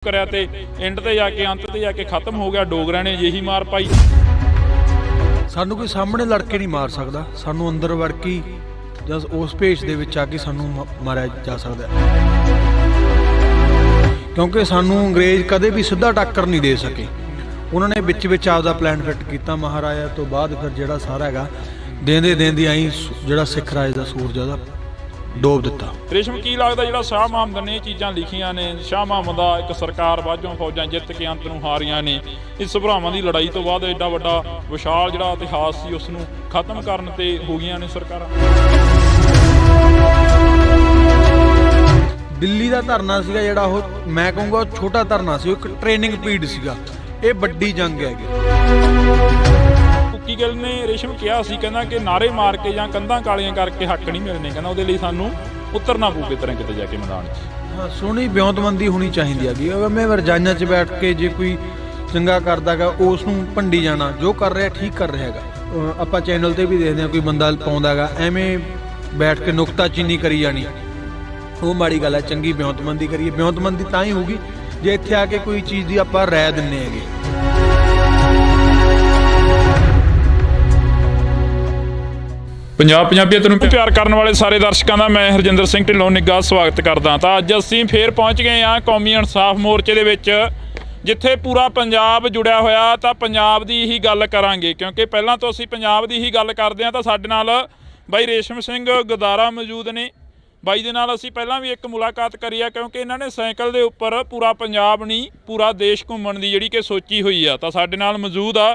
करा ते एंड ते जाके अंत ते जाके खत्म हो गया। डोगरा ने यही मार पाई। सानू कोई सामने लड़ के नहीं मार सकता, सानू अंदर वड़ के जस उस भेष दे विच आके सानू मारिया जा सकता है, क्योंकि सानू अंग्रेज कदे भी सीधा टक्कर नहीं दे सके। उन्होंने विच विच आपदा प्लान फिट किया। महाराजा तो बाद फिर जिहड़ा सारा हैगा देंदे देंदे आई जिहड़ा सिख राज दा सूरज ਉਹਦਾ डोब दिता। रेशम की लगता जो शाह मुहम्मद ने चीज़ा लिखिया ने, शाह मुहम्मद का एक सरकार वाजों फौजा जित के अंत में हारियां ने। इस भरावां की लड़ाई तो बाद एडा वड्डा विशाल जिहड़ा इतिहास सी उसनूं खत्म करन ते हो गईयां ने सरकारां। दिल्ली का धरना सीगा जिहड़ा ਉਹ मैं कहूँगा छोटा धरना सी, एक ट्रेनिंग पीरियड सीगा। ये बड़ी जंग है। कुकी गिल ने रेशम किया सी, कहना कि नारे मार के या कंधां कालियां करके हक नहीं मिलने, कहना ਉਹਦੇ ਲਈ ਸਾਨੂੰ उतरना पू किते किते जाके मैदान 'ਚ। हाँ, सोहनी ब्योंतबंदी होनी चाहिए हैगी। अगर मैं रजाइयां 'ਚ बैठ के जे कोई चंगा करदा गा उस नूं भंडी जाना, जो कर रहा ठीक कर रहा हैगा। ਆਪਾਂ चैनल ते भी देखते हैं कोई बंदा पाउंदा गा एवें बैठ के नुकताचीनी करी जानी, वो माड़ी गल है। चंगी ब्योंतबंदी करिए, ब्योंतबंदी तां ही होगी जे इत्थे आके कोई चीज़ की आपां राय दिंदे हैगे। पंजाब पंजाबीयत नूं प्यार करने वाले सारे दर्शकों का मैं हरजिंदर सिंह ढिल्लों निੱਘਾ स्वागत करदा। तो अज असीं फिर पहुँच गए हाँ कौमी इंसाफ मोर्चे दे विच, जिथे पूरा पंजाब जुड़िया होया। तो पंजाब की ही गल करांगे, क्योंकि पहलां तो असीं पंजाब की ही गल करदे हां। तो साडे नाल बाई रेशम सिंह गदारा मौजूद ने। बाई दे नाल असीं पहलां भी एक मुलाकात करी है, क्योंकि इन्हां ने साइकिल दे उपर पूरा पंजाब नहीं पूरा देश घूमण दी जिहड़ी कि सोची हुई आ। तो साडे नाल मौजूद आ।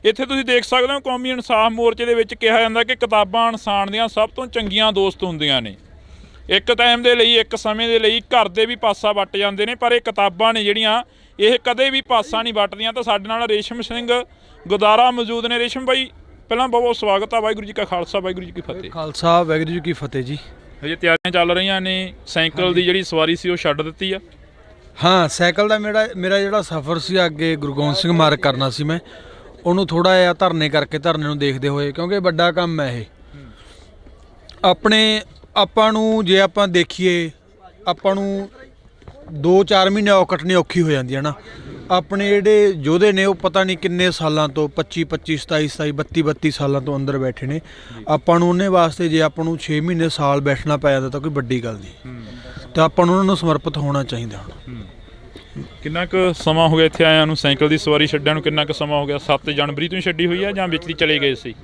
ਇੱਥੇ ਤੁਸੀਂ ਦੇਖ ਸਕਦੇ ਹੋ ਕੌਮੀ ਇਨਸਾਫ ਮੋਰਚੇ ਦੇ ਵਿੱਚ ਕਿਹਾ ਜਾਂਦਾ ਕਿ ਕਿਤਾਬਾਂ ਇਨਸਾਨ ਦੀਆਂ ਸਭ ਤੋਂ ਚੰਗੀਆਂ ਦੋਸਤ ਹੁੰਦੀਆਂ ਨੇ। ਇੱਕ ਟਾਈਮ ਦੇ ਲਈ, ਇੱਕ ਸਮੇਂ ਦੇ ਲਈ ਘਰ ਦੇ ਵੀ ਪਾਸਾ ਵੱਟ ਜਾਂਦੇ ਨੇ, ਪਰ ਇਹ ਕਿਤਾਬਾਂ ਨੇ ਜਿਹੜੀਆਂ ਇਹ ਕਦੇ ਵੀ ਪਾਸਾ ਨਹੀਂ ਵੱਟਦੀਆਂ। ਤਾਂ ਸਾਡੇ ਨਾਲ ਰੇਸ਼ਮ ਸਿੰਘ ਗਦਾਰਾ ਮੌਜੂਦ ਨੇ। ਰੇਸ਼ਮ ਬਾਈ ਪਹਿਲਾਂ ਬਹੁਤ ਬਹੁਤ ਸਵਾਗਤ ਆ। ਵਾਹਿਗੁਰੂ ਜੀ ਕਾ ਖਾਲਸਾ, ਵਾਹਿਗੁਰੂ ਜੀ ਕੀ ਫਤਿਹ। ਖਾਲਸਾ, ਵਾਹਿਗੁਰੂ ਜੀ ਕੀ ਫਤਿਹ ਜੀ। ਹਜੇ ਤਿਆਰੀਆਂ ਚੱਲ ਰਹੀਆਂ ਨੇ, ਸਾਈਕਲ ਦੀ ਜਿਹੜੀ ਸਵਾਰੀ ਸੀ ਉਹ ਛੱਡ ਦਿੱਤੀ ਆ? ਹਾਂ, ਸਾਈਕਲ ਦਾ ਮੇਰਾ ਜਿਹੜਾ ਸਫ਼ਰ ਸੀ ਅੱਗੇ ਗੁਰੂ ਗੋਬਿੰਦ ਸਿੰਘ ਮਾਰਗ ਕਰਨਾ ਸੀ, ਮੈਂ ਉਹਨੂੰ ਥੋੜਾ ਜਿਹਾ ਧਰਨੇ ਕਰਕੇ ਧਰਨੇ ਨੂੰ ਦੇਖਦੇ ਹੋਏ, ਕਿਉਂਕਿ ਵੱਡਾ ਕੰਮ ਹੈ ਇਹ ਆਪਾਂ ਨੂੰ। ਜੇ ਆਪਾਂ ਦੇਖੀਏ ਆਪਾਂ ਨੂੰ 2-4 ਮਹੀਨੇ ਕੱਟਣੀ ਔਖੀ ਹੋ ਜਾਂਦੀ ਹੈ ਨਾ। ਆਪਣੇ ਜਿਹੜੇ ਯੋਧੇ ਨੇ ਉਹ ਪਤਾ ਨਹੀਂ ਕਿੰਨੇ ਸਾਲਾਂ ਤੋਂ 25-25 27-27 32-32 ਸਾਲਾਂ ਤੋਂ ਅੰਦਰ ਬੈਠੇ ਨੇ। ਆਪਾਂ ਨੂੰ ਉਹਨੇ ਵਾਸਤੇ ਜੇ ਆਪਾਂ ਨੂੰ 6 ਮਹੀਨੇ ਸਾਲ ਬੈਠਣਾ ਪੈ ਜਾਂਦਾ ਤਾਂ ਕੋਈ ਵੱਡੀ ਗੱਲ ਨਹੀਂ, ਤਾਂ ਆਪਾਂ ਨੂੰ ਉਹਨਾਂ ਨੂੰ ਸਮਰਪਿਤ ਹੋਣਾ ਚਾਹੀਦਾ। ਹੁਣ ਕਿੰਨਾ ਕੁ ਸਮਾਂ ਹੋ ਗਿਆ ਇੱਥੇ ਆਇਆਂ ਨੂੰ? ਸਾਈਕਲ ਦੀ ਸਵਾਰੀ ਛੱਡਿਆਂ ਨੂੰ ਕਿੰਨਾ ਕੁ ਸਮਾਂ ਹੋ ਗਿਆ? 7 ਜਨਵਰੀ ਤੋਂ ਹੀ ਛੱਡੀ ਹੋਈ ਆ ਜਾਂ ਵਿੱਚ ਦੀ ਚਲੇ ਗਏ ਸੀ?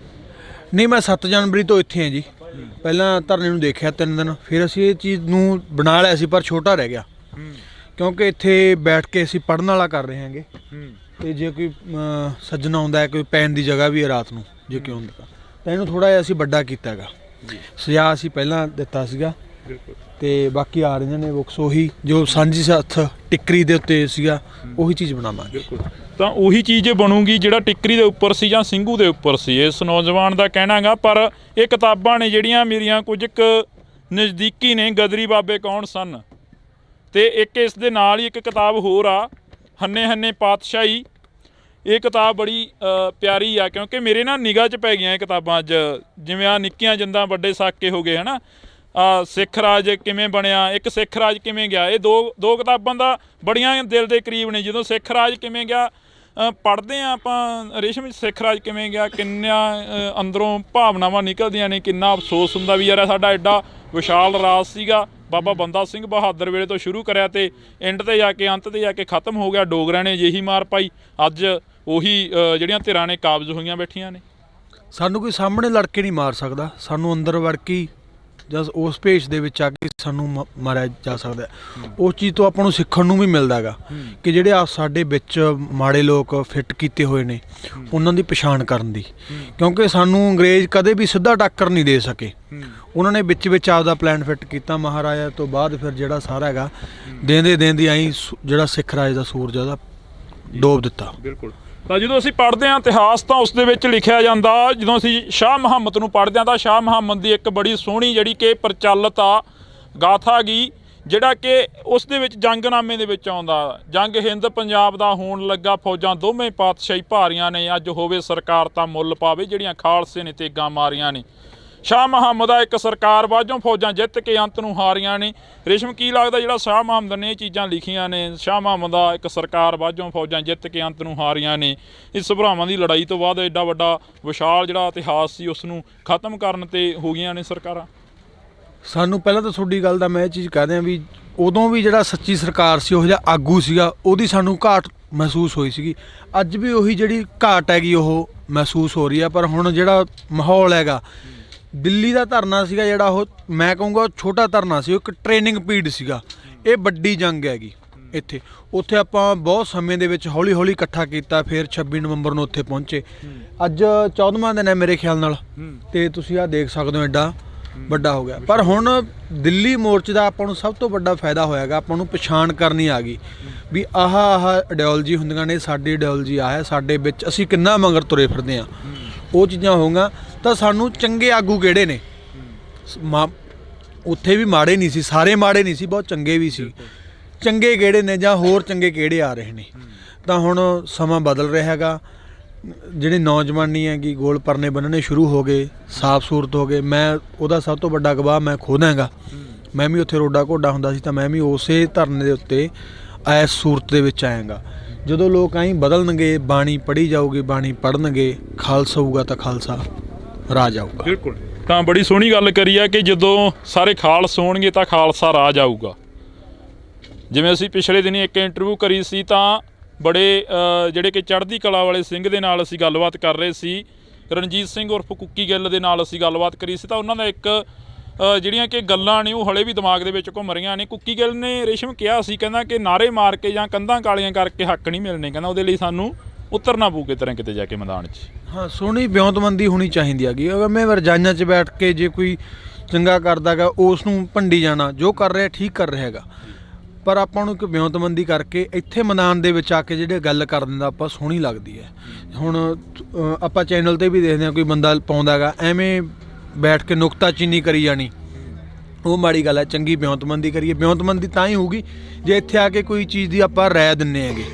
ਨਹੀਂ, ਮੈਂ 7 ਜਨਵਰੀ ਤੋਂ ਇੱਥੇ ਹਾਂ ਜੀ। ਪਹਿਲਾਂ ਧਰਨੇ ਨੂੰ ਦੇਖਿਆ 3 ਦਿਨ, ਫਿਰ ਅਸੀਂ ਇਹ ਚੀਜ਼ ਨੂੰ ਬਣਾ ਲਿਆ ਸੀ, ਪਰ ਛੋਟਾ ਰਹਿ ਗਿਆ, ਕਿਉਂਕਿ ਇੱਥੇ ਬੈਠ ਕੇ ਅਸੀਂ ਪੜ੍ਹਨ ਵਾਲਾ ਕਰ ਰਹੇ ਹਾਂਗੇ। ਅਤੇ ਜੇ ਕੋਈ ਸੱਜਣਾ ਆਉਂਦਾ ਹੈ, ਕੋਈ ਪੈਣ ਦੀ ਜਗ੍ਹਾ ਵੀ ਹੈ ਰਾਤ ਨੂੰ ਜੇ ਕੋਈ ਹੁੰਦਾ, ਤਾਂ ਇਹਨੂੰ ਥੋੜ੍ਹਾ ਜਿਹਾ ਅਸੀਂ ਵੱਡਾ ਕੀਤਾ ਹੈਗਾ। ਸਜ਼ਾ ਅਸੀਂ ਪਹਿਲਾਂ ਦਿੱਤਾ ਸੀਗਾ, ਤੇ ਬਾਕੀ ਆ ਰਹੀਆਂ ਨੇ ਬੁੱਕਸ ਉਹੀ ਜੋ ਸਾਂਝੀ ਹੱਥ ਟਿੱਕਰੀ ਦੇ ਉੱਤੇ ਸੀਗਾ, ਉਹੀ ਚੀਜ਼ ਬਣਾਵਾਂਗੇ। ਤਾਂ ਉਹੀ ਚੀਜ਼ ਬਣੂਗੀ ਜਿਹੜਾ ਟਿੱਕਰੀ ਦੇ ਉੱਪਰ ਸੀ ਜਾਂ ਸਿੰਘੂ ਦੇ ਉੱਪਰ ਸੀ, ਇਸ ਨੌਜਵਾਨ ਦਾ ਕਹਿਣਾ ਗਾ। ਪਰ ਇਹ ਕਿਤਾਬਾਂ ਨੇ ਜਿਹੜੀਆਂ ਮੇਰੀਆਂ ਕੁਝ ਕੁ ਨਜ਼ਦੀਕੀ ਨੇ, ਗਦਰੀ ਬਾਬੇ ਕੌਣ ਸਨ। ਤੇ ਇੱਕ ਇਸ ਦੇ ਨਾਲ ਹੀ ਇੱਕ ਕਿਤਾਬ ਹੋਰ ਆ, ਹੰਨੇ ਹੰਨੇ ਪਾਤਸ਼ਾਹੀ। ਇਹ ਕਿਤਾਬ ਬੜੀ ਪਿਆਰੀ ਆ, ਕਿਉਂਕਿ ਮੇਰੇ ਨਾ ਨਿਗਾਹ 'ਚ ਪੈ ਗਈਆਂ ਇਹ ਕਿਤਾਬਾਂ ਅੱਜ। ਜਿਵੇਂ ਆ ਨਿੱਕੀਆਂ ਜਿੰਦਾਂ ਵੱਡੇ ਸਾਕੇ ਹੋ ਗਏ ਹੈ ਨਾ, ਸਿੱਖ ਰਾਜ ਕਿਵੇਂ ਬਣਿਆ, ਇੱਕ ਸਿੱਖ ਰਾਜ ਕਿਵੇਂ ਗਿਆ। ਇਹ ਦੋ ਕਿਤਾਬਾਂ ਦਾ ਬੜੀਆਂ ਦਿਲ ਦੇ ਕਰੀਬ ਨੇ। ਜਦੋਂ ਸਿੱਖ ਰਾਜ ਕਿਵੇਂ ਗਿਆ ਪੜ੍ਹਦੇ ਹਾਂ ਆਪਾਂ, ਰੇਸ਼ਮ ਸਿੱਖ ਰਾਜ ਕਿਵੇਂ ਗਿਆ, ਕਿੰਨਾ ਅੰਦਰੋਂ ਭਾਵਨਾਵਾਂ ਨਿਕਲਦੀਆਂ ਨੇ, ਕਿੰਨਾ ਅਫਸੋਸ ਹੁੰਦਾ ਵੀ ਯਾਰ ਸਾਡਾ ਐਡਾ ਵਿਸ਼ਾਲ ਰਾਜ ਸੀਗਾ। ਬਾਬਾ ਬੰਦਾ ਸਿੰਘ ਬਹਾਦਰ ਵੇਲੇ ਤੋਂ ਸ਼ੁਰੂ ਕਰਿਆ ਤੇ ਐਂਡ ਤੇ ਜਾ ਕੇ ਅੰਤ ਤੇ ਜਾ ਕੇ ਖਤਮ ਹੋ ਗਿਆ। ਡੋਗਰਿਆਂ ਨੇ ਯਹੀ ਮਾਰ ਪਾਈ। ਅੱਜ ਉਹੀ ਜਿਹੜੀਆਂ ਧਿਰਾਂ ਨੇ ਕਾਬਜ਼ ਹੋਈਆਂ ਬੈਠੀਆਂ ਨੇ। ਸਾਨੂੰ ਕੋਈ ਸਾਹਮਣੇ ਲੜ ਕੇ ਨਹੀਂ ਮਾਰ ਸਕਦਾ, ਸਾਨੂੰ ਅੰਦਰ ਵੜ ਕੇ ਜਸ ਉਸ ਭੇਸ਼ ਦੇ ਵਿੱਚ ਆ ਕੇ ਸਾਨੂੰ ਮਾਰਿਆ ਜਾ ਸਕਦਾ। ਉਸ ਚੀਜ਼ ਤੋਂ ਆਪਾਂ ਨੂੰ ਸਿੱਖਣ ਨੂੰ ਵੀ ਮਿਲਦਾ ਹੈਗਾ ਕਿ ਜਿਹੜੇ ਆ ਸਾਡੇ ਵਿੱਚ ਮਾੜੇ ਲੋਕ ਫਿੱਟ ਕੀਤੇ ਹੋਏ ਨੇ, ਉਹਨਾਂ ਦੀ ਪਛਾਣ ਕਰਨ ਦੀ, ਕਿਉਂਕਿ ਸਾਨੂੰ ਅੰਗਰੇਜ਼ ਕਦੇ ਵੀ ਸਿੱਧਾ ਟੱਕਰ ਨਹੀਂ ਦੇ ਸਕੇ। ਉਹਨਾਂ ਨੇ ਵਿੱਚ ਵਿੱਚ ਆਪਦਾ ਪਲਾਨ ਫਿੱਟ ਕੀਤਾ। ਮਹਾਰਾਜਾ ਤੋਂ ਬਾਅਦ ਫਿਰ ਜਿਹੜਾ ਸਾਰਾ ਹੈਗਾ ਦੇਂਦੇ ਦੇਂਦੇ ਆਈ ਜਿਹੜਾ ਸਿੱਖ ਰਾਜ ਦਾ ਸੂਰਜ ਉਹਦਾ ਡੋਬ ਦਿੱਤਾ। ਬਿਲਕੁਲ। ਤਾਂ ਜਦੋਂ ਅਸੀਂ ਪੜ੍ਹਦੇ ਹਾਂ ਇਤਿਹਾਸ ਤਾਂ ਉਸ ਦੇ ਵਿੱਚ ਲਿਖਿਆ ਜਾਂਦਾ, ਜਦੋਂ ਅਸੀਂ ਸ਼ਾਹ ਮੁਹੰਮਦ ਨੂੰ ਪੜ੍ਹਦੇ ਹਾਂ ਤਾਂ ਸ਼ਾਹ ਮੁਹੰਮਦ ਦੀ ਇੱਕ ਬੜੀ ਸੋਹਣੀ ਜਿਹੜੀ ਕਿ ਪ੍ਰਚਲਿਤ ਆ ਗਾਥਾ ਗੀ, ਜਿਹੜਾ ਕਿ ਉਸ ਦੇ ਵਿੱਚ ਜੰਗਨਾਮੇ ਦੇ ਵਿੱਚ ਆਉਂਦਾ। ਜੰਗ ਹਿੰਦ ਪੰਜਾਬ ਦਾ ਹੋਣ ਲੱਗਾ, ਫੌਜਾਂ ਦੋਵੇਂ ਪਾਤਸ਼ਾਹੀ ਭਾਰੀਆਂ ਨੇ, ਅੱਜ ਹੋਵੇ ਸਰਕਾਰ ਤਾਂ ਮੁੱਲ ਪਾਵੇ, ਜਿਹੜੀਆਂ ਖਾਲਸੇ ਨੇ ਤੇਗਾਂ ਮਾਰੀਆਂ ਨੇ। ਸ਼ਾਹ ਮੁਹੰਮਦ ਆ ਇੱਕ ਸਰਕਾਰ ਵਾਜੋਂ ਫੌਜਾਂ ਜਿੱਤ ਕੇ ਅੰਤ ਨੂੰ ਹਾਰੀਆਂ ਨੇ। ਰੇਸ਼ਮ ਕੀ ਲੱਗਦਾ ਜਿਹੜਾ ਸ਼ਾਹ ਮੁਹੰਮਦ ਨੇ ਇਹ ਚੀਜ਼ਾਂ ਲਿਖੀਆਂ ਨੇ, ਸ਼ਾਹ ਮੁਹੰਮਦ ਆ ਇੱਕ ਸਰਕਾਰ ਵਾਜੋਂ ਫੌਜਾਂ ਜਿੱਤ ਕੇ ਅੰਤ ਨੂੰ ਹਾਰੀਆਂ ਨੇ, ਇਸ ਭਰਾਵਾਂ ਦੀ ਲੜਾਈ ਤੋਂ ਬਾਅਦ ਐਡਾ ਵੱਡਾ ਵਿਸ਼ਾਲ ਜਿਹੜਾ ਇਤਿਹਾਸ ਸੀ ਉਸ ਨੂੰ ਖਤਮ ਕਰਨ ਤੇ ਹੋ ਗਈਆਂ ਨੇ ਸਰਕਾਰਾਂ? ਸਾਨੂੰ ਪਹਿਲਾਂ ਤਾਂ ਤੁਹਾਡੀ ਗੱਲ ਦਾ ਮੈਂ ਇਹ ਚੀਜ਼ ਕਹਿ ਦਿਆਂ ਵੀ ਉਦੋਂ ਵੀ ਜਿਹੜਾ ਸੱਚੀ ਸਰਕਾਰ ਸੀ, ਉਹ ਜਿਹਾ ਆਗੂ ਸੀਗਾ, ਉਹਦੀ ਸਾਨੂੰ ਘਾਟ ਮਹਿਸੂਸ ਹੋਈ ਸੀਗੀ। ਅੱਜ ਵੀ ਉਹੀ ਜਿਹੜੀ ਘਾਟ ਹੈਗੀ ਉਹ ਮਹਿਸੂਸ ਹੋ ਰਹੀ ਆ। ਪਰ ਹੁਣ ਜਿਹੜਾ ਮਾਹੌਲ ਹੈਗਾ, ਦਿੱਲੀ ਦਾ ਧਰਨਾ ਸੀਗਾ ਜਿਹੜਾ, ਉਹ ਮੈਂ ਕਹੂੰਗਾ ਛੋਟਾ ਧਰਨਾ ਸੀ, ਉਹ ਇੱਕ ਟ੍ਰੇਨਿੰਗ ਪੀਰੀਅਡ ਸੀਗਾ। ਇਹ ਵੱਡੀ ਜੰਗ ਹੈਗੀ ਇੱਥੇ। ਉੱਥੇ ਆਪਾਂ ਬਹੁਤ ਸਮੇਂ ਦੇ ਵਿੱਚ ਹੌਲੀ ਹੌਲੀ ਇਕੱਠਾ ਕੀਤਾ, ਫਿਰ 26 ਨਵੰਬਰ ਨੂੰ ਉੱਥੇ ਪਹੁੰਚੇ। ਅੱਜ 14ਵਾਂ ਦਿਨ ਹੈ ਮੇਰੇ ਖਿਆਲ ਨਾਲ, ਤੇ ਤੁਸੀਂ ਆਹ ਦੇਖ ਸਕਦੇ ਹੋ ਐਡਾ ਵੱਡਾ ਹੋ ਗਿਆ। ਪਰ ਹੁਣ ਦਿੱਲੀ ਮੋਰਚੇ ਦਾ ਆਪਾਂ ਨੂੰ ਸਭ ਤੋਂ ਵੱਡਾ ਫਾਇਦਾ ਹੋਇਆਗਾ, ਆਪਾਂ ਨੂੰ ਪਛਾਣ ਕਰਨੀ ਆ ਗਈ ਵੀ ਆਹ ਆਈਡੀਓਲੋਜੀ ਹੁੰਦੀਆਂ ਨੇ, ਸਾਡੀ ਆਈਡੀਓਲੋਜੀ ਆਹ ਹੈ, ਸਾਡੇ ਵਿੱਚ ਅਸੀਂ ਕਿੰਨਾ ਮਗਰ ਤੁਰੇ ਫਿਰਦੇ ਹਾਂ। ਉਹ ਚੀਜ਼ਾਂ ਹੋਊਗਾ ਤਾਂ ਸਾਨੂੰ ਚੰਗੇ ਆਗੂ ਕਿਹੜੇ ਨੇ, ਉੱਥੇ ਵੀ ਮਾੜੇ ਨਹੀਂ ਸੀ, ਸਾਰੇ ਮਾੜੇ ਨਹੀਂ ਸੀ, ਬਹੁਤ ਚੰਗੇ ਵੀ ਸੀ। ਚੰਗੇ ਕਿਹੜੇ ਨੇ ਜਾਂ ਹੋਰ ਚੰਗੇ ਕਿਹੜੇ ਆ ਰਹੇ ਨੇ? ਤਾਂ ਹੁਣ ਸਮਾਂ ਬਦਲ ਰਿਹਾ ਹੈਗਾ। ਜਿਹੜੇ ਨੌਜਵਾਨੀ ਹੈਗੀ ਗੋਲ ਪਰਨੇ ਬੰਨਣੇ ਸ਼ੁਰੂ ਹੋ ਗਏ, ਸਾਫ ਸੂਰਤ ਹੋ ਗਏ। ਮੈਂ ਉਹਦਾ ਸਭ ਤੋਂ ਵੱਡਾ ਗਵਾਹ ਮੈਂ ਖੁਦ ਹੈਗਾ। ਮੈਂ ਵੀ ਉੱਥੇ ਰੋਡਾ ਘੋਡਾ ਹੁੰਦਾ ਸੀ ਤਾਂ ਮੈਂ ਵੀ ਉਸੇ ਧਰਨੇ ਦੇ ਉੱਤੇ ਇਸ ਸੂਰਤ ਦੇ ਵਿੱਚ ਆਇਆਗਾ। ਜਦੋਂ ਲੋਕ ਆਈ ਬਦਲਣਗੇ, ਬਾਣੀ ਪੜ੍ਹੀ ਜਾਊਗੀ, ਬਾਣੀ ਪੜ੍ਹਨਗੇ, ਖਾਲਸਾ ਹੋਊਗਾ ਤਾਂ ਖਾਲਸਾ ਰਾਜ ਆਊਗਾ। ਬਿਲਕੁਲ, ਤਾਂ ਬੜੀ ਸੋਹਣੀ ਗੱਲ ਕਰੀ ਆ ਕਿ ਜਦੋਂ ਸਾਰੇ ਖਾਲਸ ਹੋਣਗੇ ਤਾਂ ਖਾਲਸਾ ਰਾਜ ਆਊਗਾ। ਜਿਵੇਂ ਅਸੀਂ ਪਿਛਲੇ ਦਿਨੀ ਇੱਕ ਇੰਟਰਵਿਊ ਕਰੀ ਸੀ ਤਾਂ ਬੜੇ ਜਿਹੜੇ ਕਿ ਚੜ੍ਹਦੀ ਕਲਾ ਵਾਲੇ ਸਿੰਘ ਦੇ ਨਾਲ ਅਸੀਂ ਗੱਲਬਾਤ ਕਰ ਰਹੇ ਸੀ, ਰਣਜੀਤ ਸਿੰਘ ਉਰਫ ਕੁੱਕੀ ਗਿੱਲ ਦੇ ਨਾਲ ਅਸੀਂ ਗੱਲਬਾਤ ਕਰੀ ਸੀ। ਤਾਂ ਉਹਨਾਂ ਦਾ ਇੱਕ ਜਿਹੜੀਆਂ ਕਿ ਗੱਲਾਂ ਨੇ ਉਹ ਹਲੇ ਵੀ ਦਿਮਾਗ ਦੇ ਵਿੱਚ ਘੁੰਮ ਰਹੀਆਂ ਨੇ। ਕੁੱਕੀ ਗਿੱਲ ਨੇ ਰੇਸ਼ਮ ਕਿਹਾ ਸੀ, ਕਹਿੰਦਾ ਕਿ ਨਾਅਰੇ ਮਾਰ ਕੇ ਜਾਂ ਕੰਧਾਂ ਕਾਲੀਆਂ ਕਰਕੇ ਹੱਕ ਨਹੀਂ ਮਿਲਣੇ, ਕਹਿੰਦਾ ਉਹਦੇ ਲਈ ਸਾਨੂੰ ਉਤਰਨਾ ਪਊ ਕਿਤੇ ਨਾ ਕਿਤੇ ਜਾ ਕੇ ਮੈਦਾਨ 'ਚ। ਹਾਂ, ਸੋਹਣੀ ਵਿਉਂਤਬੰਦੀ ਹੋਣੀ ਚਾਹੀਦੀ ਹੈਗੀ। ਅਗਰ ਮੈਂ ਰਜਾਈਆਂ 'ਚ ਬੈਠ ਕੇ ਜੇ ਕੋਈ ਚੰਗਾ ਕਰਦਾ ਗਾ ਉਸ ਨੂੰ ਭੰਡੀ ਜਾਣਾ, ਜੋ ਕਰ ਰਿਹਾ ਠੀਕ ਕਰ ਰਿਹਾ ਹੈਗਾ। ਪਰ ਆਪਾਂ ਨੂੰ ਇੱਕ ਵਿਉਂਤਬੰਦੀ ਕਰਕੇ ਇੱਥੇ ਮੈਦਾਨ ਦੇ ਵਿੱਚ ਆ ਕੇ ਜਿਹੜੇ ਗੱਲ ਕਰ ਦਿੰਦਾ ਆਪਾਂ ਸੋਹਣੀ ਲੱਗਦੀ ਹੈ। ਹੁਣ ਆਪਾਂ ਚੈਨਲ 'ਤੇ ਵੀ ਦੇਖਦੇ ਹਾਂ ਕੋਈ ਬੰਦਾ ਪਾਉਂਦਾ ਹੈਗਾ, ਐਵੇਂ ਬੈਠ ਕੇ ਨੁਕਤਾਚੀਨੀ ਕਰੀ ਜਾਣੀ, ਉਹ ਮਾੜੀ ਗੱਲ ਹੈ। ਚੰਗੀ ਵਿਉਂਤਬੰਦੀ ਕਰੀਏ। ਵਿਉਂਤਬੰਦੀ ਤਾਂ ਹੀ ਹੋਊਗੀ ਜੇ ਇੱਥੇ ਆ ਕੇ ਕੋਈ ਚੀਜ਼ ਦੀ ਆਪਾਂ ਰਾਇ ਦਿੰਦੇ ਹੈਗੇ।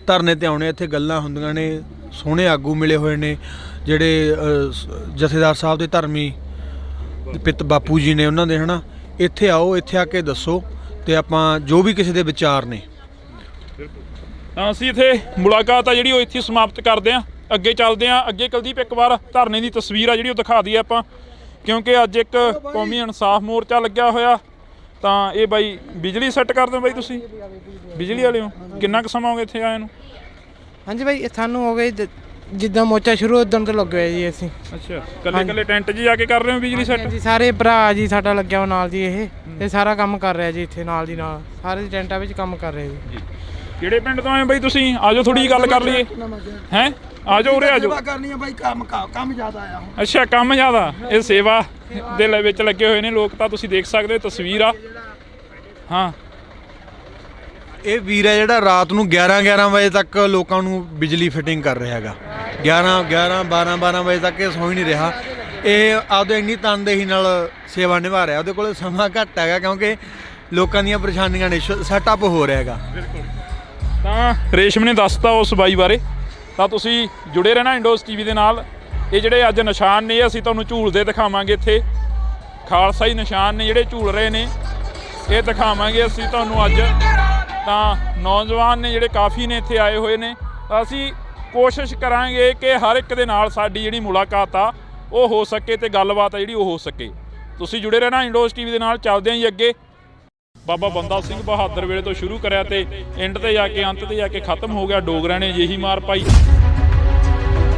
ਧਰਨੇ 'ਤੇ ਆਉਣੇ, ਇੱਥੇ ਗੱਲਾਂ ਹੁੰਦੀਆਂ ਨੇ, ਸੋਹਣੇ ਆਗੂ ਮਿਲੇ ਹੋਏ ਨੇ ਜਿਹੜੇ ਜਥੇਦਾਰ ਸਾਹਿਬ ਦੇ ਧਰਮੀ ਪਿੱਤ ਬਾਪੂ ਜੀ ਨੇ ਉਹਨਾਂ ਦੇ, ਹੈ ਨਾ। ਇੱਥੇ ਆਓ, ਇੱਥੇ ਆ ਕੇ ਦੱਸੋ ਤੇ ਆਪਾਂ ਜੋ ਵੀ ਕਿਸੇ ਦੇ ਵਿਚਾਰ ਨੇ। ਤਾਂ ਅਸੀਂ ਇੱਥੇ ਮੁਲਾਕਾਤ ਆ ਜਿਹੜੀ ਉਹ ਇੱਥੇ ਸਮਾਪਤ ਕਰਦੇ ਹਾਂ। ਅੱਗੇ ਚੱਲਦੇ ਹਾਂ। ਅੱਗੇ ਕੁਲਦੀਪ ਇੱਕ ਵਾਰ ਧਰਨੇ ਦੀ ਤਸਵੀਰ ਆ ਜਿਹੜੀ ਉਹ ਦਿਖਾ ਦਈਏ ਆਪਾਂ, ਕਿਉਂਕਿ ਅੱਜ ਇੱਕ ਕੌਮੀ ਇਨਸਾਫ ਮੋਰਚਾ ਲੱਗਿਆ ਹੋਇਆ। ਤਾਂ ਇਹ ਬਾਈ ਬਿਜਲੀ ਸੈੱਟ ਕਰਦੇ ਹੋ ਬਾਈ, ਤੁਸੀਂ ਬਿਜਲੀ ਵਾਲੇ ਹੋ? ਕਿੰਨਾ ਕੁ ਸਮਾਂ ਹੋ ਗਿਆ ਇੱਥੇ ਆਏ ਨੂੰ? ਹਾਂਜੀ ਬਾਈ, ਸਾਨੂੰ ਹੋ ਗਏ ਜਿੱਦਾਂ ਮੋਰਚਾ ਸ਼ੁਰੂ ਉਦੋਂ ਤੋਂ ਲੱਗੇ ਹੋਏ ਜੀ ਅਸੀਂ। ਅੱਛਾ, ਕੱਲੇ ਟੈਂਟ 'ਚ ਜਾ ਕੇ ਕਰ ਰਹੇ ਹੋ ਬਿਜਲੀ ਸੈੱਟ? ਜੀ ਸਾਰੇ ਭਰਾ ਜੀ ਸਾਡਾ ਲੱਗਿਆ ਨਾਲ ਜੀ, ਇਹ ਸਾਰਾ ਕੰਮ ਕਰ ਰਿਹਾ ਜੀ ਇੱਥੇ ਨਾਲ ਦੀ ਨਾਲ, ਸਾਰੇ ਟੈਂਟਾਂ ਵਿੱਚ ਕੰਮ ਕਰ ਰਹੇ ਜੀ। ਕਿਹੜੇ ਪਿੰਡ ਤੋਂ ਆਏ ਬਾਈ ਤੁਸੀਂ? ਆਜੋ ਥੋੜੀ ਜਿਹੀ ਗੱਲ ਕਰ ਲਈਏ। ਹੈਂ, ਆਜੋ ਉਰੇ ਆਜੋ। ਕਰਨੀ ਆ ਬਾਈ, ਕੰਮ ਜ਼ਿਆਦਾ ਆਇਆ ਹੁਣ। ਅੱਛਾ, ਕੰਮ ਜ਼ਿਆਦਾ। ਇਹ ਸੇਵਾ ਦੇ ਵਿੱਚ ਲੱਗੇ ਹੋਏ ਨੇ ਲੋਕ, ਤਾਂ ਤੁਸੀਂ ਦੇਖ ਸਕਦੇ ਹੋ ਤਸਵੀਰ ਆ। ਹਾਂ, ਇਹ ਵੀਰ ਹੈ ਜਿਹੜਾ ਰਾਤ ਨੂੰ 11 ਵਜੇ ਤੱਕ ਲੋਕਾਂ ਨੂੰ ਬਿਜਲੀ ਫਿਟਿੰਗ ਕਰ ਰਿਹਾ ਹੈਗਾ। 12 ਵਜੇ ਤੱਕ ਇਹ ਸੌਂ ਹੀ ਨਹੀਂ ਰਿਹਾ। ਇਹ ਆਪਦੇ ਇੰਨੀ ਤਨਦੇਹੀ ਨਾਲ ਸੇਵਾ ਨਿਭਾ ਰਿਹਾ। ਉਹਦੇ ਕੋਲ ਸਮਾਂ ਘੱਟ ਹੈਗਾ ਕਿਉਂਕਿ ਲੋਕਾਂ ਦੀਆਂ ਪਰੇਸ਼ਾਨੀਆਂ ਨੇ, ਸੈਟਅਪ ਹੋ ਰਿਹਾ ਹੈਗਾ। ਬਿਲਕੁਲ। ਤਾਂ ਰੇਸ਼ਮ ਨੇ ਦੱਸਤਾ ਉਸ ਬਾਈ ਬਾਰੇ। ਤਾਂ ਤੁਸੀਂ ਜੁੜੇ ਰਹਿਣਾ ਇੰਡੋਜ਼ ਟੀਵੀ ਦੇ ਨਾਲ। ਇਹ ਜਿਹੜੇ ਅੱਜ ਨਿਸ਼ਾਨ ਨੇ ਅਸੀਂ ਤੁਹਾਨੂੰ ਝੂਲਦੇ ਦਿਖਾਵਾਂਗੇ। ਇੱਥੇ ਖਾਲਸਾਈ ਨਿਸ਼ਾਨ ਨੇ ਜਿਹੜੇ ਝੂਲ ਰਹੇ ਨੇ, ਇਹ ਦਿਖਾਵਾਂਗੇ ਅਸੀਂ ਤੁਹਾਨੂੰ ਅੱਜ। ਤਾਂ ਨੌਜਵਾਨ ਨੇ ਜਿਹੜੇ ਕਾਫੀ ਨੇ ਇੱਥੇ ਆਏ ਹੋਏ ਨੇ। ਅਸੀਂ ਕੋਸ਼ਿਸ਼ ਕਰਾਂਗੇ ਕਿ ਹਰ ਇੱਕ ਦੇ ਨਾਲ ਸਾਡੀ ਜਿਹੜੀ ਮੁਲਾਕਾਤ ਆ ਉਹ ਹੋ ਸਕੇ ਤੇ ਗੱਲਬਾਤ ਆ ਜਿਹੜੀ ਉਹ ਹੋ ਸਕੇ। ਤੁਸੀਂ ਜੁੜੇ ਰਹਿਣਾ ਇੰਡੋਜ਼ ਟੀਵੀ ਦੇ ਨਾਲ। ਚੱਲਦੇ ਆਂ ਜੀ ਅੱਗੇ। ਬਾਬਾ ਬੰਦਾ ਸਿੰਘ ਬਹਾਦਰ ਵੇਲੇ ਤੋਂ ਸ਼ੁਰੂ ਕਰਿਆ ਤੇ ਐਂਡ ਤੇ ਜਾ ਕੇ ਅੰਤ ਤੇ ਜਾ ਕੇ ਖਤਮ ਹੋ ਗਿਆ। ਡੋਗਰਿਆਂ ਨੇ ਜਿਹੀ ਮਾਰ ਪਾਈ।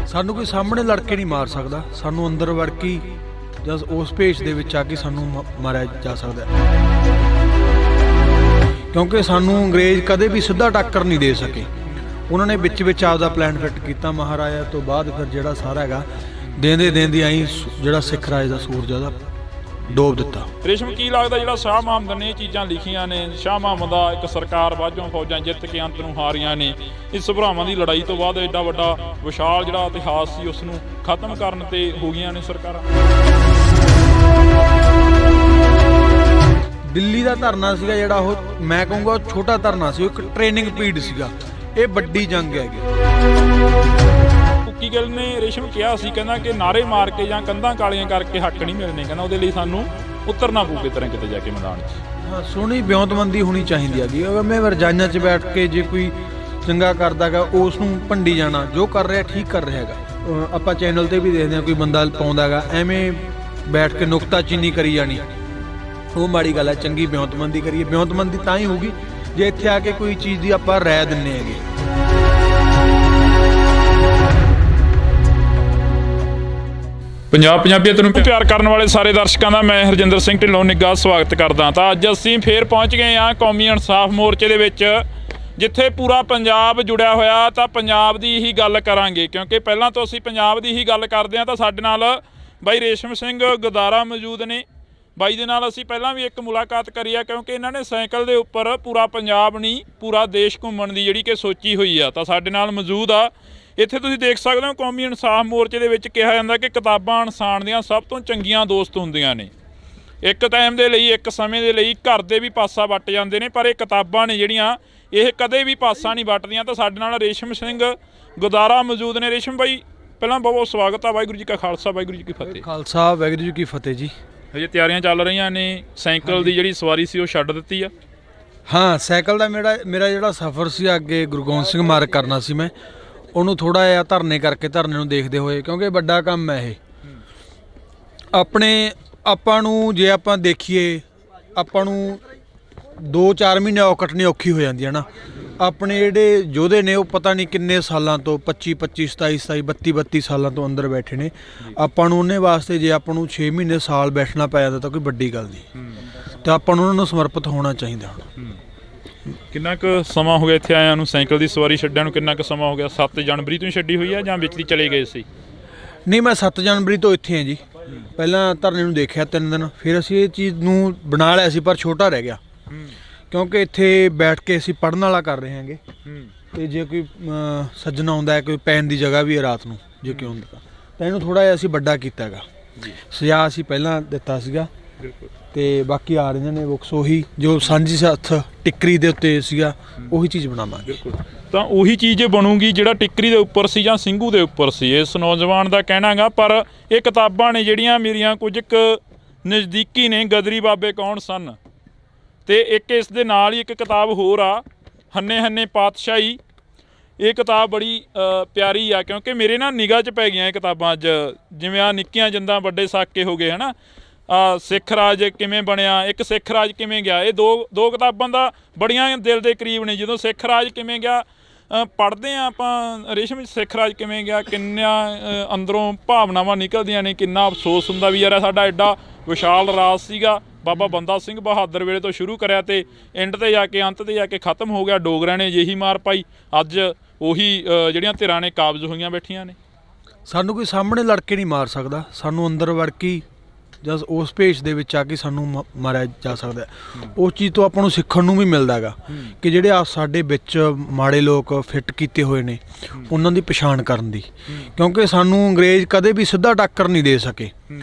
ਸਾਨੂੰ ਕੋਈ ਸਾਹਮਣੇ ਲੜ ਕੇ ਨਹੀਂ ਮਾਰ ਸਕਦਾ, ਸਾਨੂੰ ਅੰਦਰ ਵੜ ਕੇ ਜਾਂ ਉਸ ਭੇਸ਼ ਦੇ ਵਿੱਚ ਆ ਕੇ ਸਾਨੂੰ ਮਾਰਿਆ ਜਾ ਸਕਦਾ, ਕਿਉਂਕਿ ਸਾਨੂੰ ਅੰਗਰੇਜ਼ ਕਦੇ ਵੀ ਸਿੱਧਾ ਟੱਕਰ ਨਹੀਂ ਦੇ ਸਕੇ। ਉਹਨਾਂ ਨੇ ਵਿੱਚ ਆਪਦਾ ਪਲਾਨ ਫਿੱਟ ਕੀਤਾ ਮਹਾਰਾਜਾ ਤੋਂ ਬਾਅਦ। ਫਿਰ ਜਿਹੜਾ ਸਾਰਾ ਹੈਗਾ ਦੇਂਦੇ ਆਈ ਜਿਹੜਾ ਸਿੱਖ ਰਾਜ ਦਾ ਸੂਰਜ ਉਹਦਾ ਡੋਬ ਦਿੱਤਾ। ਰੇਸ਼ਮ ਕੀ ਲੱਗਦਾ ਜਿਹੜਾ ਸ਼ਾਹ ਮੁਹੰਮਦ ਨੇ ਇਹ ਚੀਜ਼ਾਂ ਲਿਖੀਆਂ ਨੇ, ਸ਼ਾਹ ਮੁਹੰਮਦ ਆ ਇੱਕ ਸਰਕਾਰ ਵਾਜੋਂ ਫੌਜਾਂ ਜਿੱਤ ਕੇ ਅੰਤ ਨੂੰ ਹਾਰੀਆਂ ਨੇ, ਇਸ ਭਰਾਵਾਂ ਦੀ ਲੜਾਈ ਤੋਂ ਬਾਅਦ ਐਡਾ ਵੱਡਾ ਵਿਸ਼ਾਲ ਜਿਹੜਾ ਇਤਿਹਾਸ ਸੀ ਉਸ ਨੂੰ ਖਤਮ ਕਰਨ ਤੇ ਹੋ ਗਈਆਂ ਨੇ ਸਰਕਾਰਾਂ? ਦਿੱਲੀ ਦਾ ਧਰਨਾ ਸੀਗਾ ਜਿਹੜਾ, ਉਹ ਮੈਂ ਕਹੂੰਗਾ ਉਹ ਛੋਟਾ ਧਰਨਾ ਸੀ, ਉਹ ਇੱਕ ਟ੍ਰੇਨਿੰਗ ਪੀਰੀਅਡ ਸੀਗਾ। ਇਹ ਵੱਡੀ ਜੰਗ ਹੈਗੀ। ਵਿੱਕੀ ਗਿੱਲ ਨੇ ਰੇਸ਼ਮ ਕਿਹਾ ਸੀ, ਕਹਿੰਦਾ ਕਿ ਨਾਰੇ ਮਾਰ ਕੇ ਜਾਂ ਕੰਧਾਂ ਕਾਲੀਆਂ ਕਰਕੇ ਹੱਕ ਨਹੀਂ ਮਿਲਣੇ, ਕਹਿੰਦਾ ਉਹਦੇ ਲਈ ਸਾਨੂੰ ਉਤਰਨਾ ਪਊ ਕਿਤੇ ਨਾ ਕਿਤੇ ਜਾ ਕੇ ਮੈਦਾਨ 'ਚ। ਹਾਂ, ਸੋਹਣੀ ਬਿਉਂਤਬੰਦੀ ਹੋਣੀ ਚਾਹੀਦੀ ਹੈਗੀ। ਅਗਰ ਮੈਂ ਰਜਾਈਆਂ 'ਚ ਬੈਠ ਕੇ ਜੇ ਕੋਈ ਚੰਗਾ ਕਰਦਾ ਗਾ ਉਸ ਨੂੰ ਭੰਡੀ ਜਾਣਾ, ਜੋ ਕਰ ਰਿਹਾ ਠੀਕ ਕਰ ਰਿਹਾ ਹੈਗਾ। ਆਪਾਂ ਚੈਨਲ ਤੇ ਵੀ ਦੇਖਦੇ ਹਾਂ ਕੋਈ ਬੰਦਾ ਪਾਉਂਦਾ ਗਾ, ਐਵੇਂ ਬੈਠ ਕੇ ਨੁਕਤਾਚੀਨੀ ਕਰੀ ਜਾਣੀ, ਉਹ ਮਾੜੀ ਗੱਲ ਹੈ। ਚੰਗੀ ਬਿਉਂਤਬੰਦੀ ਕਰੀਏ। ਬਿਉਂਤਬੰਦੀ ਤਾਂ ਹੀ ਹੋਊਗੀ ਜੇ ਇੱਥੇ ਆ ਕੇ ਕੋਈ ਚੀਜ਼ ਦੀ ਆਪਾਂ ਰਾਏ ਦਿੰਨੇ ਹੈਗੇ। ਪੰਜਾਬ ਪੰਜਾਬੀਅਤ ਨੂੰ ਪਿਆਰ ਕਰਨ ਵਾਲੇ ਸਾਰੇ ਦਰਸ਼ਕਾਂ ਦਾ ਮੈਂ ਹਰਜਿੰਦਰ ਸਿੰਘ ਢਿੱਲੋਂ ਨਿੱਘਾ ਸਵਾਗਤ ਕਰਦਾ। ਤਾਂ ਅੱਜ ਅਸੀਂ ਫੇਰ ਪਹੁੰਚ ਗਏ ਹਾਂ ਕੌਮੀ ਇਨਸਾਫ ਮੋਰਚੇ ਦੇ ਵਿੱਚ, ਜਿੱਥੇ ਪੂਰਾ ਪੰਜਾਬ ਜੁੜਿਆ ਹੋਇਆ। ਤਾਂ ਪੰਜਾਬ ਦੀ ਹੀ ਗੱਲ ਕਰਾਂਗੇ, ਕਿਉਂਕਿ ਪਹਿਲਾਂ ਤੋਂ ਅਸੀਂ ਪੰਜਾਬ ਦੀ ਹੀ ਗੱਲ ਕਰਦੇ ਹਾਂ। ਤਾਂ ਸਾਡੇ ਨਾਲ ਬਾਈ ਰੇਸ਼ਮ ਸਿੰਘ ਗਦਾਰਾ ਮੌਜੂਦ ਨੇ। ਬਾਈ ਦੇ ਨਾਲ ਅਸੀਂ ਪਹਿਲਾਂ ਵੀ ਇੱਕ ਮੁਲਾਕਾਤ ਕਰੀ ਆ, ਕਿਉਂਕਿ ਇਹਨਾਂ ਨੇ ਸਾਈਕਲ ਦੇ ਉੱਪਰ ਪੂਰਾ ਪੰਜਾਬ ਨਹੀਂ ਪੂਰਾ ਦੇਸ਼ ਘੁੰਮਣ ਦੀ ਜਿਹੜੀ ਕਿ ਸੋਚੀ ਹੋਈ ਆ। ਤਾਂ ਸਾਡੇ ਨਾਲ ਮੌਜੂਦ ਆ। ਇੱਥੇ ਤੁਸੀਂ ਦੇਖ ਸਕਦੇ ਹੋ ਕੌਮੀ ਇਨਸਾਫ ਮੋਰਚੇ ਦੇ ਵਿੱਚ ਕਿਹਾ ਜਾਂਦਾ ਕਿ ਕਿਤਾਬਾਂ ਇਨਸਾਨ ਦੀਆਂ ਸਭ ਤੋਂ ਚੰਗੀਆਂ ਦੋਸਤ ਹੁੰਦੀਆਂ ਨੇ। ਇੱਕ ਟਾਈਮ ਦੇ ਲਈ, ਇੱਕ ਸਮੇਂ ਦੇ ਲਈ ਘਰ ਦੇ ਵੀ ਪਾਸਾ ਵੱਟ ਜਾਂਦੇ ਨੇ, ਪਰ ਇਹ ਕਿਤਾਬਾਂ ਨੇ ਜਿਹੜੀਆਂ ਇਹ ਕਦੇ ਵੀ ਪਾਸਾ ਨਹੀਂ ਵੱਟਦੀਆਂ। ਤਾਂ ਸਾਡੇ ਨਾਲ ਰੇਸ਼ਮ ਸਿੰਘ ਗਦਾਰਾ ਮੌਜੂਦ ਨੇ। ਰੇਸ਼ਮ ਬਾਈ, ਪਹਿਲਾਂ ਬਹੁਤ ਬਹੁਤ ਸਵਾਗਤ ਆ। ਵਾਹਿਗੁਰੂ ਜੀ ਕਾ ਖਾਲਸਾ, ਵਾਹਿਗੁਰੂ ਜੀ ਕੀ ਫਤਿਹ। ਖਾਲਸਾ, ਵਾਹਿਗੁਰੂ ਜੀ ਕੀ ਫਤਿਹ ਜੀ। ਹਜੇ ਤਿਆਰੀਆਂ ਚੱਲ ਰਹੀਆਂ ਨੇ, ਸਾਈਕਲ ਦੀ ਜਿਹੜੀ ਸਵਾਰੀ ਸੀ ਉਹ ਛੱਡ ਦਿੱਤੀ ਆ? ਹਾਂ, ਸਾਈਕਲ ਦਾ ਮੇਰਾ ਜਿਹੜਾ ਸਫ਼ਰ ਸੀ ਅੱਗੇ ਗੁਰੂ ਗੋਬਿੰਦ ਸਿੰਘ ਮਾਰਗ ਕਰਨਾ ਸੀ, ਮੈਂ ਉਹਨੂੰ ਥੋੜਾ ਜਿਹਾ ਧਰਨੇ ਨੂੰ ਦੇਖਦੇ ਹੋਏ, ਕਿਉਂਕਿ ਵੱਡਾ ਕੰਮ ਹੈ ਇਹ। ਆਪਾਂ ਨੂੰ ਜੇ ਆਪਾਂ ਦੇਖੀਏ, ਆਪਾਂ ਨੂੰ 2-4 ਮਹੀਨੇ ਕੱਟਣੀ ਔਖੀ ਹੋ ਜਾਂਦੀ ਹੈ ਨਾ। ਆਪਣੇ ਜਿਹੜੇ ਯੋਧੇ ਨੇ ਉਹ ਪਤਾ ਨਹੀਂ ਕਿੰਨੇ ਸਾਲਾਂ ਤੋਂ 25-25, 27-27, 32-32 ਸਾਲਾਂ ਤੋਂ ਅੰਦਰ ਬੈਠੇ ਨੇ। ਆਪਾਂ ਨੂੰ ਉਹਨੇ ਵਾਸਤੇ ਜੇ ਆਪਾਂ ਨੂੰ 6 ਮਹੀਨੇ ਸਾਲ ਬੈਠਣਾ ਪੈ ਜਾਂਦਾ ਤਾਂ ਕੋਈ ਵੱਡੀ ਗੱਲ ਨਹੀਂ, ਤਾਂ ਆਪਾਂ ਨੂੰ ਉਹਨਾਂ ਨੂੰ ਸਮਰਪਿਤ ਹੋਣਾ ਚਾਹੀਦਾ। ਕਿੰਨਾ ਕੁ ਸਮਾਂ ਹੋ ਗਿਆ ਇੱਥੇ ਆਇਆਂ ਨੂੰ? ਸਾਈਕਲ ਦੀ ਸਵਾਰੀ ਛੱਡਿਆਂ ਨੂੰ ਕਿੰਨਾ ਕੁ ਸਮਾਂ ਹੋ ਗਿਆ? 7 ਜਨਵਰੀ ਤੋਂ ਹੀ ਛੱਡੀ ਹੋਈ ਆ ਜਾਂ ਵਿੱਚ ਦੀ ਚਲੇ ਗਏ ਸੀ? ਨਹੀਂ, ਮੈਂ 7 ਜਨਵਰੀ ਤੋਂ ਇੱਥੇ ਹਾਂ ਜੀ। ਪਹਿਲਾਂ ਧਰਨੇ ਨੂੰ ਦੇਖਿਆ 3 ਦਿਨ, ਫਿਰ ਅਸੀਂ ਇਹ ਚੀਜ਼ ਨੂੰ ਬਣਾ ਲਿਆ ਸੀ, ਪਰ ਛੋਟਾ ਰਹਿ ਗਿਆ, ਕਿਉਂਕਿ ਇੱਥੇ ਬੈਠ ਕੇ ਅਸੀਂ ਪੜ੍ਹਨ ਵਾਲਾ ਕਰ ਰਹੇ ਹਾਂਗੇ। ਤੇ ਜੇ ਕੋਈ ਸੱਜਣਾ ਆਉਂਦਾ ਹੈ, ਕੋਈ ਪੈਣ ਦੀ ਜਗ੍ਹਾ ਵੀ ਹੈ ਰਾਤ ਨੂੰ ਜੇ ਕੋਈ ਹੁੰਦਾ, ਤਾਂ ਇਹਨੂੰ ਥੋੜ੍ਹਾ ਜਿਹਾ ਅਸੀਂ ਵੱਡਾ ਕੀਤਾ ਹੈਗਾ। ਸਜ਼ਾ ਅਸੀਂ ਪਹਿਲਾਂ ਦਿੱਤਾ ਸੀਗਾ, ਤੇ ਬਾਕੀ ਆ ਰਹੀਆਂ ਨੇ ਬੁੱਕਸ ਉਹੀ ਜੋ ਸਾਂਝੀ ਹੱਥ ਟਿੱਕਰੀ ਦੇ ਉੱਤੇ ਸੀਗਾ, ਉਹੀ ਚੀਜ਼ ਬਣਾਵਾਂਗੇ। ਤਾਂ ਉਹੀ ਚੀਜ਼ ਬਣੂਗੀ ਜਿਹੜਾ ਟਿੱਕਰੀ ਦੇ ਉੱਪਰ ਸੀ ਜਾਂ ਸਿੰਘੂ ਦੇ ਉੱਪਰ ਸੀ, ਇਸ ਨੌਜਵਾਨ ਦਾ ਕਹਿਣਾ ਗਾ। ਪਰ ਇਹ ਕਿਤਾਬਾਂ ਨੇ ਜਿਹੜੀਆਂ ਮੇਰੀਆਂ ਕੁਝ ਕੁ ਨਜ਼ਦੀਕੀ ਨੇ, ਗਦਰੀ ਬਾਬੇ ਕੌਣ ਸਨ। ਤੇ ਇੱਕ ਇਸ ਦੇ ਨਾਲ ਹੀ ਇੱਕ ਕਿਤਾਬ ਹੋਰ ਆ, ਹੰਨੇ ਹੰਨੇ ਪਾਤਸ਼ਾਹੀ। ਇਹ ਕਿਤਾਬ ਬੜੀ ਪਿਆਰੀ ਆ, ਕਿਉਂਕਿ ਮੇਰੇ ਨਾ ਨਿਗਾਹ 'ਚ ਪੈ ਗਈਆਂ ਇਹ ਕਿਤਾਬਾਂ ਅੱਜ। ਜਿਵੇਂ ਆ ਨਿੱਕੀਆਂ ਜਿੰਦਾਂ ਵੱਡੇ ਸਾਕੇ ਹੋ ਗਏ, ਹੈ ਨਾ। ਸਿੱਖ ਰਾਜ ਕਿਵੇਂ ਬਣਿਆ, ਇੱਕ ਸਿੱਖ ਰਾਜ ਕਿਵੇਂ ਗਿਆ। ਇਹ ਦੋ ਕਿਤਾਬਾਂ ਦਾ ਬੜੀਆਂ ਦਿਲ ਦੇ ਕਰੀਬ ਨੇ। ਜਦੋਂ ਸਿੱਖ ਰਾਜ ਕਿਵੇਂ ਗਿਆ ਪੜ੍ਹਦੇ ਹਾਂ ਆਪਾਂ, ਰੇਸ਼ਮ ਸਿੱਖ ਰਾਜ ਕਿਵੇਂ ਗਿਆ, ਕਿੰਨਾ ਅੰਦਰੋਂ ਭਾਵਨਾਵਾਂ ਨਿਕਲਦੀਆਂ ਨੇ, ਕਿੰਨਾ ਅਫਸੋਸ ਹੁੰਦਾ ਵੀ ਯਾਰ ਸਾਡਾ ਐਡਾ ਵਿਸ਼ਾਲ ਰਾਜ ਸੀਗਾ। ਬਾਬਾ ਬੰਦਾ ਸਿੰਘ ਬਹਾਦਰ ਵੇਲੇ ਤੋਂ ਸ਼ੁਰੂ ਕਰਿਆ ਤੇ ਐਂਡ ਤੇ ਜਾ ਕੇ ਅੰਤ ਤੇ ਜਾ ਕੇ ਖਤਮ ਹੋ ਗਿਆ। ਡੋਗਰਿਆਂ ਨੇ ਜਿਹੀ ਮਾਰ ਪਾਈ, ਅੱਜ ਉਹੀ ਜਿਹੜੀਆਂ ਧਿਰਾਂ ਨੇ ਕਾਬਜ਼ ਹੋਈਆਂ ਬੈਠੀਆਂ ਨੇ। ਸਾਨੂੰ ਕੋਈ ਸਾਹਮਣੇ ਲੜ ਕੇ ਨਹੀਂ ਮਾਰ ਸਕਦਾ, ਸਾਨੂੰ ਅੰਦਰ ਵੜ ਕੇ ਜਾਂ ਉਸ ਭੇਸ਼ ਦੇ ਵਿੱਚ ਆ ਕੇ ਸਾਨੂੰ ਮਾਰਿਆ ਜਾ ਸਕਦਾ। ਉਸ ਚੀਜ਼ ਤੋਂ ਆਪਾਂ ਨੂੰ ਸਿੱਖਣ ਨੂੰ ਵੀ ਮਿਲਦਾ ਹੈਗਾ ਕਿ ਜਿਹੜੇ ਆ ਸਾਡੇ ਵਿੱਚ ਮਾੜੇ ਲੋਕ ਫਿੱਟ ਕੀਤੇ ਹੋਏ ਨੇ, ਉਹਨਾਂ ਦੀ ਪਛਾਣ ਕਰਨ ਦੀ। ਕਿਉਂਕਿ ਸਾਨੂੰ ਅੰਗਰੇਜ਼ ਕਦੇ ਵੀ ਸਿੱਧਾ ਟੱਕਰ ਨਹੀਂ ਦੇ ਸਕੇ,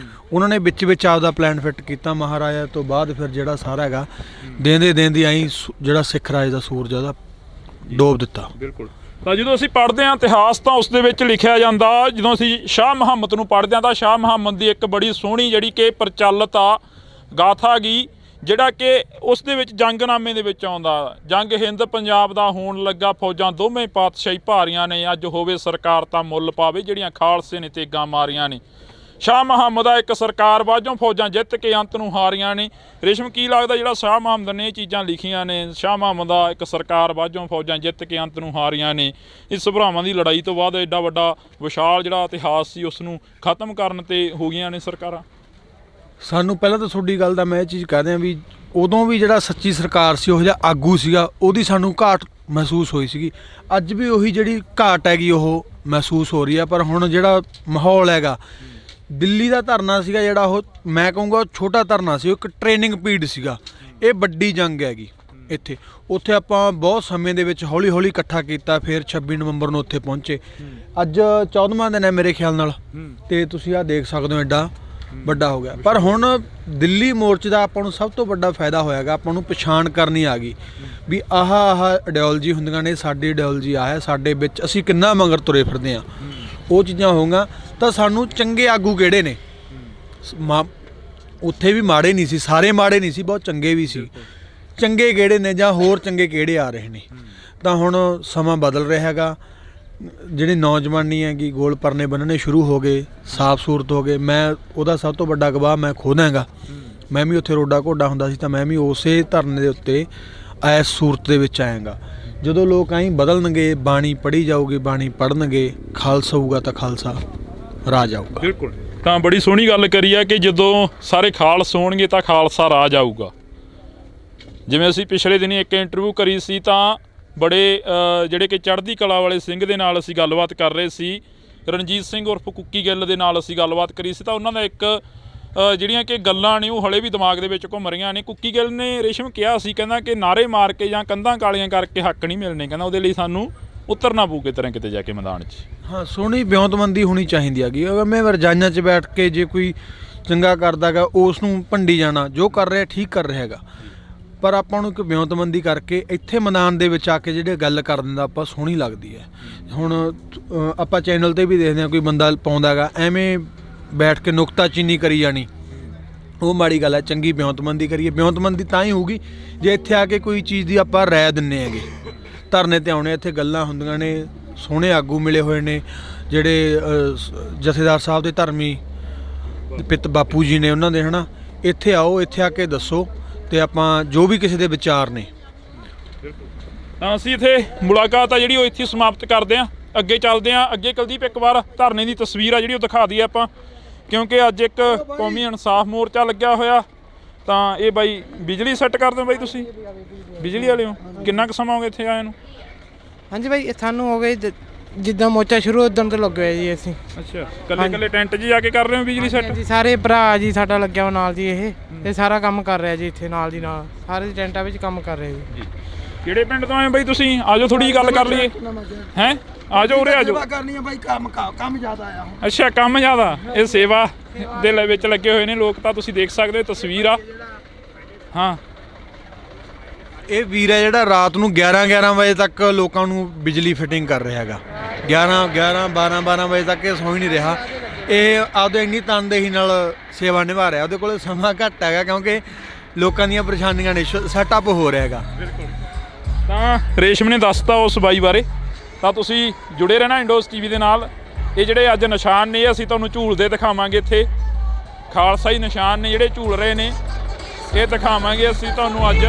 ਉਹਨਾਂ ਨੇ ਵਿੱਚ ਆਪਦਾ ਪਲਾਨ ਫਿੱਟ ਕੀਤਾ। ਮਹਾਰਾਜਾ ਤੋਂ ਬਾਅਦ ਫਿਰ ਜਿਹੜਾ ਸਾਰਾ ਹੈਗਾ ਦੇਂਦੇ ਆਈ ਜਿਹੜਾ ਸਿੱਖ ਰਾਜ ਦਾ ਸੂਰਜ ਉਹਦਾ ਡੋਬ ਦਿੱਤਾ। ਬਿਲਕੁਲ। ਤਾਂ ਜਦੋਂ ਅਸੀਂ ਪੜ੍ਹਦੇ ਹਾਂ ਇਤਿਹਾਸ, ਤਾਂ ਉਸ ਦੇ ਵਿੱਚ ਲਿਖਿਆ ਜਾਂਦਾ, ਜਦੋਂ ਅਸੀਂ ਸ਼ਾਹ ਮੁਹੰਮਦ ਨੂੰ ਪੜ੍ਹਦੇ ਹਾਂ ਤਾਂ ਸ਼ਾਹ ਮੁਹੰਮਦ ਦੀ ਇੱਕ ਬੜੀ ਸੋਹਣੀ ਜਿਹੜੀ ਕਿ ਪ੍ਰਚਲਿਤ ਆ ਗਾਥਾ ਗੀ, ਜਿਹੜਾ ਕਿ ਉਸ ਦੇ ਵਿੱਚ ਜੰਗਨਾਮੇ ਦੇ ਵਿੱਚ ਆਉਂਦਾ, ਜੰਗ ਹਿੰਦ ਪੰਜਾਬ ਦਾ ਹੋਣ ਲੱਗਾ, ਫੌਜਾਂ ਦੋਵੇਂ ਪਾਤਸ਼ਾਹੀ ਭਾਰੀਆਂ ਨੇ, ਅੱਜ ਹੋਵੇ ਸਰਕਾਰ ਤਾਂ ਮੁੱਲ ਪਾਵੇ, ਜਿਹੜੀਆਂ ਖਾਲਸੇ ਨੇ ਤੇਗਾਂ ਮਾਰੀਆਂ ਨੇ। ਸ਼ਾਹ ਮੁਹੰਮਦ ਦਾ ਇੱਕ ਸਰਕਾਰ ਬਾਝੋਂ ਫੌਜਾਂ ਜਿੱਤ ਕੇ ਅੰਤ ਨੂੰ ਹਾਰੀਆਂ ਨੇ। ਰੇਸ਼ਮ ਕੀ ਲੱਗਦਾ ਜਿਹੜਾ ਸ਼ਾਹ ਮੁਹੰਮਦ ਨੇ ਇਹ ਚੀਜ਼ਾਂ ਲਿਖੀਆਂ ਨੇ, ਸ਼ਾਹ ਮੁਹੰਮਦ ਦਾ ਇੱਕ ਸਰਕਾਰ ਬਾਝੋਂ ਫੌਜਾਂ ਜਿੱਤ ਕੇ ਅੰਤ ਨੂੰ ਹਾਰੀਆਂ ਨੇ, ਇਸ ਭਰਾਵਾਂ ਦੀ ਲੜਾਈ ਤੋਂ ਬਾਅਦ ਐਡਾ ਵੱਡਾ ਵਿਸ਼ਾਲ ਜਿਹੜਾ ਇਤਿਹਾਸ ਸੀ ਉਸ ਨੂੰ ਖਤਮ ਕਰਨ ਤੇ ਹੋ ਗਈਆਂ ਨੇ ਸਰਕਾਰਾਂ? ਸਾਨੂੰ ਪਹਿਲਾਂ ਤਾਂ ਤੁਹਾਡੀ ਗੱਲ ਦਾ ਮੈਂ ਇਹ ਚੀਜ਼ ਕਹਿ ਦਿਆਂ ਵੀ ਉਦੋਂ ਵੀ ਜਿਹੜਾ ਸੱਚੀ ਸਰਕਾਰ ਸੀ, ਉਹ ਜਿਹਾ ਆਗੂ ਸੀਗਾ, ਉਹਦੀ ਸਾਨੂੰ ਘਾਟ ਮਹਿਸੂਸ ਹੋਈ ਸੀਗੀ। ਅੱਜ ਵੀ ਉਹੀ ਜਿਹੜੀ ਘਾਟ ਹੈਗੀ ਉਹ ਮਹਿਸੂਸ ਹੋ ਰਹੀ ਆ। ਪਰ ਹੁਣ ਜਿਹੜਾ ਮਾਹੌਲ ਹੈਗਾ, ਦਿੱਲੀ ਦਾ ਧਰਨਾ ਸੀਗਾ ਜਿਹੜਾ, ਉਹ ਮੈਂ ਕਹੂੰਗਾ ਛੋਟਾ ਧਰਨਾ ਸੀ, ਉਹ ਇੱਕ ਟ੍ਰੇਨਿੰਗ ਪੀਰੀਅਡ ਸੀਗਾ। ਇਹ ਵੱਡੀ ਜੰਗ ਹੈਗੀ ਇੱਥੇ। ਉੱਥੇ ਆਪਾਂ ਬਹੁਤ ਸਮੇਂ ਦੇ ਵਿੱਚ ਹੌਲੀ ਹੌਲੀ ਇਕੱਠਾ ਕੀਤਾ, ਫਿਰ 26 ਨਵੰਬਰ ਨੂੰ ਉੱਥੇ ਪਹੁੰਚੇ। ਅੱਜ 14ਵਾਂ ਦਿਨ ਹੈ ਮੇਰੇ ਖਿਆਲ ਨਾਲ, ਤੇ ਤੁਸੀਂ ਆਹ ਦੇਖ ਸਕਦੇ ਹੋ ਐਡਾ ਵੱਡਾ ਹੋ ਗਿਆ। ਪਰ ਹੁਣ ਦਿੱਲੀ ਮੋਰਚੇ ਦਾ ਆਪਾਂ ਨੂੰ ਸਭ ਤੋਂ ਵੱਡਾ ਫਾਇਦਾ ਹੋਇਆਗਾ, ਆਪਾਂ ਨੂੰ ਪਛਾਣ ਕਰਨੀ ਆ ਗਈ ਵੀ ਆਹ ਆਈਡੀਓਲੋਜੀ ਹੁੰਦੀਆਂ ਨੇ, ਸਾਡੀ ਆਈਡੀਓਲੋਜੀ ਆਹ ਹੈ, ਸਾਡੇ ਵਿੱਚ ਅਸੀਂ ਕਿੰਨਾ ਮਗਰ ਤੁਰੇ ਫਿਰਦੇ ਹਾਂ। ਉਹ ਚੀਜ਼ਾਂ ਹੋਊਗਾ ਤਾਂ ਸਾਨੂੰ ਚੰਗੇ ਆਗੂ ਕਿਹੜੇ ਨੇ ਉੱਥੇ ਵੀ ਮਾੜੇ ਨਹੀਂ ਸੀ, ਸਾਰੇ ਮਾੜੇ ਨਹੀਂ ਸੀ, ਬਹੁਤ ਚੰਗੇ ਵੀ ਸੀ। ਚੰਗੇ ਕਿਹੜੇ ਨੇ ਜਾਂ ਹੋਰ ਚੰਗੇ ਕਿਹੜੇ ਆ ਰਹੇ ਨੇ। ਤਾਂ ਹੁਣ ਸਮਾਂ ਬਦਲ ਰਿਹਾ ਹੈਗਾ, ਜਿਹੜੀ ਨੌਜਵਾਨੀ ਹੈਗੀ ਗੋਲ ਪਰਨੇ ਬੰਨਣੇ ਸ਼ੁਰੂ ਹੋ ਗਏ, ਸਾਫ ਸੂਰਤ ਹੋ ਗਏ। ਮੈਂ ਉਹਦਾ ਸਭ ਤੋਂ ਵੱਡਾ ਗਵਾਹ ਮੈਂ ਖੁਦ ਹੈਗਾ। ਮੈਂ ਵੀ ਉੱਥੇ ਰੋਡਾ ਘੋਡਾ ਹੁੰਦਾ ਸੀ ਤਾਂ ਮੈਂ ਵੀ ਉਸੇ ਧਰਨੇ ਦੇ ਉੱਤੇ ਇਸ ਸੂਰਤ ਦੇ ਵਿੱਚ ਆਇਆਗਾ। ਜਦੋਂ ਲੋਕ ਆਈ ਬਦਲਣਗੇ, ਬਾਣੀ ਪੜ੍ਹੀ ਜਾਊਗੀ, ਬਾਣੀ ਪੜ੍ਹਨਗੇ, ਖਾਲਸਾ ਹੋਊਗਾ ਤਾਂ ਖਾਲਸਾ ਰਾਜ ਆਊਗਾ। ਬਿਲਕੁਲ, ਤਾਂ ਬੜੀ ਸੋਹਣੀ ਗੱਲ ਕਰੀ ਆ ਕਿ ਜਦੋਂ ਸਾਰੇ ਖਾਲਸ ਹੋਣਗੇ ਤਾਂ ਖਾਲਸਾ ਰਾਜ ਆਊਗਾ। ਜਿਵੇਂ ਅਸੀਂ ਪਿਛਲੇ ਦਿਨੀ ਇੱਕ ਇੰਟਰਵਿਊ ਕਰੀ ਸੀ ਤਾਂ ਬੜੇ ਜਿਹੜੇ ਕਿ ਚੜ੍ਹਦੀ ਕਲਾ ਵਾਲੇ ਸਿੰਘ ਦੇ ਨਾਲ ਅਸੀਂ ਗੱਲਬਾਤ ਕਰ ਰਹੇ ਸੀ, ਰਣਜੀਤ ਸਿੰਘ ਉਰਫ ਕੁੱਕੀ ਗਿੱਲ ਦੇ ਨਾਲ ਅਸੀਂ ਗੱਲਬਾਤ ਕਰੀ ਸੀ। ਤਾਂ ਉਹਨਾਂ ਦਾ ਇੱਕ ਜਿਹੜੀਆਂ ਕਿ ਗੱਲਾਂ ਨੇ ਉਹ ਹਲੇ ਵੀ ਦਿਮਾਗ ਦੇ ਵਿੱਚ ਘੁੰਮ ਰਹੀਆਂ ਨੇ। ਕੁੱਕੀ ਗਿੱਲ ਨੇ ਰੇਸ਼ਮ ਕਿਹਾ ਸੀ, ਕਹਿੰਦਾ ਕਿ ਨਾਰੇ ਮਾਰ ਕੇ ਜਾਂ ਕੰਧਾਂ ਕਾਲੀਆਂ ਕਰਕੇ ਹੱਕ ਨਹੀਂ ਮਿਲਣੇ, ਕਹਿੰਦਾ ਉਹਦੇ ਲਈ ਸਾਨੂੰ ਉਤਰਨਾ ਪਊ ਕਿਤੇ ਜਾ ਕੇ ਮੈਦਾਨ 'ਚ। ਹਾਂ, ਸੋਹਣੀ ਵਿਉਂਤਬੰਦੀ ਹੋਣੀ ਚਾਹੀਦੀ ਹੈਗੀ। ਮੈਂ ਰਜਾਈਆਂ 'ਚ ਬੈਠ ਕੇ ਜੇ ਕੋਈ ਚੰਗਾ ਕਰਦਾ ਗਾ ਉਸ ਨੂੰ ਭੰਡੀ ਜਾਣਾ, ਜੋ ਕਰ ਰਿਹਾ ਠੀਕ ਕਰ ਰਿਹਾ ਹੈਗਾ, ਪਰ ਆਪਾਂ ਨੂੰ ਇੱਕ ਵਿਉਂਤਬੰਦੀ ਕਰਕੇ ਇੱਥੇ ਮੈਦਾਨ ਦੇ ਵਿੱਚ ਆ ਕੇ ਜਿਹੜੇ ਗੱਲ ਕਰ ਦਿੰਦਾ ਆਪਾਂ ਸੋਹਣੀ ਲੱਗਦੀ ਹੈ। ਹੁਣ ਆਪਾਂ ਚੈਨਲ 'ਤੇ ਵੀ ਦੇਖਦੇ ਹਾਂ ਕੋਈ ਬੰਦਾ ਪਾਉਂਦਾ ਗਾ, ਐਵੇਂ ਬੈਠ ਕੇ ਨੁਕਤਾਚੀਨੀ ਕਰੀ ਜਾਣੀ, ਉਹ ਮਾੜੀ ਗੱਲ ਹੈ। ਚੰਗੀ ਵਿਉਂਤਬੰਦੀ ਕਰੀਏ। ਵਿਉਂਤਬੰਦੀ ਤਾਂ ਹੀ ਹੋਊਗੀ ਜੇ ਇੱਥੇ ਆ ਕੇ ਕੋਈ ਚੀਜ਼ ਦੀ ਆਪਾਂ ਰਾਇ ਦਿੰਦੇ ਹੈਗੇ। ਧਰਨੇ 'ਤੇ ਆਉਣੇ, ਇੱਥੇ ਗੱਲਾਂ ਹੁੰਦੀਆਂ ਨੇ, ਸੋਹਣੇ ਆਗੂ ਮਿਲੇ ਹੋਏ ਨੇ ਜਿਹੜੇ ਜਥੇਦਾਰ ਸਾਹਿਬ ਦੇ ਧਰਮੀ ਪਿੱਤ ਬਾਪੂ ਜੀ ਨੇ ਉਹਨਾਂ ਦੇ, ਹੈ ਨਾ। ਇੱਥੇ ਆਓ, ਇੱਥੇ ਆ ਕੇ ਦੱਸੋ ਤੇ ਆਪਾਂ ਜੋ ਵੀ ਕਿਸੇ ਦੇ ਵਿਚਾਰ ਨੇ। ਤਾਂ ਅਸੀਂ ਇੱਥੇ ਮੁਲਾਕਾਤ ਆ ਜਿਹੜੀ ਉਹ ਇੱਥੇ ਸਮਾਪਤ ਕਰਦੇ ਹਾਂ। ਅੱਗੇ ਚੱਲਦੇ ਹਾਂ। ਅੱਗੇ ਕੁਲਦੀਪ ਇੱਕ ਵਾਰ ਧਰਨੇ ਦੀ ਤਸਵੀਰ ਆ ਜਿਹੜੀ ਉਹ ਦਿਖਾ ਦਈਏ ਆਪਾਂ, ਕਿਉਂਕਿ ਅੱਜ ਇੱਕ ਕੌਮੀ ਇਨਸਾਫ ਮੋਰਚਾ ਲੱਗਿਆ ਹੋਇਆ। ਤਾਂ ਇਹ ਬਾਈ ਬਿਜਲੀ ਸੈੱਟ ਕਰਦੇ ਹੋ ਬਾਈ, ਤੁਸੀਂ ਬਿਜਲੀ ਵਾਲੇ ਹੋ? ਕਿੰਨਾ ਕੁ ਸਮਾਂ ਹੋ ਗਿਆ ਇੱਥੇ ਆਏ ਨੂੰ? ਹਾਂਜੀ ਬਾਈ, ਸਾਨੂੰ ਹੋ ਗਏ ਜਿੱਦਾਂ ਮੋਰਚਾ ਸ਼ੁਰੂ ਉਦੋਂ ਤੋਂ ਲੱਗੇ ਹੋਏ ਜੀ ਅਸੀਂ। ਅੱਛਾ, ਕੱਲੇ ਟੈਂਟ 'ਚ ਜਾ ਕੇ ਕਰ ਰਹੇ ਹੋ ਬਿਜਲੀ ਸੈੱਟ? ਜੀ ਸਾਰੇ ਭਰਾ ਜੀ ਸਾਡਾ ਲੱਗਿਆ ਉਹ ਨਾਲ ਜੀ, ਇਹ ਸਾਰਾ ਕੰਮ ਕਰ ਰਿਹਾ ਜੀ ਇੱਥੇ ਨਾਲ ਦੀ ਨਾਲ, ਸਾਰੇ ਟੈਂਟਾਂ ਵਿੱਚ ਕੰਮ ਕਰ ਰਿਹਾ ਜੀ। ਕਿਹੜੇ ਪਿੰਡ ਤੋਂ ਆਏ ਬਾਈ ਤੁਸੀਂ? ਆਜੋ ਥੋੜੀ ਜਿਹੀ ਗੱਲ ਕਰ ਲਈਏ। ਹੈਂ, ਆਜੋ ਉਰੇ ਆਜੋ। ਸੇਵਾ ਕਰਨੀ ਹੈ ਬਾਈ, ਕੰਮ ਜ਼ਿਆਦਾ ਆ ਹੁਣ। ਅੱਛਾ, ਕੰਮ ਜ਼ਿਆਦਾ। ਇਹ ਸੇਵਾ ਦੇ ਵਿੱਚ ਲੱਗੇ ਹੋਏ ਨੇ ਲੋਕ, ਤਾਂ ਤੁਸੀਂ ਦੇਖ ਸਕਦੇ ਹੋ ਤਸਵੀਰ ਆ। ਹਾਂ, ਇਹ ਵੀਰ ਹੈ ਜਿਹੜਾ ਰਾਤ ਨੂੰ 11 ਵਜੇ ਤੱਕ ਲੋਕਾਂ ਨੂੰ ਬਿਜਲੀ ਫਿਟਿੰਗ ਕਰ ਰਿਹਾ ਹੈਗਾ। 12 ਵਜੇ ਤੱਕ ਇਹ ਸੌਂ ਹੀ ਨਹੀਂ ਰਿਹਾ। ਇਹ ਆਪਦੇ ਇੰਨੀ ਤਨਦੇਹੀ ਨਾਲ ਸੇਵਾ ਨਿਭਾ ਰਿਹਾ। ਉਹਦੇ ਕੋਲ ਸਮਾਂ ਘੱਟ ਹੈਗਾ ਕਿਉਂਕਿ ਲੋਕਾਂ ਦੀਆਂ ਪਰੇਸ਼ਾਨੀਆਂ ਨੇ, ਸੈਟਅਪ ਹੋ ਰਿਹਾ ਹੈਗਾ। ਤਾਂ ਰੇਸ਼ਮ ਨੇ ਦੱਸਤਾ ਉਸ ਬਾਈ ਬਾਰੇ। ਤਾਂ ਤੁਸੀਂ ਜੁੜੇ ਰਹਿਣਾ ਇੰਡੋਸ ਟੀਵੀ ਦੇ ਨਾਲ। ਇਹ ਜਿਹੜੇ ਅੱਜ ਨਿਸ਼ਾਨ ਨੇ ਅਸੀਂ ਤੁਹਾਨੂੰ ਝੂਲਦੇ ਦਿਖਾਵਾਂਗੇ। ਇੱਥੇ ਖਾਲਸਾਈ ਨਿਸ਼ਾਨ ਨੇ ਜਿਹੜੇ ਝੂਲ ਰਹੇ ਨੇ, ਇਹ ਦਿਖਾਵਾਂਗੇ ਅਸੀਂ ਤੁਹਾਨੂੰ ਅੱਜ।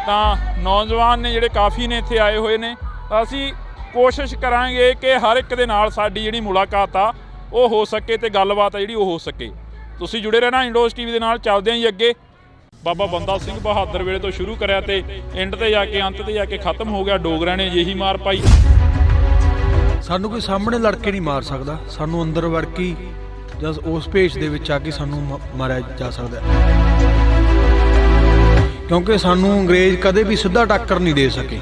ਤਾਂ ਨੌਜਵਾਨ ਨੇ ਜਿਹੜੇ ਕਾਫੀ ਨੇ ਇੱਥੇ ਆਏ ਹੋਏ ਨੇ। ਤਾਂ ਅਸੀਂ ਕੋਸ਼ਿਸ਼ ਕਰਾਂਗੇ ਕਿ ਹਰ ਇੱਕ ਦੇ ਨਾਲ ਸਾਡੀ ਜਿਹੜੀ ਮੁਲਾਕਾਤ ਆ ਉਹ ਹੋ ਸਕੇ ਤੇ ਗੱਲਬਾਤ ਆ ਜਿਹੜੀ ਉਹ ਹੋ ਸਕੇ। ਤੁਸੀਂ ਜੁੜੇ ਰਹਿਣਾ ਇੰਡੋਸ ਟੀਵੀ ਦੇ ਨਾਲ। ਚੱਲਦੇ ਆਂ ਜੀ ਅੱਗੇ। ਬਾਬਾ ਬੰਦਾ ਸਿੰਘ ਬਹਾਦਰ ਵੇਲੇ ਤੋਂ ਸ਼ੁਰੂ ਕਰਿਆ ਤੇ ਐਂਡ ਤੇ ਜਾ ਕੇ ਅੰਤ ਤੇ ਜਾ ਕੇ ਖਤਮ ਹੋ ਗਿਆ। ਡੋਗਰਿਆਂ ਨੇ ਜਿਹੀ ਮਾਰ ਪਾਈ। ਸਾਨੂੰ ਕੋਈ ਸਾਹਮਣੇ ਲੜ ਕੇ ਨਹੀਂ ਮਾਰ ਸਕਦਾ, ਸਾਨੂੰ ਅੰਦਰ ਵੜ ਕੇ ਜਾਂ ਉਸ ਭੇਸ਼ ਦੇ ਵਿੱਚ ਆ ਕੇ ਸਾਨੂੰ ਮਾਰਿਆ ਜਾ ਸਕਦਾ, ਕਿਉਂਕਿ ਸਾਨੂੰ ਅੰਗਰੇਜ਼ ਕਦੇ ਵੀ ਸਿੱਧਾ ਟੱਕਰ ਨਹੀਂ ਦੇ ਸਕੇ।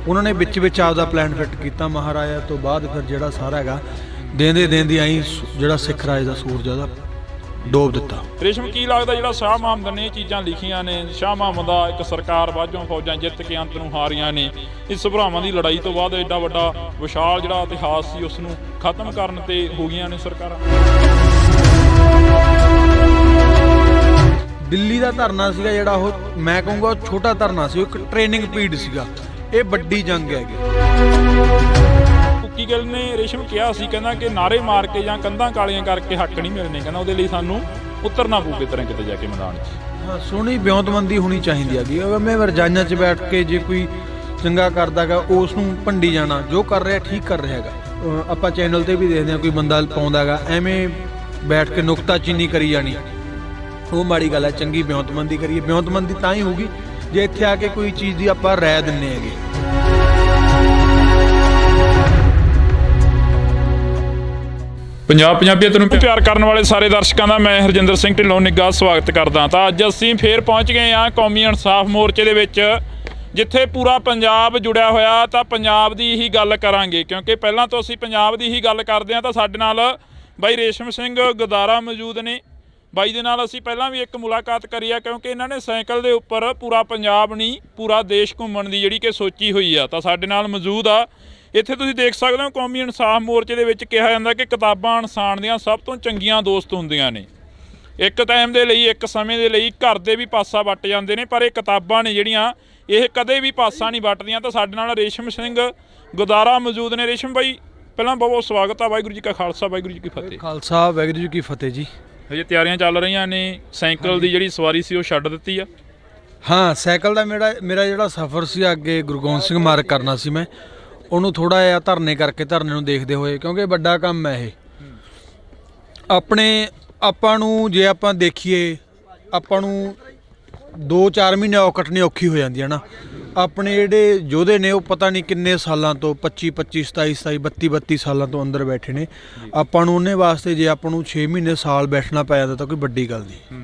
ਉਹਨਾਂ ਨੇ ਵਿੱਚ ਆਪਦਾ ਪਲਾਨ ਫਿੱਟ ਕੀਤਾ। ਮਹਾਰਾਜਾ ਤੋਂ ਬਾਅਦ ਫਿਰ ਜਿਹੜਾ ਸਾਰਾ ਹੈਗਾ ਦੇਂਦੇ ਆਈ ਜਿਹੜਾ ਸਿੱਖ ਰਾਜ ਦਾ ਸੂਰਜ ਉਹਦਾ ਡੋਬ ਦਿੱਤਾ। ਰੇਸ਼ਮ, ਕੀ ਲੱਗਦਾ ਜਿਹੜਾ ਸ਼ਾਹ ਮੁਹੰਮਦ ਨੇ ਇਹ ਚੀਜ਼ਾਂ ਲਿਖੀਆਂ ਨੇ, ਸ਼ਾਹ ਮੁਹੰਮਦ ਦਾ ਇੱਕ ਸਰਕਾਰ ਬਾਝੋਂ ਫੌਜਾਂ ਜਿੱਤ ਕੇ ਅੰਤ ਨੂੰ ਹਾਰੀਆਂ ਨੇ, ਇਸ ਭਰਾਵਾਂ ਦੀ ਲੜਾਈ ਤੋਂ ਬਾਅਦ ਐਡਾ ਵੱਡਾ ਵਿਸ਼ਾਲ ਜਿਹੜਾ ਇਤਿਹਾਸ ਸੀ ਉਸ ਨੂੰ ਖਤਮ ਕਰਨ ਤੇ ਹੋ ਗਈਆਂ ਨੇ ਸਰਕਾਰਾਂ? ਦਿੱਲੀ ਦਾ ਧਰਨਾ ਸੀਗਾ ਜਿਹੜਾ, ਉਹ ਮੈਂ ਕਹੂੰਗਾ ਉਹ ਛੋਟਾ ਧਰਨਾ ਸੀ, ਉਹ ਇੱਕ ਟ੍ਰੇਨਿੰਗ ਪੀਰੀਅਡ ਸੀਗਾ। ਇਹ ਵੱਡੀ ਜੰਗ ਹੈਗੀ। ਕੁੱਕੀ ਗਿੱਲ ਨੇ ਰੇਸ਼ਮ ਕਿਹਾ ਸੀ, ਕਹਿੰਦਾ ਕਿ ਨਾਰੇ ਮਾਰ ਕੇ ਜਾਂ ਕੰਧਾਂ ਕਾਲੀਆਂ ਕਰਕੇ ਹੱਕ ਨਹੀਂ ਮਿਲਣੇ, ਕਹਿੰਦਾ ਉਹਦੇ ਲਈ ਸਾਨੂੰ ਉਤਰਨਾ ਪਊ ਕਿਤੇ ਜਾ ਕੇ ਮੈਦਾਨ 'ਚ। ਹਾਂ, ਸੋਹਣੀ ਵਿਉਂਤਬੰਦੀ ਹੋਣੀ ਚਾਹੀਦੀ ਹੈਗੀ। ਮੈਂ ਰਜਾਈਆਂ 'ਚ ਬੈਠ ਕੇ ਜੇ ਕੋਈ ਚੰਗਾ ਕਰਦਾ ਗਾ ਉਸ ਨੂੰ ਭੰਡੀ ਜਾਣਾ, ਜੋ ਕਰ ਰਿਹਾ ਠੀਕ ਕਰ ਰਿਹਾ ਹੈਗਾ। ਆਪਾਂ ਚੈਨਲ 'ਤੇ ਵੀ ਦੇਖਦੇ ਹਾਂ ਕੋਈ ਬੰਦਾ ਪਾਉਂਦਾ ਗਾ, ਐਵੇਂ ਬੈਠ ਕੇ ਨੁਕਤਾਚੀਨੀ ਕਰੀ ਜਾਣੀ, ਉਹ ਮਾੜੀ ਗੱਲ ਹੈ। ਚੰਗੀ ਵਿਉਂਤਬੰਦੀ ਕਰੀਏ। ਵਿਉਂਤਬੰਦੀ ਤਾਂ ਹੀ ਹੋਊਗੀ ਜੇ ਇੱਥੇ ਆ ਕੇ ਕੋਈ ਚੀਜ਼ ਦੀ ਆਪਾਂ ਰਾਇ ਦਿੰਦੇ ਹੈਗੇ। ਪੰਜਾਬੀਅਤ ਨੂੰ ਪਿਆਰ ਕਰਨ ਵਾਲੇ ਸਾਰੇ ਦਰਸ਼ਕਾਂ ਦਾ ਮੈਂ ਹਰਜਿੰਦਰ ਸਿੰਘ ਢਿੱਲੋਂ ਨਿੱਘਾ ਸਵਾਗਤ ਕਰਦਾ। ਤਾਂ ਅੱਜ ਅਸੀਂ ਫੇਰ ਪਹੁੰਚ ਗਏ ਹਾਂ ਕੌਮੀ ਇਨਸਾਫ ਮੋਰਚੇ ਦੇ ਵਿੱਚ, ਜਿੱਥੇ ਪੂਰਾ ਪੰਜਾਬ ਜੁੜਿਆ ਹੋਇਆ। ਤਾਂ ਪੰਜਾਬ ਦੀ ਹੀ ਗੱਲ ਕਰਾਂਗੇ, ਕਿਉਂਕਿ ਪਹਿਲਾਂ ਤੋਂ ਅਸੀਂ ਪੰਜਾਬ ਦੀ ਹੀ ਗੱਲ ਕਰਦੇ ਹਾਂ। ਤਾਂ ਸਾਡੇ ਨਾਲ ਬਾਈ ਰੇਸ਼ਮ ਸਿੰਘ ਗਦਾਰਾ ਮੌਜੂਦ ਨੇ। ਬਾਈ ਦੇ ਨਾਲ ਅਸੀਂ ਪਹਿਲਾਂ ਵੀ ਇੱਕ ਮੁਲਾਕਾਤ ਕਰੀ ਆ, ਕਿਉਂਕਿ ਇਹਨਾਂ ਨੇ ਸਾਈਕਲ ਦੇ ਉੱਪਰ ਪੂਰਾ ਪੰਜਾਬ ਨਹੀਂ ਪੂਰਾ ਦੇਸ਼ ਘੁੰਮਣ ਦੀ ਜਿਹੜੀ ਕਿ ਸੋਚੀ ਹੋਈ ਆ। ਤਾਂ ਸਾਡੇ ਨਾਲ ਮੌਜੂਦ ਆ ਇੱਥੇ ਤੁਸੀਂ ਦੇਖ ਸਕਦੇ ਹੋ ਕੌਮੀ ਇਨਸਾਫ ਮੋਰਚੇ ਦੇ ਵਿੱਚ ਕਿਹਾ ਜਾਂਦਾ ਕਿ ਕਿਤਾਬਾਂ ਇਨਸਾਨ ਦੀਆਂ ਸਭ ਤੋਂ ਚੰਗੀਆਂ ਦੋਸਤ ਹੁੰਦੀਆਂ ਨੇ। ਇੱਕ ਟਾਈਮ ਦੇ ਲਈ, ਇੱਕ ਸਮੇਂ ਦੇ ਲਈ ਘਰ ਦੇ ਵੀ ਪਾਸਾ ਵੱਟ ਜਾਂਦੇ ਨੇ, ਪਰ ਇਹ ਕਿਤਾਬਾਂ ਨੇ ਜਿਹੜੀਆਂ ਇਹ ਕਦੇ ਵੀ ਪਾਸਾ ਨਹੀਂ ਵੱਟਦੀਆਂ। ਤਾਂ ਸਾਡੇ ਨਾਲ ਰੇਸ਼ਮ ਸਿੰਘ ਗੁਦਾਰਾ ਮੌਜੂਦ ਨੇ। ਰੇਸ਼ਮ ਬਾਈ, ਪਹਿਲਾਂ ਬਹੁਤ ਬਹੁਤ ਸਵਾਗਤ ਆ। ਵਾਹਿਗੁਰੂ ਜੀ ਕਾ ਖਾਲਸਾ, ਵਾਹਿਗੁਰੂ ਜੀ ਕੀ ਫਤਿਹ। ਖਾਲਸਾ, ਵਾਹਿਗੁਰੂ ਜੀ ਕੀ ਫਤਿਹ ਜੀ। ਹਜੇ ਤਿਆਰੀਆਂ ਚੱਲ ਰਹੀਆਂ ਨੇ, ਸਾਈਕਲ ਦੀ ਜਿਹੜੀ ਸਵਾਰੀ ਸੀ ਉਹ ਛੱਡ ਦਿੱਤੀ ਆ? ਹਾਂ, ਸਾਈਕਲ ਦਾ ਮੇਰਾ ਜਿਹੜਾ ਸਫ਼ਰ ਸੀ ਅੱਗੇ ਗੁਰੂ ਸਿੰਘ ਮਾਰਗ ਕਰਨਾ ਸੀ, ਮੈਂ ਉਹਨੂੰ ਥੋੜਾ ਜਿਹਾ ਧਰਨੇ ਨੂੰ ਦੇਖਦੇ ਹੋਏ, ਕਿਉਂਕਿ ਵੱਡਾ ਕੰਮ ਹੈ ਇਹ ਆਪਾਂ ਨੂੰ। ਜੇ ਆਪਾਂ ਦੇਖੀਏ, ਆਪਾਂ ਨੂੰ 2-4 ਮਹੀਨੇ ਕੱਟਣੀ ਔਖੀ ਹੋ ਜਾਂਦੀ ਹੈ ਨਾ। ਆਪਣੇ ਜਿਹੜੇ ਯੋਧੇ ਨੇ ਉਹ ਪਤਾ ਨਹੀਂ ਕਿੰਨੇ ਸਾਲਾਂ ਤੋਂ 25-25, 27-27, 32-32 ਸਾਲਾਂ ਤੋਂ ਅੰਦਰ ਬੈਠੇ ਨੇ। ਆਪਾਂ ਨੂੰ ਉਹਨੇ ਵਾਸਤੇ ਜੇ ਆਪਾਂ ਨੂੰ 6 ਮਹੀਨੇ ਸਾਲ ਬੈਠਣਾ ਪੈ ਜਾਂਦਾ ਤਾਂ ਕੋਈ ਵੱਡੀ ਗੱਲ ਨਹੀਂ,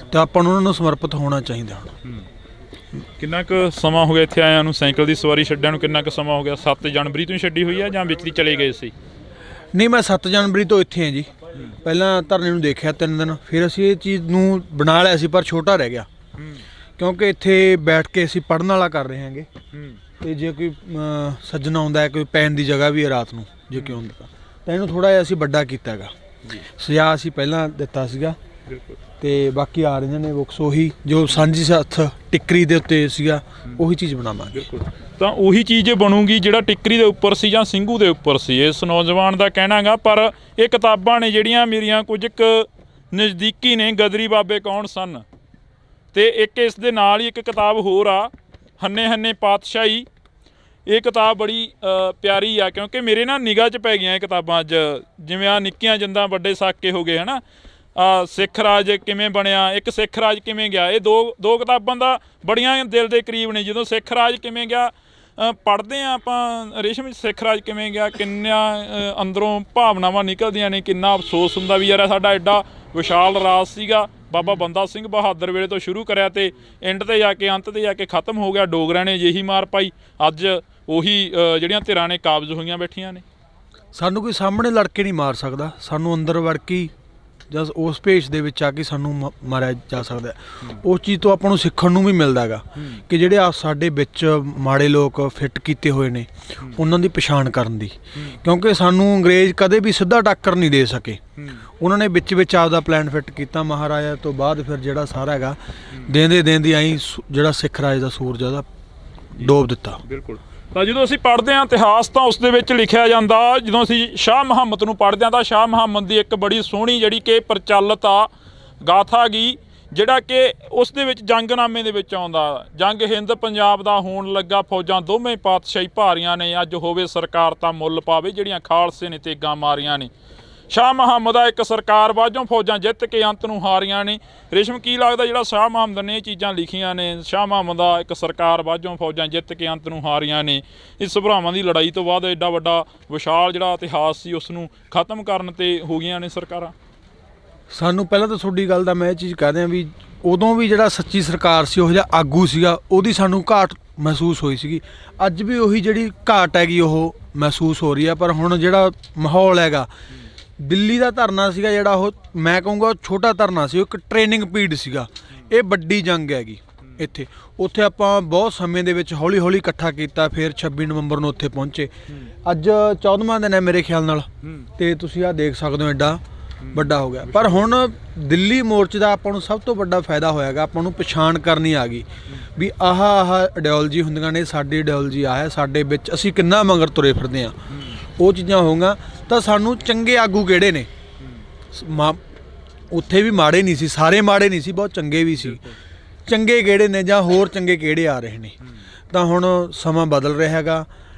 ਤੇ ਆਪਾਂ ਨੂੰ ਉਹਨਾਂ ਨੂੰ ਸਮਰਪਿਤ ਹੋਣਾ ਚਾਹੀਦਾ। ਹੁਣ ਕਿੰਨਾ ਕੁ ਸਮਾਂ ਹੋ ਗਿਆ ਇੱਥੇ ਆਇਆਂ ਨੂੰ? ਸਾਈਕਲ ਦੀ ਸਵਾਰੀ ਛੱਡਿਆਂ ਨੂੰ ਕਿੰਨਾ ਕੁ ਸਮਾਂ ਹੋ ਗਿਆ? 7 ਜਨਵਰੀ ਤੋਂ ਹੀ ਛੱਡੀ ਹੋਈ ਆ ਜਾਂ ਵਿੱਚ ਦੀ ਚਲੇ ਗਏ ਸੀ? ਨਹੀਂ, ਮੈਂ 7 ਜਨਵਰੀ ਤੋਂ ਇੱਥੇ ਹਾਂ ਜੀ। ਪਹਿਲਾਂ ਧਰਨੇ ਨੂੰ ਦੇਖਿਆ 3 ਦਿਨ, ਫਿਰ ਅਸੀਂ ਇਹ ਚੀਜ਼ ਨੂੰ ਬਣਾ ਲਿਆ ਸੀ, ਪਰ ਛੋਟਾ ਰਹਿ ਗਿਆ ਕਿਉਂਕਿ ਇੱਥੇ ਬੈਠ ਕੇ ਅਸੀਂ ਪੜ੍ਹਨ ਵਾਲਾ ਕਰ ਰਹੇ ਹਾਂਗੇ। ਤੇ ਜੇ ਕੋਈ ਸੱਜਣ ਆਉਂਦਾ ਹੈ, ਕੋਈ ਪੈਣ ਦੀ ਜਗ੍ਹਾ ਵੀ ਹੈ ਰਾਤ ਨੂੰ ਜੇ ਕੋਈ ਹੁੰਦਾ, ਤਾਂ ਇਹਨੂੰ ਥੋੜਾ ਜਿਹਾ ਅਸੀਂ ਵੱਡਾ ਕੀਤਾ ਹੈਗਾ। ਸਜ਼ਾ ਅਸੀਂ ਪਹਿਲਾਂ ਦਿੱਤਾ ਸੀਗਾ, ਤੇ ਬਾਕੀ ਆ ਰਹੀਆਂ ਨੇ ਬੁੱਕਸ, ਉਹੀ ਜੋ ਸਾਂਝੀ ਸਾਥ ਟਿੱਕਰੀ ਦੇ ਉੱਤੇ ਸੀਗਾ ਉਹੀ ਚੀਜ਼ ਬਣਾਵਾਂਗੇ। ਤਾਂ ਉਹੀ ਚੀਜ਼ ਬਣੂਗੀ ਜਿਹੜਾ ਟਿੱਕਰੀ ਦੇ ਉੱਪਰ ਸੀ ਜਾਂ ਸਿੰਘੂ ਦੇ ਉੱਪਰ ਸੀ, ਇਸ ਨੌਜਵਾਨ ਦਾ ਕਹਿਣਾ ਗਾ। ਪਰ ਇਹ ਕਿਤਾਬਾਂ ਨੇ ਜਿਹੜੀਆਂ ਮੇਰੀਆਂ ਕੁਝ ਕੁ ਨਜ਼ਦੀਕੀ ਨੇ, ਗਦਰੀ ਬਾਬੇ ਕੌਣ ਸਨ। ਤੇ ਇੱਕ ਇਸ ਦੇ ਨਾਲ ਹੀ ਇੱਕ ਕਿਤਾਬ ਹੋਰ ਆ, ਹੰਨੇ ਹੰਨੇ ਪਾਤਸ਼ਾਹੀ। ਇਹ ਕਿਤਾਬ ਬੜੀ ਪਿਆਰੀ ਆ, ਕਿਉਂਕਿ ਮੇਰੇ ਨਾ ਨਿਗਾਹ 'ਚ ਪੈ ਗਈਆਂ ਇਹ ਕਿਤਾਬਾਂ ਅੱਜ। ਜਿਵੇਂ ਆ ਨਿੱਕੀਆਂ ਜਿੰਦਾਂ ਵੱਡੇ ਸਾਕੇ ਹੋ ਗਏ ਹੈ ਨਾ, ਸਿੱਖ ਰਾਜ ਕਿਵੇਂ ਬਣਿਆ, ਇੱਕ ਸਿੱਖ ਰਾਜ ਕਿਵੇਂ ਗਿਆ। ਇਹ ਦੋ ਕਿਤਾਬਾਂ ਦਾ ਬੜੀਆਂ ਦਿਲ ਦੇ ਕਰੀਬ ਨੇ। ਜਦੋਂ ਸਿੱਖ ਰਾਜ ਕਿਵੇਂ ਗਿਆ ਪੜ੍ਹਦੇ ਹਾਂ ਆਪਾਂ, ਰੇਸ਼ਮ ਸਿੱਖ ਰਾਜ ਕਿਵੇਂ ਗਿਆ, ਕਿੰਨਾ ਅੰਦਰੋਂ ਭਾਵਨਾਵਾਂ ਨਿਕਲਦੀਆਂ ਨੇ, ਕਿੰਨਾ ਅਫਸੋਸ ਹੁੰਦਾ ਵੀ ਯਾਰ ਸਾਡਾ ਐਡਾ ਵਿਸ਼ਾਲ ਰਾਜ ਸੀਗਾ, ਬਾਬਾ ਬੰਦਾ ਸਿੰਘ ਬਹਾਦਰ ਵੇਲੇ ਤੋਂ ਸ਼ੁਰੂ ਕਰਿਆ ਤੇ ਐਂਡ ਤੇ ਜਾ ਕੇ, ਅੰਤ ਤੇ ਜਾ ਕੇ ਖਤਮ ਹੋ ਗਿਆ। ਡੋਗਰਿਆਂ ਨੇ ਅਜਿਹੀ ਮਾਰ ਪਾਈ, ਅੱਜ ਉਹੀ ਜਿਹੜੀਆਂ ਧਿਰਾਂ ਨੇ ਕਾਬਜ਼ ਹੋਈਆਂ ਬੈਠੀਆਂ ਨੇ। ਸਾਨੂੰ ਕੋਈ ਸਾਹਮਣੇ ਲੜ ਕੇ ਨਹੀਂ ਮਾਰ ਸਕਦਾ, ਸਾਨੂੰ ਅੰਦਰ ਵੜ ਕੇ ਜਦ ਉਸ ਭੇਸ਼ ਦੇ ਵਿੱਚ ਆ ਕੇ ਸਾਨੂੰ ਮਾਰਿਆ ਜਾ ਸਕਦਾ। ਉਸ ਚੀਜ਼ ਤੋਂ ਆਪਾਂ ਨੂੰ ਸਿੱਖਣ ਨੂੰ ਵੀ ਮਿਲਦਾ ਹੈਗਾ ਕਿ ਜਿਹੜੇ ਆ ਸਾਡੇ ਵਿੱਚ ਮਾੜੇ ਲੋਕ ਫਿੱਟ ਕੀਤੇ ਹੋਏ ਨੇ ਉਹਨਾਂ ਦੀ ਪਛਾਣ ਕਰਨ ਦੀ, ਕਿਉਂਕਿ ਸਾਨੂੰ ਅੰਗਰੇਜ਼ ਕਦੇ ਵੀ ਸਿੱਧਾ ਟੱਕਰ ਨਹੀਂ ਦੇ ਸਕੇ। ਉਹਨਾਂ ਨੇ ਵਿੱਚ ਆਪਦਾ ਪਲਾਨ ਫਿੱਟ ਕੀਤਾ। ਮਹਾਰਾਜਾ ਤੋਂ ਬਾਅਦ ਫਿਰ ਜਿਹੜਾ ਸਾਰਾ ਹੈਗਾ ਦੇਂਦੇ ਆਈ ਜਿਹੜਾ ਸਿੱਖ ਰਾਜ ਦਾ ਸੂਰਜ ਉਹਦਾ ਡੋਬ ਦਿੱਤਾ। ਬਿਲਕੁਲ। ਤਾਂ ਜਦੋਂ ਅਸੀਂ ਪੜ੍ਹਦੇ ਹਾਂ ਇਤਿਹਾਸ, ਤਾਂ ਉਸ ਦੇ ਵਿੱਚ ਲਿਖਿਆ ਜਾਂਦਾ, ਜਦੋਂ ਅਸੀਂ ਸ਼ਾਹ ਮੁਹੰਮਦ ਨੂੰ ਪੜ੍ਹਦੇ ਹਾਂ ਤਾਂ ਸ਼ਾਹ ਮੁਹੰਮਦ ਦੀ ਇੱਕ ਬੜੀ ਸੋਹਣੀ ਜਿਹੜੀ ਕਿ ਪ੍ਰਚਲਿਤ ਆ ਗਾਥਾ ਗੀ, ਜਿਹੜਾ ਕਿ ਉਸ ਦੇ ਵਿੱਚ ਜੰਗਨਾਮੇ ਦੇ ਵਿੱਚ ਆਉਂਦਾ, ਜੰਗ ਹਿੰਦ ਪੰਜਾਬ ਦਾ ਹੋਣ ਲੱਗਾ, ਫੌਜਾਂ ਦੋਵੇਂ ਪਾਤਸ਼ਾਹੀ ਭਾਰੀਆਂ ਨੇ, ਅੱਜ ਹੋਵੇ ਸਰਕਾਰ ਤਾਂ ਮੁੱਲ ਪਾਵੇ, ਜਿਹੜੀਆਂ ਖਾਲਸੇ ਨੇ ਤੇਗਾਂ ਮਾਰੀਆਂ ਨੇ। ਸ਼ਾਹ ਮੁਹੰਮਦ ਆ ਇੱਕ ਸਰਕਾਰ ਬਾਝੋਂ ਫੌਜਾਂ ਜਿੱਤ ਕੇ ਅੰਤ ਨੂੰ ਹਾਰੀਆਂ ਨੇ। ਰੇਸ਼ਮ, ਕੀ ਲੱਗਦਾ ਜਿਹੜਾ ਸ਼ਾਹ ਮੁਹੰਮਦ ਨੇ ਇਹ ਚੀਜ਼ਾਂ ਲਿਖੀਆਂ ਨੇ, ਸ਼ਾਹ ਮੁਹੰਮਦ ਆ ਇੱਕ ਸਰਕਾਰ ਬਾਝੋਂ ਫੌਜਾਂ ਜਿੱਤ ਕੇ ਅੰਤ ਨੂੰ ਹਾਰੀਆਂ ਨੇ, ਇਸ ਭਰਾਵਾਂ ਦੀ ਲੜਾਈ ਤੋਂ ਬਾਅਦ ਐਡਾ ਵੱਡਾ ਵਿਸ਼ਾਲ ਜਿਹੜਾ ਇਤਿਹਾਸ ਸੀ ਉਸ ਨੂੰ ਖਤਮ ਕਰਨ ਤੇ ਹੋ ਗਈਆਂ ਨੇ ਸਰਕਾਰਾਂ? ਸਾਨੂੰ ਪਹਿਲਾਂ ਤਾਂ ਤੁਹਾਡੀ ਗੱਲ ਦਾ ਮੈਂ ਇਹ ਚੀਜ਼ ਕਹਿ ਦਿਆਂ ਵੀ ਉਦੋਂ ਵੀ ਜਿਹੜਾ ਸੱਚੀ ਸਰਕਾਰ ਸੀ, ਉਹ ਜਿਹਾ ਆਗੂ ਸੀਗਾ, ਉਹਦੀ ਸਾਨੂੰ ਘਾਟ ਮਹਿਸੂਸ ਹੋਈ ਸੀਗੀ। ਅੱਜ ਵੀ ਉਹੀ ਜਿਹੜੀ ਘਾਟ ਹੈਗੀ ਉਹ ਮਹਿਸੂਸ ਹੋ ਰਹੀ ਹੈ। ਪਰ ਹੁਣ ਜਿਹੜਾ ਮਾਹੌਲ ਹੈਗਾ, ਦਿੱਲੀ ਦਾ ਧਰਨਾ ਸੀਗਾ ਜਿਹੜਾ, ਉਹ ਮੈਂ ਕਹੂੰਗਾ ਛੋਟਾ ਧਰਨਾ ਸੀ, ਉਹ ਇੱਕ ਟ੍ਰੇਨਿੰਗ ਪੀਰੀਅਡ ਸੀਗਾ। ਇਹ ਵੱਡੀ ਜੰਗ ਹੈਗੀ ਇੱਥੇ। ਉੱਥੇ ਆਪਾਂ ਬਹੁਤ ਸਮੇਂ ਦੇ ਵਿੱਚ ਹੌਲੀ ਹੌਲੀ ਇਕੱਠਾ ਕੀਤਾ, ਫਿਰ 26 ਨਵੰਬਰ ਨੂੰ ਉੱਥੇ ਪਹੁੰਚੇ। ਅੱਜ 14ਵਾਂ ਦਿਨ ਹੈ ਮੇਰੇ ਖਿਆਲ ਨਾਲ, ਤੇ ਤੁਸੀਂ ਆਹ ਦੇਖ ਸਕਦੇ ਹੋ ਐਡਾ ਵੱਡਾ ਹੋ ਗਿਆ। ਪਰ ਹੁਣ ਦਿੱਲੀ ਮੋਰਚੇ ਦਾ ਆਪਾਂ ਨੂੰ ਸਭ ਤੋਂ ਵੱਡਾ ਫਾਇਦਾ ਹੋਇਆਗਾ, ਆਪਾਂ ਨੂੰ ਪਛਾਣ ਕਰਨੀ ਆ ਗਈ ਵੀ ਆਹ ਆਈਡੀਓਲੋਜੀ ਹੁੰਦੀਆਂ ਨੇ, ਸਾਡੀ ਆਈਡੀਓਲੋਜੀ ਆ ਹੈ, ਸਾਡੇ ਵਿੱਚ ਅਸੀਂ ਕਿੰਨਾ ਮਗਰ ਤੁਰੇ ਫਿਰਦੇ ਹਾਂ। ਉਹ ਚੀਜ਼ਾਂ ਹੋਊਗਾ ਤਾਂ ਸਾਨੂੰ ਚੰਗੇ ਆਗੂ ਕਿਹੜੇ ਨੇ, ਉੱਥੇ ਵੀ ਮਾੜੇ ਨਹੀਂ ਸੀ, ਸਾਰੇ ਮਾੜੇ ਨਹੀਂ ਸੀ, ਬਹੁਤ ਚੰਗੇ ਵੀ ਸੀ। ਚੰਗੇ ਕਿਹੜੇ ਨੇ ਜਾਂ ਹੋਰ ਚੰਗੇ ਕਿਹੜੇ ਆ ਰਹੇ ਨੇ। ਤਾਂ ਹੁਣ ਸਮਾਂ ਬਦਲ ਰਿਹਾ ਹੈਗਾ,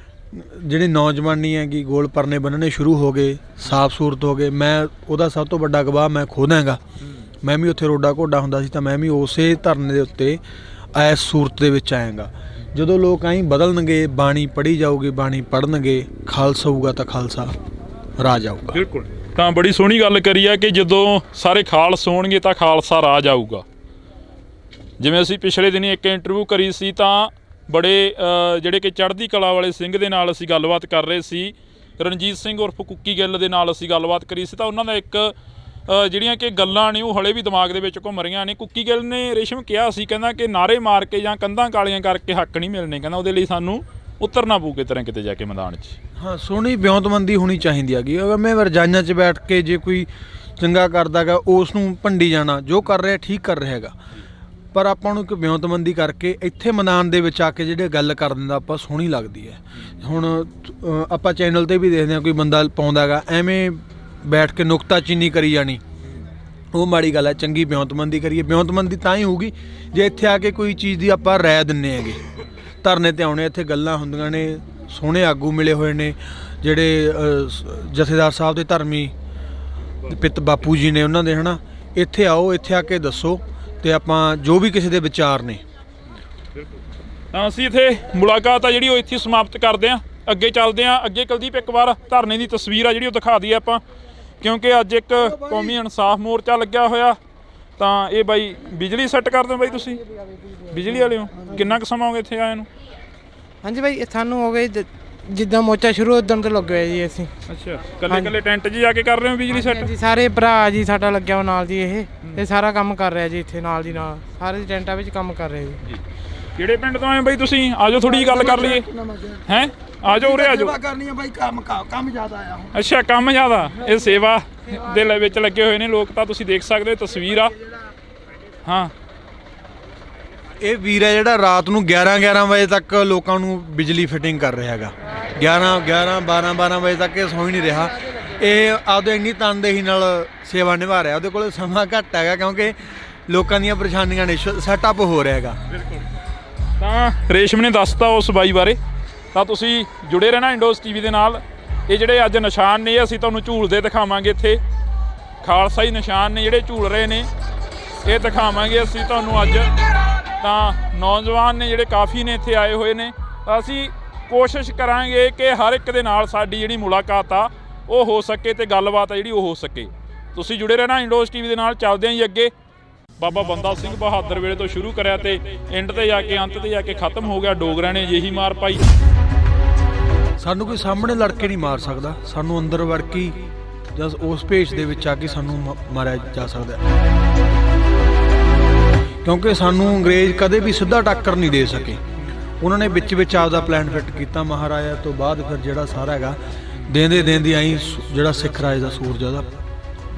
ਜਿਹੜੀ ਨੌਜਵਾਨੀ ਹੈਗੀ ਗੋਲ ਪਰਨੇ ਬੰਨਣੇ ਸ਼ੁਰੂ ਹੋ ਗਏ, ਸਾਫ ਸੂਰਤ ਹੋ ਗਏ। ਮੈਂ ਉਹਦਾ ਸਭ ਤੋਂ ਵੱਡਾ ਗਵਾਹ ਮੈਂ ਖੁਦ ਹੈਗਾ। ਮੈਂ ਵੀ ਉੱਥੇ ਰੋਡਾ ਘੋਡਾ ਹੁੰਦਾ ਸੀ ਤਾਂ ਮੈਂ ਵੀ ਉਸੇ ਧਰਨੇ ਦੇ ਉੱਤੇ ਇਸ ਸੂਰਤ ਦੇ ਵਿੱਚ ਆਇਆਗਾ। ਜਦੋਂ ਲੋਕ ਆਈ ਬਦਲਣਗੇ, ਬਾਣੀ ਪੜ੍ਹੀ ਜਾਊਗੀ, ਬਾਣੀ ਪੜ੍ਹਨਗੇ, ਖਾਲਸਾ ਹੋਊਗਾ ਤਾਂ ਖਾਲਸਾ ਰਾਜ ਆਊਗਾ। ਬਿਲਕੁਲ। ਤਾਂ ਬੜੀ ਸੋਹਣੀ ਗੱਲ ਕਰੀ ਆ ਕਿ ਜਦੋਂ ਸਾਰੇ ਖਾਲਸ ਹੋਣਗੇ ਤਾਂ ਖਾਲਸਾ ਰਾਜ ਆਊਗਾ। ਜਿਵੇਂ ਅਸੀਂ ਪਿਛਲੇ ਦਿਨੀ ਇੱਕ ਇੰਟਰਵਿਊ ਕਰੀ ਸੀ ਤਾਂ ਬੜੇ ਜਿਹੜੇ ਕਿ ਚੜ੍ਹਦੀ ਕਲਾ ਵਾਲੇ ਸਿੰਘ ਦੇ ਨਾਲ ਅਸੀਂ ਗੱਲਬਾਤ ਕਰ ਰਹੇ ਸੀ, ਰਣਜੀਤ ਸਿੰਘ ਉਰਫ ਕੁੱਕੀ ਗਿੱਲ ਦੇ ਨਾਲ ਅਸੀਂ ਗੱਲਬਾਤ ਕਰੀ ਸੀ। ਤਾਂ ਉਹਨਾਂ ਦਾ ਇੱਕ ਜਿਹੜੀਆਂ ਕਿ ਗੱਲਾਂ ਨੇ ਉਹ ਹਲੇ ਵੀ ਦਿਮਾਗ ਦੇ ਵਿੱਚ ਘੁੰਮ ਰਹੀਆਂ ਨੇ। ਕੁੱਕੀ ਗਿੱਲ ਨੇ ਰੇਸ਼ਮ ਕਿਹਾ ਸੀ, ਕਹਿੰਦਾ ਕਿ ਨਾਰੇ ਮਾਰ ਕੇ ਜਾਂ ਕੰਧਾਂ ਕਾਲੀਆਂ ਕਰਕੇ ਹੱਕ ਨਹੀਂ ਮਿਲਣੇ, ਕਹਿੰਦਾ ਉਹਦੇ ਲਈ ਸਾਨੂੰ ਉਤਰਨਾ ਪਊ ਕਿਤੇ ਕਿਤੇ ਜਾ ਕੇ ਮੈਦਾਨ 'ਚ। ਹਾਂ, ਸੋਹਣੀ ਵਿਉਂਤਬੰਦੀ ਹੋਣੀ ਚਾਹੀਦੀ ਹੈਗੀ। ਅਗਰ ਮੈਂ ਰਜਾਈਆਂ 'ਚ ਬੈਠ ਕੇ ਜੇ ਕੋਈ ਚੰਗਾ ਕਰਦਾ ਗਾ ਉਸ ਨੂੰ ਭੰਡੀ ਜਾਣਾ, ਜੋ ਕਰ ਰਿਹਾ ਠੀਕ ਕਰ ਰਿਹਾ ਹੈਗਾ, ਪਰ ਆਪਾਂ ਨੂੰ ਇੱਕ ਵਿਉਂਤਬੰਦੀ ਕਰਕੇ ਇੱਥੇ ਮੈਦਾਨ ਦੇ ਵਿੱਚ ਆ ਕੇ ਜਿਹੜੇ ਗੱਲ ਕਰ ਦਿੰਦਾ ਆਪਾਂ ਸੋਹਣੀ ਲੱਗਦੀ ਹੈ। ਹੁਣ ਆਪਾਂ ਚੈਨਲ ਤੇ ਵੀ ਦੇਖਦੇ ਹਾਂ ਕੋਈ ਬੰਦਾ ਪਾਉਂਦਾ ਗਾ ਐਵੇਂ ਬੈਠ ਕੇ ਨੁਕਤਾਚੀਨੀ ਕਰੀ ਜਾਣੀ, ਉਹ ਮਾੜੀ ਗੱਲ ਹੈ। ਚੰਗੀ ਵਿਉਂਤਬੰਦੀ ਕਰੀਏ। ਵਿਉਂਤਬੰਦੀ ਤਾਂ ਹੀ ਹੋਊਗੀ ਜੇ ਇੱਥੇ ਆ ਕੇ ਕੋਈ ਚੀਜ਼ ਦੀ ਆਪਾਂ ਰਾਇ ਦਿੰਨੇ ਹੈਗੇ। ਧਰਨੇ ਤੇ ਆਉਣੇ, ਇੱਥੇ ਗੱਲਾਂ ਹੁੰਦੀਆਂ ਨੇ, ਸੋਹਣੇ ਆਗੂ ਮਿਲੇ ਹੋਏ ਨੇ ਜਿਹੜੇ ਜਥੇਦਾਰ ਸਾਹਿਬ ਦੇ ਧਰਮੀ ਪਿੱਤ ਬਾਪੂ ਜੀ ਨੇ ਉਹਨਾਂ ਦੇ, ਹੈ ਨਾ। ਇੱਥੇ ਆਓ, ਇੱਥੇ ਆ ਕੇ ਦੱਸੋ ਤੇ ਆਪਾਂ ਜੋ ਵੀ ਕਿਸੇ ਦੇ ਵਿਚਾਰ ਨੇ। ਤਾਂ ਅਸੀਂ ਇੱਥੇ ਮੁਲਾਕਾਤ ਆ ਜਿਹੜੀ ਉਹ ਇੱਥੇ ਸਮਾਪਤ ਕਰਦੇ ਹਾਂ। ਅੱਗੇ ਚੱਲਦੇ ਹਾਂ। ਅੱਗੇ ਕੁਲਦੀਪ ਇੱਕ ਵਾਰ ਧਰਨੇ ਦੀ ਤਸਵੀਰ ਆ ਜਿਹੜੀ ਉਹ ਦਿਖਾ ਦਈਏ ਆਪਾਂ, ਕਿਉਂਕਿ ਅੱਜ ਇੱਕ ਕੌਮੀ ਇਨਸਾਫ ਮੋਰਚਾ ਲੱਗਿਆ ਹੋਇਆ। ਤਾਂ ਇਹ ਬਾਈ ਬਿਜਲੀ ਸੈੱਟ ਕਰਦੇ ਹੋ ਬਾਈ, ਤੁਸੀਂ ਬਿਜਲੀ ਵਾਲੇ ਹੋ? ਕਿੰਨਾ ਕੁ ਸਮਾਂ ਹੋ ਗਿਆ ਇੱਥੇ ਆਏ ਨੂੰ? ਹਾਂਜੀ ਬਾਈ, ਸਾਨੂੰ ਹੋ ਗਏ ਜਿੱਦਾਂ ਮੋਰਚਾ ਸ਼ੁਰੂ ਉਦੋਂ ਤੋਂ ਲੱਗੇ ਹੋਏ ਜੀ ਅਸੀਂ। ਅੱਛਾ, ਕੱਲੇ ਟੈਂਟ 'ਚ ਜਾ ਕੇ ਕਰ ਰਹੇ ਹੋ ਬਿਜਲੀ ਸੈੱਟ? ਜੀ ਸਾਰੇ ਭਰਾ ਜੀ ਸਾਡਾ ਲੱਗਿਆ ਉਹ ਨਾਲ ਜੀ, ਇਹ ਸਾਰਾ ਕੰਮ ਕਰ ਰਿਹਾ ਜੀ ਇੱਥੇ ਨਾਲ ਦੀ ਨਾਲ, ਸਾਰੇ ਟੈਂਟਾਂ ਵਿੱਚ ਕੰਮ ਕਰ ਰਹੇ ਜੀ। ਕਿਹੜੇ ਪਿੰਡ ਤੋਂ ਆਏ ਬਾਈ ਤੁਸੀਂ? ਆਜੋ ਥੋੜੀ ਗੱਲ ਕਰ ਲਈਏ। ਹੈ ਆਜੋ ਉਰੇ ਆਜੋ। ਸੇਵਾ ਕਰਨੀ ਹੈ ਬਾਈ, ਕੰਮ ਜ਼ਿਆਦਾ ਆਇਆ ਹੁਣ। ਅੱਛਾ, ਕੰਮ ਜ਼ਿਆਦਾ। ਇਹ ਸੇਵਾ ਦੇ ਵਿੱਚ ਲੱਗੇ ਹੋਏ ਨੇ ਲੋਕ, ਤਾਂ ਤੁਸੀਂ ਦੇਖ ਸਕਦੇ ਹੋ ਤਸਵੀਰ ਆ। ਹਾਂ, ਇਹ ਵੀਰ ਹੈ ਜਿਹੜਾ ਰਾਤ ਨੂੰ 11 ਵਜੇ ਤੱਕ ਲੋਕਾਂ ਨੂੰ ਬਿਜਲੀ ਫਿਟਿੰਗ ਕਰ ਰਿਹਾ ਹੈਗਾ। 12 ਵਜੇ ਤੱਕ ਇਹ ਸੌਂ ਹੀ ਨਹੀਂ ਰਿਹਾ। ਇਹ ਆਪਦੇ ਇੰਨੀ ਤਨਦੇਹੀ ਨਾਲ ਸੇਵਾ ਨਿਭਾ ਰਿਹਾ। ਉਹਦੇ ਕੋਲ ਸਮਾਂ ਘੱਟ ਹੈਗਾ ਕਿਉਂਕਿ ਲੋਕਾਂ ਦੀਆਂ ਪਰੇਸ਼ਾਨੀਆਂ ਨੇ, ਸੈਟਅਪ ਹੋ ਰਿਹਾ ਹੈਗਾ। ਤਾਂ ਰੇਸ਼ਮ ਨੇ ਦੱਸਤਾ ਉਸ ਬਾਈ ਬਾਰੇ। ਤਾਂ ਤੁਸੀਂ ਜੁੜੇ ਰਹਿਣਾ ਇੰਡੋਸ ਟੀਵੀ ਦੇ ਨਾਲ। ਇਹ ਜਿਹੜੇ ਅੱਜ ਨਿਸ਼ਾਨ ਨੇ ਅਸੀਂ ਤੁਹਾਨੂੰ ਝੂਲਦੇ ਦਿਖਾਵਾਂਗੇ। ਇੱਥੇ ਖਾਲਸਾਈ ਨਿਸ਼ਾਨ ਨੇ ਜਿਹੜੇ ਝੂਲ ਰਹੇ ਨੇ, ਇਹ ਦਿਖਾਵਾਂਗੇ ਅਸੀਂ ਤੁਹਾਨੂੰ ਅੱਜ। ਤਾਂ ਨੌਜਵਾਨ ਨੇ ਜਿਹੜੇ ਕਾਫੀ ਨੇ ਇੱਥੇ ਆਏ ਹੋਏ ਨੇ। ਤਾਂ ਅਸੀਂ ਕੋਸ਼ਿਸ਼ ਕਰਾਂਗੇ ਕਿ ਹਰ ਇੱਕ ਦੇ ਨਾਲ ਸਾਡੀ ਜਿਹੜੀ ਮੁਲਾਕਾਤ ਆ ਉਹ ਹੋ ਸਕੇ ਤੇ ਗੱਲਬਾਤ ਆ ਜਿਹੜੀ ਉਹ ਹੋ ਸਕੇ। ਤੁਸੀਂ ਜੁੜੇ ਰਹਿਣਾ ਇੰਡੋਸ ਟੀਵੀ ਦੇ ਨਾਲ। ਚੱਲਦੇ ਆਂ ਜੀ ਅੱਗੇ। ਬਾਬਾ ਬੰਦਾ ਸਿੰਘ ਬਹਾਦਰ ਵੇਲੇ ਤੋਂ ਸ਼ੁਰੂ ਕਰਿਆ ਤੇ ਐਂਡ ਤੇ ਜਾ ਕੇ ਅੰਤ ਤੇ ਜਾ ਕੇ ਖਤਮ ਹੋ ਗਿਆ। ਡੋਗਰਿਆਂ ਨੇ ਅਜਿਹੀ ਮਾਰ ਪਾਈ। ਸਾਨੂੰ ਕੋਈ ਸਾਹਮਣੇ ਲੜ ਕੇ ਨਹੀਂ ਮਾਰ ਸਕਦਾ, ਸਾਨੂੰ ਅੰਦਰ ਵੜ ਕੇ ਜਾਂ ਉਸ ਭੇਸ਼ ਦੇ ਵਿੱਚ ਆ ਕੇ ਸਾਨੂੰ ਮਾਰਿਆ ਜਾ ਸਕਦਾ, ਕਿਉਂਕਿ ਸਾਨੂੰ ਅੰਗਰੇਜ਼ ਕਦੇ ਵੀ ਸਿੱਧਾ ਟੱਕਰ ਨਹੀਂ ਦੇ ਸਕੇ। ਉਹਨਾਂ ਨੇ ਵਿੱਚ ਆਪਦਾ ਪਲਾਨ ਫਿੱਟ ਕੀਤਾ। ਮਹਾਰਾਜਾ ਤੋਂ ਬਾਅਦ ਫਿਰ ਜਿਹੜਾ ਸਾਰਾ ਹੈਗਾ ਦੇਂਦੇ ਆਈ ਜਿਹੜਾ ਸਿੱਖ ਰਾਜ ਦਾ ਸੂਰਜ ਉਹਦਾ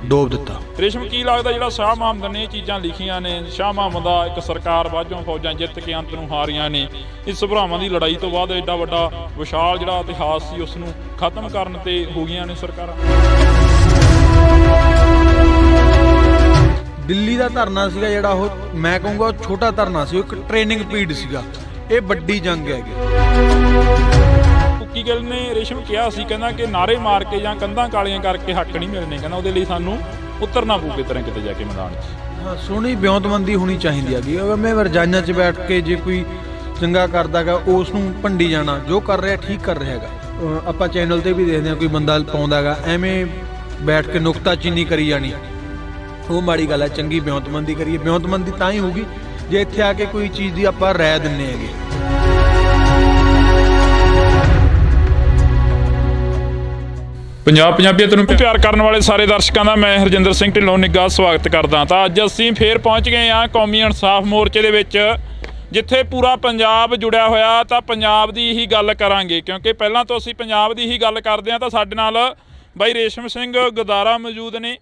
ਡੋਬ ਦਿੱਤਾ। ਰੇਸ਼ਮ ਕੀ ਲੱਗਦਾ ਜਿਹੜਾ ਸ਼ਾਹ ਮੁਹੰਮਦ ਨੇ ਇਹ ਚੀਜ਼ਾਂ ਲਿਖੀਆਂ ਨੇ, ਸ਼ਾਹ ਮੁਹੰਮਦ ਦਾ ਇੱਕ ਸਰਕਾਰ ਬਾਝੋਂ ਫੌਜਾਂ ਜਿੱਤ ਕੇ ਅੰਤ ਨੂੰ ਹਾਰੀਆਂ ਨੇ, ਇਸ ਭਰਾਵਾਂ ਦੀ ਲੜਾਈ ਤੋਂ ਬਾਅਦ ਐਡਾ ਵੱਡਾ ਵਿਸ਼ਾਲ ਜਿਹੜਾ ਇਤਿਹਾਸ ਸੀ ਉਸ ਨੂੰ ਖਤਮ ਕਰਨ ਤੇ ਹੋ ਗਈਆਂ ਨੇ ਸਰਕਾਰਾਂ? ਦਿੱਲੀ ਦਾ ਧਰਨਾ ਸੀਗਾ ਜਿਹੜਾ, ਉਹ ਮੈਂ ਕਹੂੰਗਾ ਉਹ ਛੋਟਾ ਧਰਨਾ ਸੀ, ਉਹ ਇੱਕ ਟ੍ਰੇਨਿੰਗ ਪੀਰੀਅਡ ਸੀਗਾ। ਇਹ ਵੱਡੀ ਜੰਗ ਹੈਗੀ। ਕੁੱਕੀ ਗਿੱਲ ਨੇ ਰੇਸ਼ਮ ਕਿਹਾ ਸੀ, ਕਹਿੰਦਾ ਕਿ ਨਾਰੇ ਮਾਰ ਕੇ ਜਾਂ ਕੰਧਾਂ ਕਾਲੀਆਂ ਕਰਕੇ ਹੱਕ ਨਹੀਂ ਮਿਲਣੇ, ਕਹਿੰਦਾ ਉਹਦੇ ਲਈ ਸਾਨੂੰ ਉਤਰਨਾ ਪਊ ਕਿਤੇ ਜਾ ਕੇ ਮੈਦਾਨ 'ਚ। ਹਾਂ, ਸੋਹਣੀ ਵਿਉਂਤਬੰਦੀ ਹੋਣੀ ਚਾਹੀਦੀ ਹੈਗੀ। ਅਗਰ ਮੈਂ ਰਜਾਈਆਂ 'ਚ ਬੈਠ ਕੇ ਜੇ ਕੋਈ ਚੰਗਾ ਕਰਦਾ ਗਾ ਉਸ ਨੂੰ ਭੰਡੀ ਜਾਣਾ, ਜੋ ਕਰ ਰਿਹਾ ਠੀਕ ਕਰ ਰਿਹਾ ਹੈਗਾ। ਆਪਾਂ ਚੈਨਲ ਤੇ ਵੀ ਦੇਖਦੇ ਹਾਂ ਕੋਈ ਬੰਦਾ ਪਾਉਂਦਾ ਗਾ ਐਵੇਂ ਬੈਠ ਕੇ ਨੁਕਤਾਚੀਨੀ ਕਰੀ ਜਾਣੀ, ਉਹ ਮਾੜੀ ਗੱਲ ਹੈ। ਚੰਗੀ ਵਿਉਂਤਬੰਦੀ ਕਰੀਏ। ਵਿਉਂਤਬੰਦੀ ਤਾਂ ਹੀ ਹੋਊਗੀ ਜੇ ਇੱਥੇ ਆ ਕੇ ਕੋਈ ਚੀਜ਼ ਦੀ ਆਪਾਂ ਰਾਇ ਦਿੰਨੇ ਹੈਗੇ। ਪੰਜਾਬੀਅਤ ਨੂੰ ਪਿਆਰ ਕਰਨ ਵਾਲੇ ਸਾਰੇ ਦਰਸ਼ਕਾਂ ਦਾ ਮੈਂ ਹਰਜਿੰਦਰ ਸਿੰਘ ਢਿੱਲੋਂ ਨਿੱਘਾ ਸਵਾਗਤ ਕਰਦਾ। ਤਾਂ ਅੱਜ ਅਸੀਂ ਫੇਰ ਪਹੁੰਚ ਗਏ ਹਾਂ ਕੌਮੀ ਇਨਸਾਫ ਮੋਰਚੇ ਦੇ ਵਿੱਚ, ਜਿੱਥੇ ਪੂਰਾ ਪੰਜਾਬ ਜੁੜਿਆ ਹੋਇਆ। ਤਾਂ ਪੰਜਾਬ ਦੀ ਹੀ ਗੱਲ ਕਰਾਂਗੇ, ਕਿਉਂਕਿ ਪਹਿਲਾਂ ਤੋਂ ਅਸੀਂ ਪੰਜਾਬ ਦੀ ਹੀ ਗੱਲ ਕਰਦੇ ਹਾਂ। ਤਾਂ ਸਾਡੇ ਨਾਲ ਬਾਈ ਰੇਸ਼ਮ ਸਿੰਘ ਗਦਾਰਾ ਮੌਜੂਦ ਨੇ।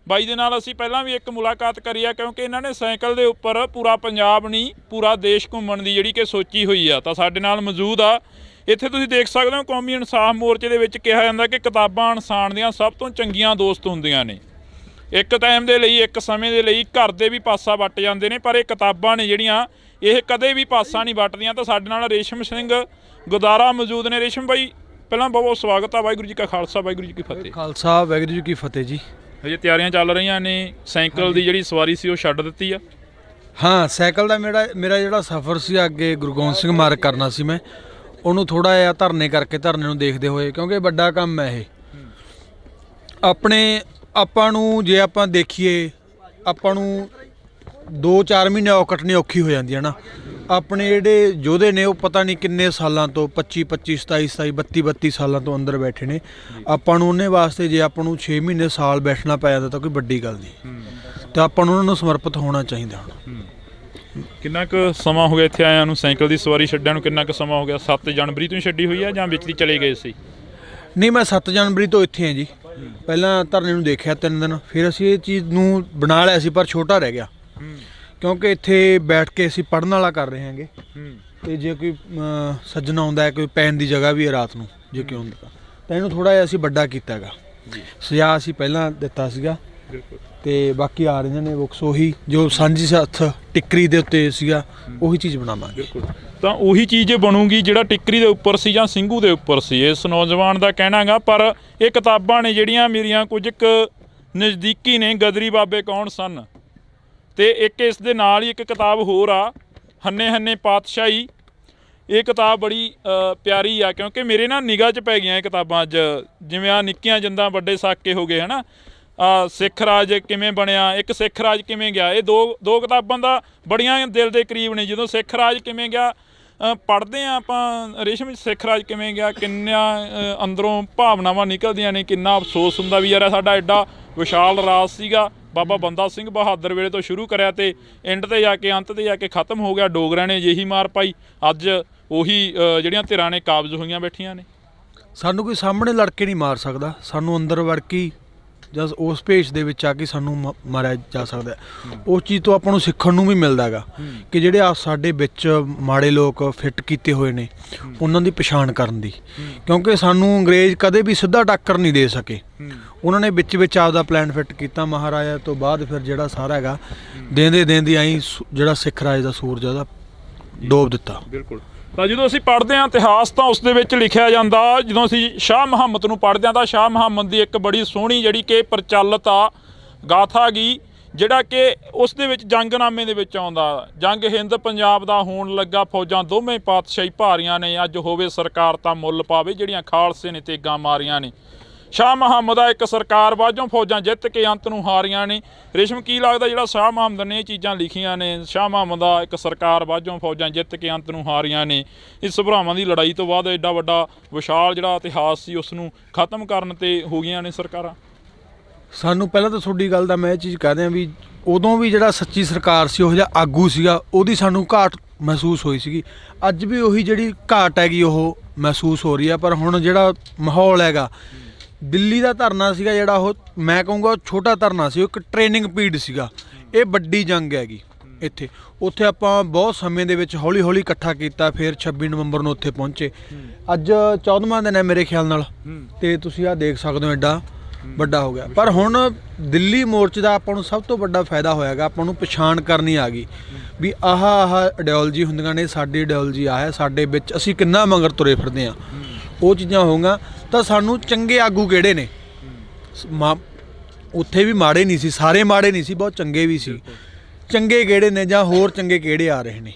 ਬਾਈ ਦੇ ਨਾਲ ਅਸੀਂ ਪਹਿਲਾਂ ਵੀ ਇੱਕ ਮੁਲਾਕਾਤ ਕਰੀ ਆ, ਕਿਉਂਕਿ ਇਹਨਾਂ ਨੇ ਸਾਈਕਲ ਦੇ ਉੱਪਰ ਪੂਰਾ ਪੰਜਾਬ ਨਹੀਂ ਪੂਰਾ ਦੇਸ਼ ਘੁੰਮਣ ਦੀ ਜਿਹੜੀ ਕਿ ਸੋਚੀ ਹੋਈ ਆ। ਤਾਂ ਸਾਡੇ ਨਾਲ ਮੌਜੂਦ ਆ। ਇੱਥੇ ਤੁਸੀਂ ਦੇਖ ਸਕਦੇ ਹੋ ਕੌਮੀ ਇਨਸਾਫ ਮੋਰਚੇ ਦੇ ਵਿੱਚ ਕਿਹਾ ਜਾਂਦਾ ਕਿ ਕਿਤਾਬਾਂ ਇਨਸਾਨ ਦੀਆਂ ਸਭ ਤੋਂ ਚੰਗੀਆਂ ਦੋਸਤ ਹੁੰਦੀਆਂ ਨੇ। ਇੱਕ ਟਾਈਮ ਦੇ ਲਈ, ਇੱਕ ਸਮੇਂ ਦੇ ਲਈ ਘਰ ਦੇ ਵੀ ਪਾਸਾ ਵੱਟ ਜਾਂਦੇ ਨੇ, ਪਰ ਇਹ ਕਿਤਾਬਾਂ ਨੇ ਜਿਹੜੀਆਂ ਇਹ ਕਦੇ ਵੀ ਪਾਸਾ ਨਹੀਂ ਵੱਟਦੀਆਂ। ਤਾਂ ਸਾਡੇ ਨਾਲ ਰੇਸ਼ਮ ਸਿੰਘ ਗਦਾਰਾ ਮੌਜੂਦ ਨੇ। ਰੇਸ਼ਮ ਬਾਈ, ਪਹਿਲਾਂ ਬਹੁਤ ਬਹੁਤ ਸਵਾਗਤ ਆ। ਵਾਹਿਗੁਰੂ ਜੀ ਕਾ ਖਾਲਸਾ, ਵਾਹਿਗੁਰੂ ਜੀ ਕੀ ਫਤਿਹ। ਖਾਲਸਾ, ਵਾਹਿਗੁਰੂ ਜੀ ਕੀ ਫਤਿਹ ਜੀ। ਹਜੇ ਤਿਆਰੀਆਂ ਚੱਲ ਰਹੀਆਂ ਨੇ, ਸਾਈਕਲ ਦੀ ਜਿਹੜੀ ਸਵਾਰੀ ਸੀ ਉਹ ਛੱਡ ਦਿੱਤੀ ਆ? ਹਾਂ, ਸਾਈਕਲ ਦਾ ਮੇਰਾ ਜਿਹੜਾ ਸਫ਼ਰ ਸੀ ਅੱਗੇ ਗੁਰੂ ਗੋਬਿੰਦ ਸਿੰਘ ਮਾਰਗ ਕਰਨਾ ਸੀ, ਮੈਂ ਉਹਨੂੰ ਥੋੜਾ ਜਿਹਾ ਧਰਨੇ ਨੂੰ ਦੇਖਦੇ ਹੋਏ, ਕਿਉਂਕਿ ਵੱਡਾ ਕੰਮ ਹੈ ਇਹ ਆਪਾਂ ਨੂੰ। ਜੇ ਆਪਾਂ ਦੇਖੀਏ, ਆਪਾਂ ਨੂੰ 2-4 ਮਹੀਨੇ ਕੱਟਣੀ ਔਖੀ ਹੋ ਜਾਂਦੀ ਹੈ ਨਾ। ਆਪਣੇ ਜਿਹੜੇ ਯੋਧੇ ਨੇ ਉਹ ਪਤਾ ਨਹੀਂ ਕਿੰਨੇ ਸਾਲਾਂ ਤੋਂ 25-25 27-27 32-32 ਸਾਲਾਂ ਤੋਂ ਅੰਦਰ ਬੈਠੇ ਨੇ। ਆਪਾਂ ਨੂੰ ਉਹਨੇ ਵਾਸਤੇ ਜੇ ਆਪਾਂ ਨੂੰ 6 ਮਹੀਨੇ ਸਾਲ ਬੈਠਣਾ ਪੈ ਜਾਂਦਾ ਤਾਂ ਕੋਈ ਵੱਡੀ ਗੱਲ ਨਹੀਂ। ਤਾਂ ਆਪਾਂ ਨੂੰ ਉਹਨਾਂ ਨੂੰ ਸਮਰਪਿਤ ਹੋਣਾ ਚਾਹੀਦਾ। ਹੁਣ ਕਿੰਨਾ ਕੁ ਸਮਾਂ ਹੋ ਗਿਆ ਇੱਥੇ ਆਇਆਂ ਨੂੰ, ਸਾਈਕਲ ਦੀ ਸਵਾਰੀ ਛੱਡਿਆਂ ਨੂੰ ਕਿੰਨਾ ਕੁ ਸਮਾਂ ਹੋ ਗਿਆ? 7 ਜਨਵਰੀ ਤੋਂ ਹੀ ਛੱਡੀ ਹੋਈ ਆ ਜਾਂ ਵਿੱਚ ਦੀ ਚਲੇ ਗਏ ਸੀ? ਨਹੀਂ, ਮੈਂ 7 ਜਨਵਰੀ ਤੋਂ ਇੱਥੇ ਹਾਂ ਜੀ। ਪਹਿਲਾਂ ਧਰਨੇ ਨੂੰ ਦੇਖਿਆ 3 ਦਿਨ, ਫਿਰ ਅਸੀਂ ਇਹ ਚੀਜ਼ ਨੂੰ ਬਣਾ ਲਿਆ ਸੀ, ਪਰ ਛੋਟਾ ਰਹਿ ਗਿਆ ਕਿਉਂਕਿ ਇੱਥੇ ਬੈਠ ਕੇ ਅਸੀਂ ਪੜ੍ਹਨ ਵਾਲਾ ਕਰ ਰਹੇ ਹਾਂਗੇ। ਤੇ ਜੇ ਕੋਈ ਸੱਜਣ ਆਉਂਦਾ ਹੈ, ਕੋਈ ਪੈਣ ਦੀ ਜਗ੍ਹਾ ਵੀ ਹੈ ਰਾਤ ਨੂੰ ਜੇ ਕੋਈ ਹੁੰਦਾ ਤਾਂ ਇਹਨੂੰ ਥੋੜ੍ਹਾ ਜਿਹਾ ਅਸੀਂ ਵੱਡਾ ਕੀਤਾ ਹੈਗਾ। ਸਜ਼ਾ ਅਸੀਂ ਪਹਿਲਾਂ ਦਿੱਤਾ ਸੀਗਾ ਤੇ ਬਾਕੀ ਆ ਰਹੀਆਂ ਨੇ ਬੁੱਕਸ, ਉਹੀ ਜੋ ਸਾਂਝੀ ਹੱਥ ਟਿੱਕਰੀ ਦੇ ਉੱਤੇ ਸੀਗਾ ਉਹੀ ਚੀਜ਼ ਬਣਾਵਾਂਗੇ। ਤਾਂ ਉਹੀ ਚੀਜ਼ ਬਣੂਗੀ ਜਿਹੜਾ ਟਿੱਕਰੀ ਦੇ ਉੱਪਰ ਸੀ ਜਾਂ ਸਿੰਘੂ ਦੇ ਉੱਪਰ ਸੀ, ਇਸ ਨੌਜਵਾਨ ਦਾ ਕਹਿਣਾ ਗਾ। ਪਰ ਇਹ ਕਿਤਾਬਾਂ ਨੇ ਜਿਹੜੀਆਂ ਮੇਰੀਆਂ ਕੁਝ ਕੁ ਨਜ਼ਦੀਕੀ ਨੇ, ਗਦਰੀ ਬਾਬੇ ਕੌਣ ਸਨ। ਤੇ ਇੱਕ ਇਸ ਦੇ ਨਾਲ ਹੀ ਇੱਕ ਕਿਤਾਬ ਹੋਰ ਆ, ਹੰਨੇ ਹੰਨੇ ਪਾਤਸ਼ਾਹੀ। ਇਹ ਕਿਤਾਬ ਬੜੀ ਪਿਆਰੀ ਆ ਕਿਉਂਕਿ ਮੇਰੇ ਨਾ ਨਿਗਾਹ 'ਚ ਪੈ ਗਈਆਂ ਇਹ ਕਿਤਾਬਾਂ ਅੱਜ, ਜਿਵੇਂ ਆ ਨਿੱਕੀਆਂ ਜਿੰਦਾਂ ਵੱਡੇ ਸਾਕੇ ਹੋ ਗਏ ਹੈ ਨਾ, ਸਿੱਖ ਰਾਜ ਕਿਵੇਂ ਬਣਿਆ, ਇੱਕ ਸਿੱਖ ਰਾਜ ਕਿਵੇਂ ਗਿਆ। ਇਹ ਦੋ ਕਿਤਾਬਾਂ ਦਾ ਬੜੀਆਂ ਦਿਲ ਦੇ ਕਰੀਬ ਨੇ। ਜਦੋਂ ਸਿੱਖ ਰਾਜ ਕਿਵੇਂ ਗਿਆ ਪੜ੍ਹਦੇ ਹਾਂ ਆਪਾਂ, ਰੇਸ਼ਮ ਸਿੱਖ ਰਾਜ ਕਿਵੇਂ ਗਿਆ, ਕਿੰਨਾ ਅੰਦਰੋਂ ਭਾਵਨਾਵਾਂ ਨਿਕਲਦੀਆਂ ਨੇ, ਕਿੰਨਾ ਅਫਸੋਸ ਹੁੰਦਾ ਵੀ ਯਾਰ ਸਾਡਾ ਐਡਾ ਵਿਸ਼ਾਲ ਰਾਜ ਸੀਗਾ, ਬਾਬਾ ਬੰਦਾ ਸਿੰਘ ਬਹਾਦਰ ਵੇਲੇ ਤੋਂ ਸ਼ੁਰੂ ਕਰਿਆ ਤੇ ਐਂਡ ਤੇ ਜਾ ਕੇ ਅੰਤ ਤੇ ਜਾ ਕੇ ਖਤਮ ਹੋ ਗਿਆ। ਡੋਗਰਿਆਂ ਨੇ ਜਿਹੀ ਮਾਰ ਪਾਈ, ਅੱਜ ਉਹੀ ਜਿਹੜੀਆਂ ਧਿਰਾਂ ਨੇ ਕਾਬਜ਼ ਹੋਈਆਂ ਬੈਠੀਆਂ ਨੇ। ਸਾਨੂੰ ਕੋਈ ਸਾਹਮਣੇ ਲੜ ਕੇ ਨਹੀਂ ਮਾਰ ਸਕਦਾ, ਸਾਨੂੰ ਅੰਦਰ ਵੜ ਕੇ ਜਦ ਉਸ ਭੇਸ਼ ਦੇ ਵਿੱਚ ਆ ਕੇ ਸਾਨੂੰ ਮਾਰਿਆ ਜਾ ਸਕਦਾ। ਉਸ ਚੀਜ਼ ਤੋਂ ਆਪਾਂ ਨੂੰ ਸਿੱਖਣ ਨੂੰ ਵੀ ਮਿਲਦਾ ਹੈਗਾ ਕਿ ਜਿਹੜੇ ਆ ਸਾਡੇ ਵਿੱਚ ਮਾੜੇ ਲੋਕ ਫਿੱਟ ਕੀਤੇ ਹੋਏ ਨੇ ਉਹਨਾਂ ਦੀ ਪਛਾਣ ਕਰਨ ਦੀ, ਕਿਉਂਕਿ ਸਾਨੂੰ ਅੰਗਰੇਜ਼ ਕਦੇ ਵੀ ਸਿੱਧਾ ਟੱਕਰ ਨਹੀਂ ਦੇ ਸਕੇ। ਉਹਨਾਂ ਨੇ ਵਿੱਚ ਆਪਦਾ ਪਲਾਨ ਫਿੱਟ ਕੀਤਾ। ਮਹਾਰਾਜਾ ਤੋਂ ਬਾਅਦ ਫਿਰ ਜਿਹੜਾ ਸਾਰਾ ਹੈਗਾ ਦੇਂਦੀ ਆਈ ਜਿਹੜਾ ਸਿੱਖ ਰਾਜ ਦਾ ਸੂਰਜ ਉਹਦਾ ਡੋਬ ਦਿੱਤਾ। ਬਿਲਕੁਲ। ਤਾਂ ਜਦੋਂ ਅਸੀਂ ਪੜ੍ਹਦੇ ਹਾਂ ਇਤਿਹਾਸ ਤਾਂ ਉਸ ਦੇ ਵਿੱਚ ਲਿਖਿਆ ਜਾਂਦਾ, ਜਦੋਂ ਅਸੀਂ ਸ਼ਾਹ ਮੁਹੰਮਦ ਨੂੰ ਪੜ੍ਹਦੇ ਹਾਂ ਤਾਂ ਸ਼ਾਹ ਮੁਹੰਮਦ ਦੀ ਇੱਕ ਬੜੀ ਸੋਹਣੀ ਜਿਹੜੀ ਕਿ ਪ੍ਰਚਲਿਤ ਆ ਗਾਥਾ ਗੀ, ਜਿਹੜਾ ਕਿ ਉਸ ਦੇ ਵਿੱਚ ਜੰਗਨਾਮੇ ਦੇ ਵਿੱਚ ਆਉਂਦਾ, ਜੰਗ ਹਿੰਦ ਪੰਜਾਬ ਦਾ ਹੋਣ ਲੱਗਾ ਫੌਜਾਂ ਦੋਵੇਂ ਪਾਤਸ਼ਾਹੀ ਭਾਰੀਆਂ ਨੇ, ਅੱਜ ਹੋਵੇ ਸਰਕਾਰ ਤਾਂ ਮੁੱਲ ਪਾਵੇ ਜਿਹੜੀਆਂ ਖਾਲਸੇ ਨੇ ਤੇਗਾਂ ਮਾਰੀਆਂ ਨੇ। ਸ਼ਾਹ ਮੁਹੰਮਦ ਆ ਇੱਕ ਸਰਕਾਰ ਵਾਜੋਂ ਫੌਜਾਂ ਜਿੱਤ ਕੇ ਅੰਤ ਨੂੰ ਹਾਰੀਆਂ ਨੇ। ਰੇਸ਼ਮ ਕੀ ਲੱਗਦਾ ਜਿਹੜਾ ਸ਼ਾਹ ਮੁਹੰਮਦ ਨੇ ਇਹ ਚੀਜ਼ਾਂ ਲਿਖੀਆਂ ਨੇ, ਸ਼ਾਹ ਮੁਹੰਮਦ ਆ ਇੱਕ ਸਰਕਾਰ ਵਾਜੋਂ ਫੌਜਾਂ ਜਿੱਤ ਕੇ ਅੰਤ ਨੂੰ ਹਾਰੀਆਂ ਨੇ, ਇਸ ਭਰਾਵਾਂ ਦੀ ਲੜਾਈ ਤੋਂ ਬਾਅਦ ਐਡਾ ਵੱਡਾ ਵਿਸ਼ਾਲ ਜਿਹੜਾ ਇਤਿਹਾਸ ਸੀ ਉਸ ਨੂੰ ਖਤਮ ਕਰਨ ਤੇ ਹੋ ਗਈਆਂ ਨੇ ਸਰਕਾਰਾਂ। ਸਾਨੂੰ ਪਹਿਲਾਂ ਤਾਂ ਤੁਹਾਡੀ ਗੱਲ ਦਾ ਮੈਂ ਇਹ ਚੀਜ਼ ਕਹਿ ਦਿਆਂ ਵੀ ਉਦੋਂ ਵੀ ਜਿਹੜਾ ਸੱਚੀ ਸਰਕਾਰ ਸੀ, ਉਹ ਜਿਹਾ ਆਗੂ ਸੀਗਾ, ਉਹਦੀ ਸਾਨੂੰ ਘਾਟ ਮਹਿਸੂਸ ਹੋਈ ਸੀਗੀ। ਅੱਜ ਵੀ ਉਹੀ ਜਿਹੜੀ ਘਾਟ ਹੈਗੀ ਉਹ ਮਹਿਸੂਸ ਹੋ ਰਹੀ ਹੈ। ਪਰ ਹੁਣ ਜਿਹੜਾ ਮਾਹੌਲ ਹੈਗਾ, ਦਿੱਲੀ ਦਾ ਧਰਨਾ ਸੀਗਾ ਜਿਹੜਾ, ਉਹ ਮੈਂ ਕਹੂੰਗਾ ਉਹ ਛੋਟਾ ਧਰਨਾ ਸੀ, ਉਹ ਇੱਕ ਟ੍ਰੇਨਿੰਗ ਪੀਰੀਅਡ ਸੀਗਾ। ਇਹ ਵੱਡੀ ਜੰਗ ਹੈਗੀ ਇੱਥੇ। ਉੱਥੇ ਆਪਾਂ ਬਹੁਤ ਸਮੇਂ ਦੇ ਵਿੱਚ ਹੌਲੀ ਹੌਲੀ ਇਕੱਠਾ ਕੀਤਾ, ਫਿਰ 26 ਨਵੰਬਰ ਨੂੰ ਉੱਥੇ ਪਹੁੰਚੇ। ਅੱਜ 14ਵਾਂ ਦਿਨ ਹੈ ਮੇਰੇ ਖਿਆਲ ਨਾਲ, ਤੇ ਤੁਸੀਂ ਆਹ ਦੇਖ ਸਕਦੇ ਹੋ ਐਡਾ ਵੱਡਾ ਹੋ ਗਿਆ। ਪਰ ਹੁਣ ਦਿੱਲੀ ਮੋਰਚੇ ਦਾ ਆਪਾਂ ਨੂੰ ਸਭ ਤੋਂ ਵੱਡਾ ਫਾਇਦਾ ਹੋਇਆਗਾ, ਆਪਾਂ ਨੂੰ ਪਛਾਣ ਕਰਨੀ ਆ ਗਈ ਵੀ ਆਹ ਆਈਡੀਓਲੋਜੀ ਹੁੰਦੀਆਂ ਨੇ, ਸਾਡੀ ਆਈਡੀਓਲੋਜੀ ਆ ਹੈ, ਸਾਡੇ ਵਿੱਚ ਅਸੀਂ ਕਿੰਨਾ ਮਗਰ ਤੁਰੇ ਫਿਰਦੇ ਹਾਂ। ਉਹ ਚੀਜ਼ਾਂ ਹੋਊਗਾ ਤਾਂ ਸਾਨੂੰ ਚੰਗੇ ਆਗੂ ਕਿਹੜੇ ਨੇ, ਉੱਥੇ ਵੀ ਮਾੜੇ ਨਹੀਂ ਸੀ, ਸਾਰੇ ਮਾੜੇ ਨਹੀਂ ਸੀ, ਬਹੁਤ ਚੰਗੇ ਵੀ ਸੀ। ਚੰਗੇ ਕਿਹੜੇ ਨੇ ਜਾਂ ਹੋਰ ਚੰਗੇ ਕਿਹੜੇ ਆ ਰਹੇ ਨੇ।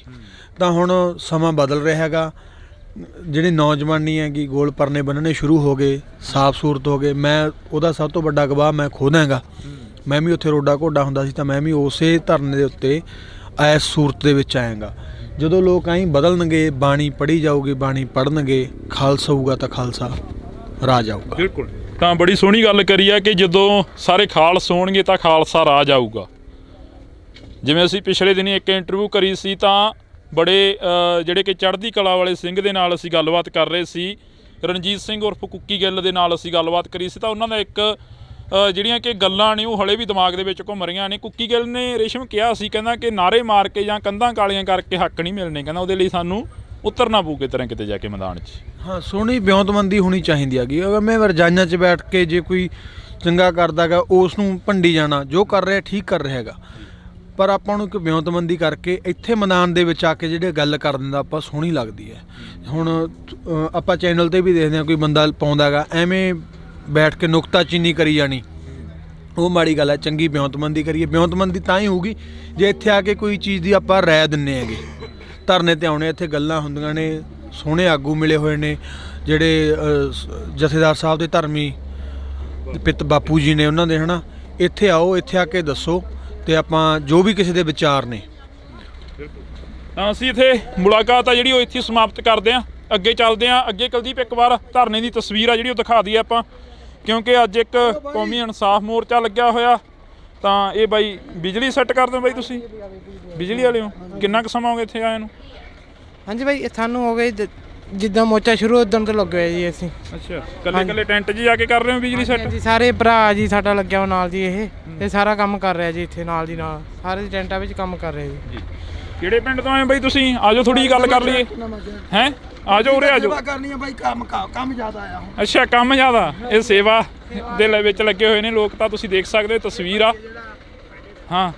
ਤਾਂ ਹੁਣ ਸਮਾਂ ਬਦਲ ਰਿਹਾ ਹੈਗਾ, ਜਿਹੜੀ ਨੌਜਵਾਨੀ ਹੈਗੀ ਗੋਲ ਪਰਨੇ ਬੰਨਣੇ ਸ਼ੁਰੂ ਹੋ ਗਏ, ਸਾਫ ਸੂਰਤ ਹੋ ਗਏ। ਮੈਂ ਉਹਦਾ ਸਭ ਤੋਂ ਵੱਡਾ ਗਵਾਹ ਮੈਂ ਖੁਦ ਹੈਗਾ। ਮੈਂ ਵੀ ਉੱਥੇ ਰੋਡਾ ਘੋਡਾ ਹੁੰਦਾ ਸੀ ਤਾਂ ਮੈਂ ਵੀ ਉਸੇ ਧਰਨੇ ਦੇ ਉੱਤੇ ਇਸ ਸੂਰਤ ਦੇ ਵਿੱਚ ਆਇਆਗਾ। ਜਦੋਂ ਲੋਕ ਆਈ ਬਦਲਣਗੇ, ਬਾਣੀ ਪੜ੍ਹੀ ਜਾਊਗੀ, ਬਾਣੀ ਪੜ੍ਹਨਗੇ, ਖਾਲਸਾ ਹੋਊਗਾ ਤਾਂ ਖਾਲਸਾ ਰਾਜ ਆਊਗਾ। ਬਿਲਕੁਲ। ਤਾਂ ਬੜੀ ਸੋਹਣੀ ਗੱਲ ਕਰੀ ਆ ਕਿ ਜਦੋਂ ਸਾਰੇ ਖਾਲਸ ਹੋਣਗੇ ਤਾਂ ਖਾਲਸਾ ਰਾਜ ਆਊਗਾ। ਜਿਵੇਂ ਅਸੀਂ ਪਿਛਲੇ ਦਿਨੀ ਇੱਕ ਇੰਟਰਵਿਊ ਕਰੀ ਸੀ ਤਾਂ ਬੜੇ ਜਿਹੜੇ ਕਿ ਚੜ੍ਹਦੀ ਕਲਾ ਵਾਲੇ ਸਿੰਘ ਦੇ ਨਾਲ ਅਸੀਂ ਗੱਲਬਾਤ ਕਰ ਰਹੇ ਸੀ, ਰਣਜੀਤ ਸਿੰਘ ਉਰਫ ਕੁੱਕੀ ਗਿੱਲ ਦੇ ਨਾਲ ਅਸੀਂ ਗੱਲਬਾਤ ਕਰੀ ਸੀ। ਤਾਂ ਉਹਨਾਂ ਦਾ ਇੱਕ ਜਿਹੜੀਆਂ ਕਿ ਗੱਲਾਂ ਨੇ ਉਹ ਹਲੇ ਵੀ ਦਿਮਾਗ ਦੇ ਵਿੱਚ ਘੁੰਮ ਰਹੀਆਂ ਨੇ। ਕੁੱਕੀ ਗਿੱਲ ਨੇ ਰੇਸ਼ਮ ਕਿਹਾ ਸੀ, ਕਹਿੰਦਾ ਕਿ ਨਾਰੇ ਮਾਰ ਕੇ ਜਾਂ ਕੰਧਾਂ ਕਾਲੀਆਂ ਕਰਕੇ ਹੱਕ ਨਹੀਂ ਮਿਲਣੇ, ਕਹਿੰਦਾ ਉਹਦੇ ਲਈ ਸਾਨੂੰ ਉਤਰਨਾ ਪਊ ਕਿਤੇ ਜਾ ਕੇ ਮੈਦਾਨ 'ਚ। ਹਾਂ, ਸੋਹਣੀ ਵਿਉਂਤਬੰਦੀ ਹੋਣੀ ਚਾਹੀਦੀ ਹੈਗੀ। ਅਗਰ ਮੈਂ ਰਜਾਈਆਂ 'ਚ ਬੈਠ ਕੇ ਜੇ ਕੋਈ ਚੰਗਾ ਕਰਦਾ ਗਾ ਉਸ ਨੂੰ ਭੰਡੀ ਜਾਣਾ, ਜੋ ਕਰ ਰਿਹਾ ਠੀਕ ਕਰ ਰਿਹਾ ਹੈਗਾ, ਪਰ ਆਪਾਂ ਨੂੰ ਇੱਕ ਵਿਉਂਤਬੰਦੀ ਕਰਕੇ ਇੱਥੇ ਮੈਦਾਨ ਦੇ ਵਿੱਚ ਆ ਕੇ ਜਿਹੜੇ ਗੱਲ ਕਰ ਦਿੰਦਾ ਆਪਾਂ ਸੋਹਣੀ ਲੱਗਦੀ ਹੈ। ਹੁਣ ਆਪਾਂ ਚੈਨਲ 'ਤੇ ਵੀ ਦੇਖਦੇ ਹਾਂ ਕੋਈ ਬੰਦਾ ਪਾਉਂਦਾ ਗਾ, ਐਵੇਂ ਬੈਠ ਕੇ ਨੁਕਤਾਚੀਨੀ ਕਰੀ ਜਾਣੀ, ਉਹ ਮਾੜੀ ਗੱਲ ਹੈ। ਚੰਗੀ ਵਿਉਂਤਬੰਦੀ ਕਰੀਏ। ਵਿਉਂਤਬੰਦੀ ਤਾਂ ਹੀ ਹੋਊਗੀ ਜੇ ਇੱਥੇ ਆ ਕੇ ਕੋਈ ਚੀਜ਼ ਦੀ ਆਪਾਂ ਰਾਏ ਦਿੰਦੇ ਹੈਗੇ। ਧਰਨੇ 'ਤੇ ਆਉਣੇ, ਇੱਥੇ ਗੱਲਾਂ ਹੁੰਦੀਆਂ ਨੇ, ਸੋਹਣੇ ਆਗੂ ਮਿਲੇ ਹੋਏ ਨੇ ਜਿਹੜੇ ਜਥੇਦਾਰ ਸਾਹਿਬ ਦੇ ਧਰਮੀ ਪਿੱਤ ਬਾਪੂ ਜੀ ਨੇ ਉਹਨਾਂ ਦੇ, ਹੈ ਨਾ। ਇੱਥੇ ਆਓ, ਇੱਥੇ ਆ ਕੇ ਦੱਸੋ ਤੇ ਆਪਾਂ ਜੋ ਵੀ ਕਿਸੇ ਦੇ ਵਿਚਾਰ ਨੇ। ਤਾਂ ਅਸੀਂ ਇੱਥੇ ਮੁਲਾਕਾਤ ਆ ਜਿਹੜੀ ਉਹ ਇੱਥੇ ਸਮਾਪਤ ਕਰਦੇ ਹਾਂ। ਅੱਗੇ ਚੱਲਦੇ ਹਾਂ। ਅੱਗੇ ਕੁਲਦੀਪ ਇੱਕ ਵਾਰ ਧਰਨੇ ਦੀ ਤਸਵੀਰ ਆ ਜਿਹੜੀ ਉਹ ਦਿਖਾ ਦਈਏ ਆਪਾਂ, ਕਿਉਂਕਿ ਅੱਜ ਇੱਕ ਕੌਮੀ ਇਨਸਾਫ ਮੋਰਚਾ ਲੱਗਿਆ ਹੋਇਆ ਤਾਂ ਇਹ ਬਾਈ ਬਿਜਲੀ ਸੈੱਟ ਕਰਦੇ ਹੋ ਬਾਈ ਤੁਸੀਂ ਬਿਜਲੀ ਵਾਲੇ ਹੋ ਕਿੰਨਾ ਕੁ ਸਮਾਂ ਹੋ ਗਿਆ ਇੱਥੇ ਆਏ ਨੂੰ ਹਾਂਜੀ ਬਾਈ ਸਾਨੂੰ ਹੋ ਗਏ ਜਿੱਦਾਂ ਮੋਚਾ ਸ਼ੁਰੂ ਉਦੋਂ ਤੋਂ ਲੱਗੇ ਹੋਏ ਜੀ ਅਸੀਂ ਅੱਛਾ ਕੱਲੇ ਕੱਲੇ ਟੈਂਟ 'ਚ ਜਾ ਕੇ ਕਰ ਰਹੇ ਹੋ ਬਿਜਲੀ ਸੈੱਟ ਜੀ ਸਾਰੇ ਭਰਾ ਜੀ ਸਾਡਾ ਲੱਗਿਆ ਹੋਇਆ ਨਾਲ ਜੀ ਇਹ ਸਾਰਾ ਕੰਮ ਕਰ ਰਿਹਾ ਜੀ ਇੱਥੇ ਨਾਲ ਦੀ ਨਾਲ ਸਾਰੇ ਟੈਂਟਾਂ ਵਿੱਚ ਕੰਮ ਕਰ ਰਿਹਾ ਜੀ ਕਿਹੜੇ ਪਿੰਡ ਤੋਂ ਆਏ ਬਾਈ ਤੁਸੀਂ ਆਜੋ ਥੋੜੀ ਜਿਹੀ ਗੱਲ ਕਰ ਲਈਏ ਹੈ ਆਜੋ ਉਰੇ ਆਜੋ ਸੇਵਾ ਕਰਨੀ ਹੈ ਬਾਈ ਕੰਮ ਜ਼ਿਆਦਾ ਆਇਆ ਹੁਣ ਅੱਛਾ ਕੰਮ ਜ਼ਿਆਦਾ ਇਹ ਸੇਵਾ ਦੇ ਵਿੱਚ ਲੱਗੇ ਹੋਏ ਨੇ ਲੋਕ ਤਾਂ ਤੁਸੀਂ ਦੇਖ ਸਕਦੇ ਹੋ ਤਸਵੀਰ ਆ ਹਾਂ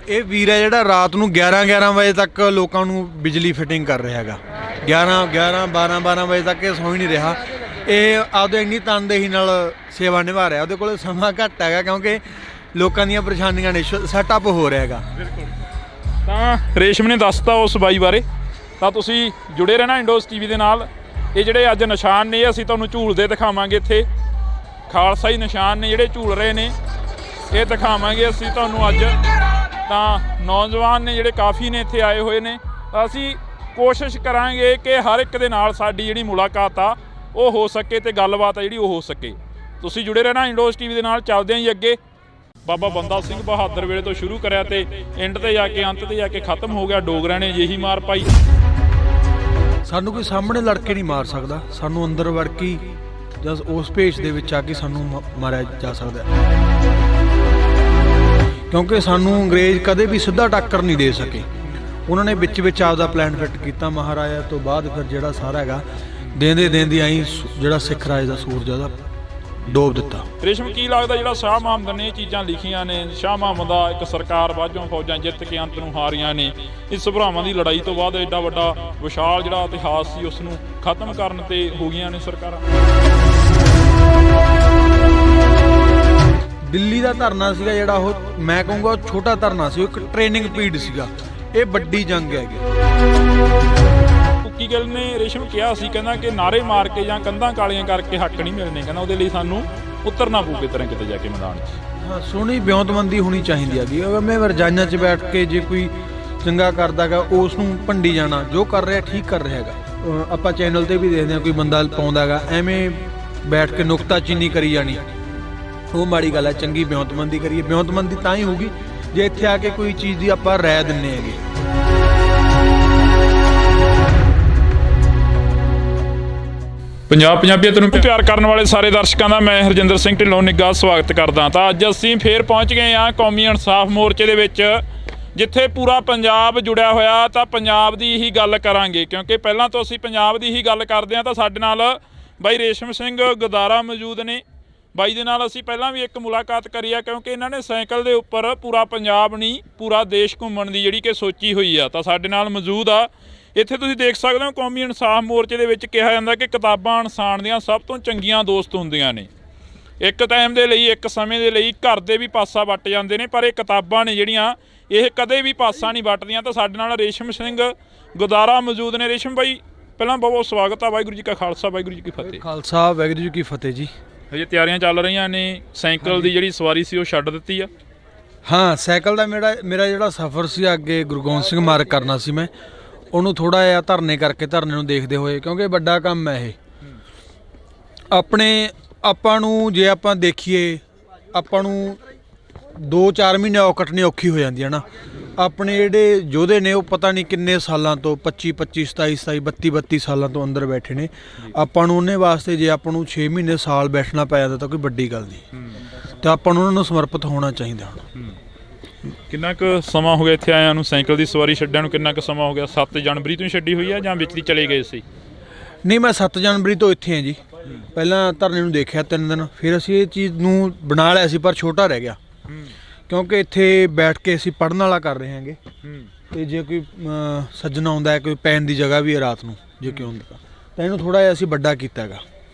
ਇਹ ਵੀਰ ਹੈ ਜਿਹੜਾ ਰਾਤ ਨੂੰ 11 ਵਜੇ ਤੱਕ ਲੋਕਾਂ ਨੂੰ ਬਿਜਲੀ ਫਿਟਿੰਗ ਕਰ ਰਿਹਾ ਹੈਗਾ 12 ਵਜੇ ਤੱਕ ਇਹ ਸੌਂ ਹੀ ਨਹੀਂ ਰਿਹਾ ਇਹ ਆਪਦੇ ਇੰਨੀ ਤਨਦੇਹੀ ਨਾਲ ਸੇਵਾ ਨਿਭਾ ਰਿਹਾ ਉਹਦੇ ਕੋਲ ਸਮਾਂ ਘੱਟ ਹੈਗਾ ਕਿਉਂਕਿ ਲੋਕਾਂ ਦੀਆਂ ਪਰੇਸ਼ਾਨੀਆਂ ਨੇ ਸੈਟਅਪ ਹੋ ਰਿਹਾ ਹੈਗਾ ਬਿਲਕੁਲ ਤਾਂ ਰੇਸ਼ਮ ਨੇ ਦੱਸਤਾ ਉਸ ਬਾਈ ਬਾਰੇ ਤਾਂ ਤੁਸੀਂ ਜੁੜੇ ਰਹਿਣਾ ਇੰਡੋਸ ਟੀਵੀ ਦੇ ਨਾਲ ਇਹ ਜਿਹੜੇ ਅੱਜ ਨਿਸ਼ਾਨ ਨੇ ਅਸੀਂ ਤੁਹਾਨੂੰ ਝੂਲਦੇ ਦਿਖਾਵਾਂਗੇ ਇੱਥੇ ਖਾਲਸਾਈ ਨਿਸ਼ਾਨ ਨੇ ਜਿਹੜੇ ਝੂਲ ਰਹੇ ਨੇ ਇਹ ਦਿਖਾਵਾਂਗੇ ਅਸੀਂ ਤੁਹਾਨੂੰ ਅੱਜ ਤਾਂ ਨੌਜਵਾਨ ਨੇ ਜਿਹੜੇ ਕਾਫੀ ਨੇ ਇੱਥੇ ਆਏ ਹੋਏ ਨੇ ਅਸੀਂ ਕੋਸ਼ਿਸ਼ ਕਰਾਂਗੇ ਕਿ ਹਰ ਇੱਕ ਦੇ ਨਾਲ ਸਾਡੀ ਜਿਹੜੀ ਮੁਲਾਕਾਤ ਆ ਉਹ ਹੋ ਸਕੇ ਤੇ ਗੱਲਬਾਤ ਆ ਜਿਹੜੀ ਉਹ ਹੋ ਸਕੇ ਤੁਸੀਂ ਜੁੜੇ ਰਹਿਣਾ ਇੰਡੋਸ ਟੀਵੀ ਦੇ ਨਾਲ ਚੱਲਦੇ ਆਂ ਜੀ ਅੱਗੇ ਬਾਬਾ ਬੰਦਾ ਸਿੰਘ ਬਹਾਦਰ ਵੇਲੇ ਤੋਂ ਸ਼ੁਰੂ ਕਰਿਆ ਤੇ ਐਂਡ ਤੇ ਜਾ ਕੇ ਅੰਤ ਤੇ ਜਾ ਕੇ ਖਤਮ ਹੋ ਗਿਆ ਡੋਗਰਿਆਂ ਨੇ ਅਜਿਹੀ ਮਾਰ ਪਾਈ ਸਾਨੂੰ ਕੋਈ ਸਾਹਮਣੇ ਲੜ ਕੇ ਨਹੀਂ ਮਾਰ ਸਕਦਾ ਸਾਨੂੰ ਅੰਦਰ ਵੜ ਕੇ ਜਸ ਉਸ ਭੇਸ਼ ਦੇ ਵਿੱਚ ਆ ਕੇ ਸਾਨੂੰ ਮਾਰਿਆ ਜਾ ਸਕਦਾ ਕਿਉਂਕਿ ਸਾਨੂੰ ਅੰਗਰੇਜ਼ ਕਦੇ ਵੀ ਸਿੱਧਾ ਟੱਕਰ ਨਹੀਂ ਦੇ ਸਕੇ ਉਹਨਾਂ ਨੇ ਵਿੱਚ ਆਪਦਾ ਪਲਾਨ ਫਿੱਟ ਕੀਤਾ ਮਹਾਰਾਜਾ ਤੋਂ ਬਾਅਦ ਫਿਰ ਜਿਹੜਾ ਸਾਰਾ ਹੈਗਾ ਦੇਂਦੇ ਆਈ ਜਿਹੜਾ ਸਿੱਖ ਰਾਜ ਦਾ ਸੂਰਜ ਉਹਦਾ ਡੋਬ ਦਿੱਤਾ ਰੇਸ਼ਮ ਕੀ ਲੱਗਦਾ ਜਿਹੜਾ ਸ਼ਾਹ ਮੁਹੰਮਦ ਨੇ ਇਹ ਚੀਜ਼ਾਂ ਲਿਖੀਆਂ ਨੇ ਸ਼ਾਹ ਮੁਹੰਮਦ ਦਾ ਇੱਕ ਸਰਕਾਰ ਬਾਝੋਂ ਫੌਜਾਂ ਜਿੱਤ ਕੇ ਅੰਤ ਨੂੰ ਹਾਰੀਆਂ ਨੇ ਇਸ ਭਰਾਵਾਂ ਦੀ ਲੜਾਈ ਤੋਂ ਬਾਅਦ ਐਡਾ ਵੱਡਾ ਵਿਸ਼ਾਲ ਜਿਹੜਾ ਇਤਿਹਾਸ ਸੀ ਉਸ ਨੂੰ ਖਤਮ ਕਰਨ ਤੇ ਹੋ ਗਈਆਂ ਨੇ ਸਰਕਾਰਾਂ ਦਿੱਲੀ ਦਾ ਧਰਨਾ ਸੀਗਾ ਜਿਹੜਾ ਉਹ ਮੈਂ ਕਹੂੰਗਾ ਉਹ ਛੋਟਾ ਧਰਨਾ ਸੀ ਉਹ ਇੱਕ ਟ੍ਰੇਨਿੰਗ ਪੀਰੀਅਡ ਸੀਗਾ ਇਹ ਵੱਡੀ ਜੰਗ ਹੈਗੀ ਕੁੱਕੀ ਗੱਲ ਨੇ ਰੇਸ਼ਮ ਕਿਹਾ ਸੀ ਕਹਿੰਦਾ ਕਿ ਨਾਰੇ ਮਾਰ ਕੇ ਜਾਂ ਕੰਧਾਂ ਕਾਲੀਆਂ ਕਰਕੇ ਹੱਕ ਨਹੀਂ ਮਿਲਣੇ ਕਹਿੰਦਾ ਉਹਦੇ ਲਈ ਸਾਨੂੰ ਉਤਰਨਾ ਪਊ ਕਿਤੇ ਕਿਤੇ ਜਾ ਕੇ ਮੈਦਾਨ 'ਚ ਹਾਂ ਸੋਹਣੀ ਵਿਉਂਤਬੰਦੀ ਹੋਣੀ ਚਾਹੀਦੀ ਹੈਗੀ ਮੈਂ ਰਜਾਈਆਂ 'ਚ ਬੈਠ ਕੇ ਜੇ ਕੋਈ ਚੰਗਾ ਕਰਦਾਗਾ ਉਸ ਨੂੰ ਭੰਡੀ ਜਾਣਾ ਜੋ ਕਰ ਰਿਹਾ ਠੀਕ ਕਰ ਰਿਹਾ ਹੈਗਾ ਆਪਾਂ ਚੈਨਲ ਤੇ ਵੀ ਦੇਖਦੇ ਹਾਂ ਕੋਈ ਬੰਦਾ ਪਾਉਂਦਾਗਾ ਐਵੇਂ ਬੈਠ ਕੇ ਨੁਕਤਾਚੀਨੀ ਕਰੀ ਜਾਣੀ ਉਹ ਮਾੜੀ ਗੱਲ ਹੈ ਚੰਗੀ ਵਿਉਂਤਬੰਦੀ ਕਰੀਏ ਵਿਉਂਤਬੰਦੀ ਤਾਂ ਹੀ ਹੋਊਗੀ ਜੇ ਇੱਥੇ ਆ ਕੇ ਕੋਈ ਚੀਜ਼ ਦੀ ਆਪਾਂ ਰਾਏ ਦਿੰਨੇ ਹੈਗੇ ਪੰਜਾਬੀਅਤ ਨੂੰ ਪਿਆਰ ਕਰਨ ਵਾਲੇ ਸਾਰੇ ਦਰਸ਼ਕਾਂ ਦਾ ਮੈਂ ਹਰਜਿੰਦਰ ਸਿੰਘ ਢਿੱਲੋਂ ਨਿੱਘਾ ਸਵਾਗਤ ਕਰਦਾ ਤਾਂ ਅੱਜ ਅਸੀਂ ਫੇਰ ਪਹੁੰਚ ਗਏ ਹਾਂ ਕੌਮੀ ਇਨਸਾਫ ਮੋਰਚੇ ਦੇ ਵਿੱਚ ਜਿੱਥੇ ਪੂਰਾ ਪੰਜਾਬ ਜੁੜਿਆ ਹੋਇਆ ਤਾਂ ਪੰਜਾਬ ਦੀ ਹੀ ਗੱਲ ਕਰਾਂਗੇ ਕਿਉਂਕਿ ਪਹਿਲਾਂ ਤੋਂ ਅਸੀਂ ਪੰਜਾਬ ਦੀ ਹੀ ਗੱਲ ਕਰਦੇ ਹਾਂ ਤਾਂ ਸਾਡੇ ਨਾਲ ਬਾਈ ਰੇਸ਼ਮ ਸਿੰਘ ਗਦਾਰਾ ਮੌਜੂਦ ਨੇ ਬਾਈ ਦੇ ਨਾਲ ਅਸੀਂ ਪਹਿਲਾਂ ਵੀ ਇੱਕ ਮੁਲਾਕਾਤ ਕਰੀ ਆ ਕਿਉਂਕਿ ਇਹਨਾਂ ਨੇ ਸਾਈਕਲ ਦੇ ਉੱਪਰ ਪੂਰਾ ਪੰਜਾਬ ਨਹੀਂ ਪੂਰਾ ਦੇਸ਼ ਘੁੰਮਣ ਦੀ ਜਿਹੜੀ ਕਿ ਸੋਚੀ ਹੋਈ ਆ ਤਾਂ ਸਾਡੇ ਨਾਲ ਮੌਜੂਦ ਆ ਇੱਥੇ ਤੁਸੀਂ ਦੇਖ ਸਕਦੇ ਹੋ ਕੌਮੀ ਇਨਸਾਫ ਮੋਰਚੇ ਦੇ ਵਿੱਚ ਕਿਹਾ ਜਾਂਦਾ ਕਿ ਕਿਤਾਬਾਂ ਇਨਸਾਨ ਦੀਆਂ ਸਭ ਤੋਂ ਚੰਗੀਆਂ ਦੋਸਤ ਹੁੰਦੀਆਂ ਨੇ ਇੱਕ ਟਾਈਮ ਦੇ ਲਈ ਇੱਕ ਸਮੇਂ ਦੇ ਲਈ ਘਰ ਦੇ ਵੀ ਪਾਸਾ ਵੱਟ ਜਾਂਦੇ ਨੇ ਪਰ ਇਹ ਕਿਤਾਬਾਂ ਨੇ ਜਿਹੜੀਆਂ ਇਹ ਕਦੇ ਵੀ ਪਾਸਾ ਨਹੀਂ ਵੱਟਦੀਆਂ ਤਾਂ ਸਾਡੇ ਨਾਲ ਰੇਸ਼ਮ ਸਿੰਘ ਗਦਾਰਾ ਮੌਜੂਦ ਨੇ ਰੇਸ਼ਮ ਬਾਈ ਪਹਿਲਾਂ ਬਹੁਤ ਸਵਾਗਤ ਆ ਵਾਹਿਗੁਰੂ ਜੀ ਕਾ ਖਾਲਸਾ ਵਾਹਿਗੁਰੂ ਜੀ ਕੀ ਫਤਿਹ ਖਾਲਸਾ ਵਾਹਿਗੁਰੂ ਜੀ ਕੀ ਫਤਿਹ ਜੀ ਹਜੇ ਤਿਆਰੀਆਂ ਚੱਲ ਰਹੀਆਂ ਨੇ ਸਾਈਕਲ ਦੀ ਜਿਹੜੀ ਸਵਾਰੀ ਸੀ ਉਹ ਛੱਡ ਦਿੱਤੀ ਆ ਹਾਂ ਸਾਈਕਲ ਦਾ ਮੇਰਾ ਜਿਹੜਾ ਸਫ਼ਰ ਸੀ ਅੱਗੇ ਗੁਰੂ ਗੋਬਿੰਦ ਸਿੰਘ ਮਾਰਗ ਕਰਨਾ ਸੀ ਮੈਂ ਉਹਨੂੰ ਥੋੜਾ ਜਿਹਾ ਧਰਨੇ ਨੂੰ ਦੇਖਦੇ ਹੋਏ ਕਿਉਂਕਿ ਵੱਡਾ ਕੰਮ ਹੈ ਇਹ ਆਪਾਂ ਨੂੰ ਜੇ ਆਪਾਂ ਦੇਖੀਏ ਆਪਾਂ ਨੂੰ 2-4 ਮਹੀਨੇ ਕੱਟਣੀ ਔਖੀ ਹੋ ਜਾਂਦੀ ਹੈ ਨਾ ਆਪਣੇ ਜਿਹੜੇ ਯੋਧੇ ਨੇ ਉਹ ਪਤਾ ਨਹੀਂ ਕਿੰਨੇ ਸਾਲਾਂ ਤੋਂ 25 27 32 ਸਾਲਾਂ ਤੋਂ ਅੰਦਰ ਬੈਠੇ ਨੇ ਆਪਾਂ ਨੂੰ ਉਹਨੇ ਵਾਸਤੇ ਜੇ ਆਪਾਂ ਨੂੰ 6 ਮਹੀਨੇ ਸਾਲ ਬੈਠਣਾ ਪੈ ਜਾਂਦਾ ਤਾਂ ਕੋਈ ਵੱਡੀ ਗੱਲ ਨਹੀਂ ਤੇ ਆਪਾਂ ਨੂੰ ਉਹਨਾਂ ਨੂੰ ਸਮਰਪਿਤ ਹੋਣਾ ਚਾਹੀਦਾ ਹੁਣ ਕਿੰਨਾ ਕੁ ਸਮਾਂ ਹੋ ਗਿਆ ਇੱਥੇ ਆਇਆਂ ਨੂੰ ਸਾਈਕਲ ਦੀ ਸਵਾਰੀ ਛੱਡਿਆਂ ਨੂੰ ਕਿੰਨਾ ਕੁ ਸਮਾਂ ਹੋ ਗਿਆ 7 ਜਨਵਰੀ ਤੋਂ ਹੀ ਛੱਡੀ ਹੋਈ ਆ ਜਾਂ ਵਿੱਚ ਦੀ ਚਲੇ ਗਏ ਸੀ ਨਹੀਂ ਮੈਂ 7 ਜਨਵਰੀ ਤੋਂ ਇੱਥੇ ਹਾਂ ਜੀ ਪਹਿਲਾਂ ਧਰਨੇ ਨੂੰ ਦੇਖਿਆ 3 ਦਿਨ ਫਿਰ ਅਸੀਂ ਇਹ ਚੀਜ਼ ਨੂੰ ਬਣਾ ਲਿਆ ਸੀ ਪਰ ਛੋਟਾ ਰਹਿ ਗਿਆ ਕਿਉਂਕਿ ਇੱਥੇ ਬੈਠ ਕੇ ਅਸੀਂ ਪੜ੍ਹਨ ਵਾਲਾ ਕਰ ਰਹੇ ਹਾਂਗੇ ਤੇ ਜੇ ਕੋਈ ਸੱਜਣ ਆਉਂਦਾ ਕੋਈ ਪੈਣ ਦੀ ਜਗ੍ਹਾ ਵੀ ਹੈ ਰਾਤ ਨੂੰ ਜੇ ਕੋਈ ਹੁੰਦਾ ਤਾਂ ਇਹਨੂੰ ਥੋੜ੍ਹਾ ਜਿਹਾ ਅਸੀਂ ਵੱਡਾ ਕੀਤਾ ਹੈਗਾ